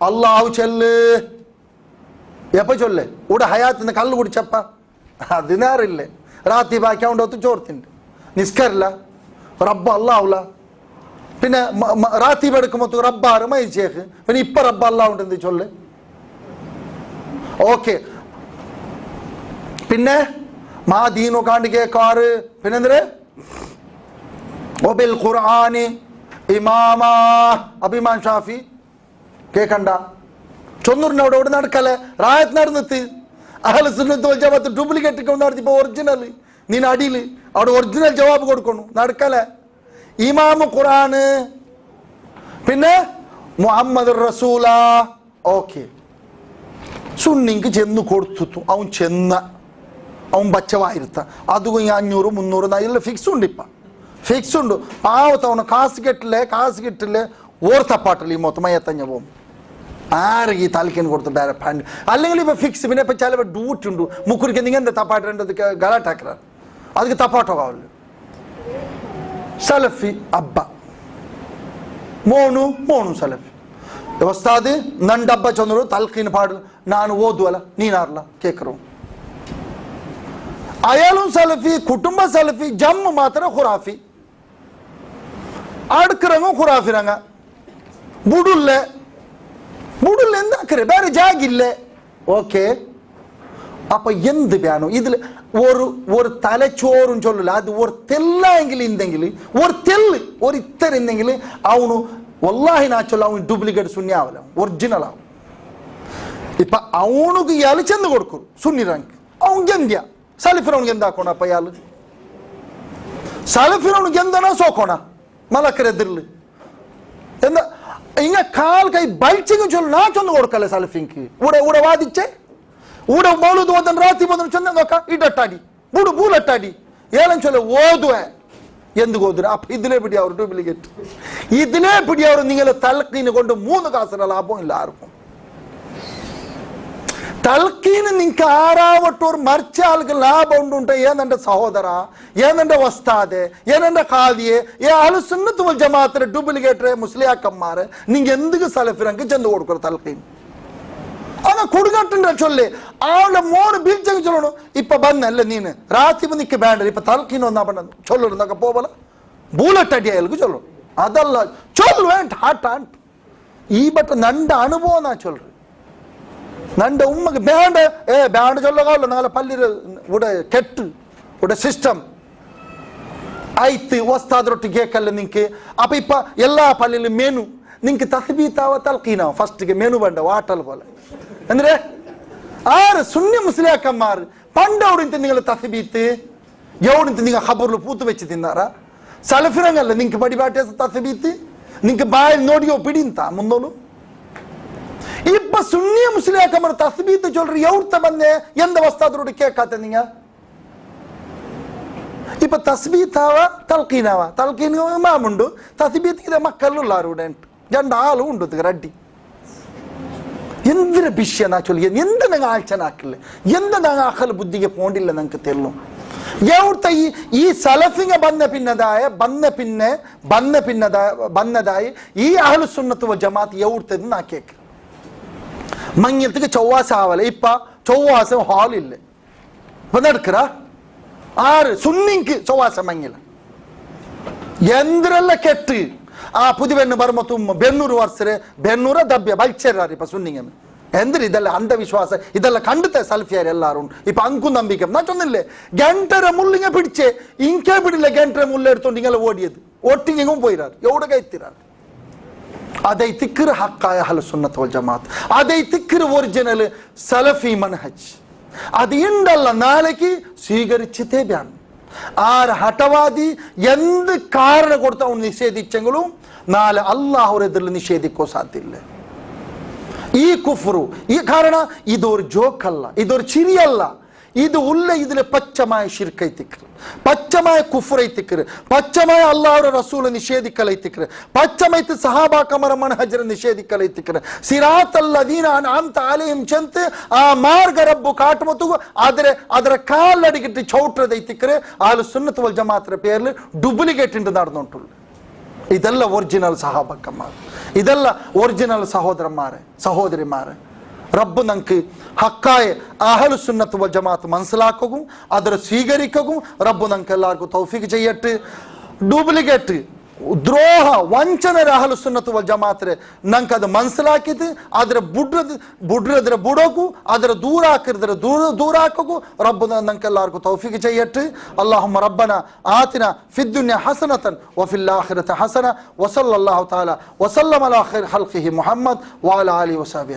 അള്ളാഹു ചെല്ല് എപ്പ ചൊല്ലേ ഇവിടെ ഹയാത്തിന് കള്ളു കുടിച്ചപ്പ അതിനാറില്ലേ രാത്രി ബാക്കി അവൻ്റെ ഒത്ത് ചോർത്തിണ്ട് നിസ്കരില്ല റബ്ബ് അള്ളാഹുല. പിന്നെ റാത്തീബ് എടുക്കുമ്പോൾ റബ്ബാറ് മൈച്ചേക്ക് പിന്നെ ഇപ്പൊ റബ്ബ് അള്ളാഹ് ഉണ്ട് എന്ത് ചൊല്ല്. ഓക്കെ, പിന്നെ മാ ദീനു കാണ്ടി കേക്കാറ്. പിന്നെന്തേ ഒബിൽ ഖുർആനി ഇമാമാ അഭിമാൻ ഷാഫി കേക്കണ്ട ചൊന്നൂറിൻ്റെ അവിടെ ഇവിടെ നടക്കല്ലേ റായത്ത് നടന്നിട്ട് അഹ്ലു സുന്നത്ത് വൽ ജമാഅത്ത് ഡ്യൂപ്ലിക്കേറ്റ് കൊണ്ട് നടത്തിപ്പോ ഒറിജിനൽ നീ അടിയിൽ അവിടെ ഒറിജിനൽ ജവാബ് കൊടുക്കണം നടക്കല്ലേ. ഇമാമ് ഖുർആന് പിന്നെ മുഹമ്മദ് റസൂല. ഓക്കെ, സുന്നിക്ക് ചെന്ന് കൊടുത്തു അവൻ ചെന്ന അവൻ ബച്ചവായിരുത്ത അത് 500 300 നല്ല ഫിക്സ് ഉണ്ട്. ഇപ്പം ഫിക്സ് ഉണ്ട്. പാവത്തവണ് കാസ് കിട്ടില്ലേ ഓർത്തപ്പാട്ടില്ല ഈ മൊത്തം മയത്തഞ്ഞ പോകും ആരെ ഈ തലക്കേന് കൊടുത്ത് വേറെ പാൻറ് അല്ലെങ്കിൽ ഇപ്പം ഫിക്സ്. പിന്നെ ഇപ്പം ചില ഡ്യൂട്ടി ഉണ്ട് മുക്കുറിക്ക് നിങ്ങൾ എന്താ തപ്പാട്ടേണ്ടത് ഗലാട്ടാക്കാറ് ಅದಕ್ಕೆ ತಪಾಟೋ ಕಾವಲು ಸಲಫಿ ಅಬ್ಬ ಮೋನು ಸಲಫಿ ಉಸ್ತಾದ್ ನನ್ನ ಡಬ್ಬ ಚಂದ್ರು ತಲ್ಕೀನ್ ಪಾಡು ನಾನು ಓದುವಲ್ಲ ನೀನಾರಲ್ಲ ಕೇಕರು ಅಯಾಲು ಸಲಫಿ ಕುಟುಂಬ ಸಲಫಿ ಜಮ್ಮ ಮಾತ್ರ ಖುರಾಫಿ ಆಡ್ಕರಂಗ ಖುರಾಫಿರಂಗ ಬುಡುಲ್ಲೆ ಎಂದಾಕ್ರೆ ಬೇರೆ ಜಾಗಿಲ್ಲೆ. ಓಕೆ, அப்போ எந்த வேணும் இதில் ஒரு தலைச்சோறுன்னு சொல்லல அது ஒரு தெல்லாங்கில் இந்தங்கில் ஒரு தெல்லு ஒரு இத்தர் இந்தங்கில் அவனு ஒல்லாஹி நான் சொல்ல அவன் டூப்ளிகேட் சுன்னி ஆகல ஒரிஜினல் ஆகும். இப்போ அவனுக்கு யாரு செந்து கொடுக்கும் சுன்னிறாங்க அவங்க எந்தியா சலிஃபிரவனுக்கு எந்த ஆக்கணும். அப்போ யாரு சலிஃபிரவனுக்கு எந்தனா சோக்கோனா மலக்கிற தில்லு எந்த இங்க கால் கை பைச்சிங்க சொல்லு நான் சொந்து கொடுக்கல சலிஃபிங்க்கு உட வாதிச்சே ಊಡ ಮೌಲೂದ್ ಓದನ್ ರಾತ್ರಿ ಬಂದ್ರೆ ಚಂದ ನೋಕ ಇಡಟ್ಟಾಡಿ ಬುಡು ಬೂಲಟ್ಟಾಡಿ ಏಳನ್ ಚೊಲ್ಲ ಓದುವೆ ಎಂದು ಓದ್ರೆ ಅಪ್ಪ ഇതിലേ പിടി അവർ ഡ്യൂപ്ലിക്കേറ്റ് ഇതിലേ പിടി അവർ നിങ്ങളെ തൽക്കീന് കൊണ്ട് 3 കാസിന് ലാഭം ഇല്ല ആർക്കും. തൽക്കീന് നിങ്ങൾക്ക് ആറാവട്ടോർ മറിച്ച ആൾക്ക് ലാഭം ഉണ്ടുണ്ട്. ഏനെന്റെ സഹോദര ഏനെന്റെ വസ്താദ് ഏനെന്റെ ഖാദിയെ അഹ്ലു സുന്നത്ത് വൽ ജമാഅത്തിന്റെ ഡ്യൂപ്ലിക്കേറ്റർ മുസ്ലിയാക്കന്മാർ നിങ്ങൾ എന്തിക്ക് സലഫിറങ്ക് ചെന്ന് കൊടുക്കണം തൽക്കീൻ അതാ കൊടുക്കട്ടെ ചൊല്ലേ അവളുടെ മോന് ബീച്ചങ്ങ് ചൊല്ലണം. ഇപ്പൊ ബന്നല്ല നീന് രാത്രി നിക്ക് വേണ്ട ഇപ്പൊ തൽക്കീൻ ഒന്നാ പണ്ട ചൊല്ലണ പോവല ബൂലറ്റ് അടിയാൾക്ക് ചൊല്ലണം അതല്ല ചൊല്ലു വേണ്ട ഹാട്ടാണ്ട് ഈ ബട്ട നണ്ട അനുഭവം നാ ചൊല്ലു നണ്ട ഉമ്മക്ക് വേണ്ട വേണ്ട ചൊല്ലകാവല്ലോ നാളെ പള്ളിയുടെ ഇവിടെ കെട്ട് ഇവിടെ സിസ്റ്റം ആയിത്ത് വസ്താദൊട്ട് കേക്കല്ല നിങ്ങക്ക്. അപ്പൊ ഇപ്പൊ എല്ലാ പള്ളിയിലും മെനു നിങ്ങക്ക് തസ്ബീത്താവ തൽക്കീനാവ ഫസ്റ്റ് മെനു വേണ്ട വാട്ടൽ പോലെ ಅಂದ್ರೆ ಆರು ಸುನ್ನಿ ಮುಸ್ಲಿಯಾಕಮ್ಮಾರು ಪಂಡವರಿಂತ നിങ്ങൾ തസ്ബീത്ത് എവിടുന്ന് നിങ്ങൾ ഖബറിൽ പൂത്ത് വെച്ച് തിന്നാറാ സലഫിറങ്ങല്ല നിങ്ങൾക്ക് പടിപാട്ടിയ തസ്ബീത്ത് നിങ്ങൾക്ക് ബായിൽ നോടിയോ പിടിന്താ മുന്നോളൂ. ഇപ്പൊ സുന്നി മുസ്ലിയാക്കമ്മാർ തസ്ബീത്ത് ചൊല്ലി എവിടുത്ത ಬಂದೆ ಎಂದ ವಸ್ತಾದ್ರೋട് കേൾക്കാത്ത നിങ്ങൾ ഇപ്പൊ തസ്ബീത്താവ തൽക്കീനാവ തൽക്കീൻ ഇമാമുണ്ട് തസ്ബീത്ത് മക്കളുള്ളവരുടെ 2 ആളും ഉണ്ട് റെഡി എന്തിന ഭിഷ്യ നാ ചൊല്ലിയ എന്ത് നിങ്ങൾ ആഴ്ചനാക്കില്ല എന്ത് ഞങ്ങൾ അഖൽ ബുദ്ധിಗೆ പോണ്ടില്ല ഞങ്ങൾക്ക് തെല്ലും എവിടുത്തെ ഈ സലഫിങ്ങ ബന്നതായി ഈ അഹ്ലു സുന്നത്ത് വൽ ജമാഅത്ത് എവിടുത്തെ നാ കേക്ക് മങ്ങലത്തേക്ക് ചൊവ്വാസ ആവല ഇപ്പ ചൊവ്വാസം ഹാളില്ല ഇപ്പൊ നടക്കറ ആറ് സുന്നിക്ക് ചൊവ്വാസ മങ്ങല എന്തിരല്ല കെട്ട് ಆ ಪುದಿವೆನ್ನು ಬರ್ಮ ತುಂಬ 200 ವರ್ಷರೆ 200 ದಬ್ಬೆ ಬಲ್ಚೇರಾರಿ ಇಪ್ಪ ಸುನ್ನಿಂಗನ್ನು ಎಂದ್ರೆ ಇದೆಲ್ಲ ಅಂಧವಿಶ್ವಾಸ ಇದೆಲ್ಲ ಖಂಡಿತ ಸಲ್ಫಿಯಾರು ಎಲ್ಲಾರು ಇಪ್ಪ ಅಂಕು ನಂಬಿಕೆ ನಾ ಚೊಂದಿಲ್ಲ ಗಂಟರ ಮುಳ್ಳಿಗೆ പിടിച്ചേ ಇಂಕೆ ಬಿಡಿಲ್ಲ ಗಂಟರ ಮುಳ್ಳು എടുത്തോണ്ട് ഇങ്ങനെ ഓടിയത് ഒട്ടിങ്ങും പോയിരാർ എവിടെ എത്തിരാർ അതേ തിക്കറ് ഹക്കായ അഹ്ലു സുന്നത്ത് വൽ ജമാഅത്ത് അതേ തിക്കറ് ഒറിജിനൽ സലഫി മൻഹജ് അത് ഉണ്ടല്ല നാളേക്ക് സ്വീകരിച്ചതേ വേണം. ആര് ഹഠവാദി എന്ത് കാരണം കൊടുത്ത് അവൻ നിഷേധിച്ചെങ്കിലും നാളെ അള്ളാഹുരെതിരിൽ നിഷേധിക്കോ സാധ്യമില്ല. ഈ കുഫ്രു ഈ കാരണം ഇതൊരു ജോക്കല്ല ഇതൊരു ചിരിയല്ല ഇത് ഉള്ള ഇതിൽ പച്ചമായ ഷിർക്കൈത്തിക്കർ, പച്ചമായ കുഫ്രൈത്തിക്കർ, പച്ചമായ അല്ലാഹുവിന്റെ റസൂൽ നിഷേധിക്കലൈത്തിക്കർ, പച്ചമൈത്ത് സഹാബാക്കമര മൻഹജർ നിഷേധിക്കലൈത്തിക്കർ, സിറാത്തല്ലദീന അൻഅംത അലൈഹിം ചಂತ ಆ ಮಾರ್ಗ ರಬ್ಬು ಕಾಟುಮತು ಅದರ ಕಾಲಡಿಗಿಟ್ಟು ಚೌಟ್ರದೈತಿಕ್ಕರೆ ಆಲು ಸುನ್ನತ್ ವಲ್ ಜಮಾತ್ರ പേരിൽ ഡ്യൂപ്ലിക്കേറ്റ് ഉണ്ട് നടന്നുകൊണ്ടുള്ളു. ഇതല്ല ഒറിജിനൽ സഹാബക്കന്മാർ, ഇതല്ല ഒറിജിനൽ സഹോദരന്മാരെ. റബ്ബ് നമുക്ക് ഹക്കായ അഹ്ലു സുന്നത്ത് വൽ ജമാഅത്ത് മനസ്സിലാക്കുകയും അതിനെ സ്വീകരിക്കുകയും റബ്ബ് നമുക്ക് എല്ലാവർക്കും തൗഫീഖ് ചെയ്യട്ടെ. ഡ്യൂപ്ലിക്കേറ്റ് ದ್ರೋಹ ವಂಚನರ ಅಹ್ಲು ಸುನ್ನತ್ ವಲ್ ಜಮಾತ್ರೆ ನಂಗೆ ಅದು ಮನಸ್ಸಲಾಕಿದ್ದು ಅದರ ಬುಡ್ರದ್ರ ಬುಡೋಕು ಅದರ ದೂರ ಹಾಕಿದ್ರೆ ದೂರ ಹಾಕೋಕು ರಬ್ಬ ನಂಗೆಲ್ಲರಿಗೂ ತೌಫೀಕ್ చేయట్టు. ಅಲ್ಲಾಹುಮ್ಮ ರಬ್ಬನ ಆತಿನ ಫಿದ್ ದುನ್ಯಾ ಹಸನತನ್ ವಫಿಲ್ ಆಖಿರತಿ ಹಸನ ವಸಲ್ಲಲ್ಲಾಹು ತಆಲಾ ವಸಲ್ಲಮ ಅಲಾ ಖೈರ್ ಖಲ್ಕಿಹಿ ಮುಹಮ್ಮದ್ ವಅಲಾ ಆಲಿಹಿ ವಸಹಬಿಹಿ.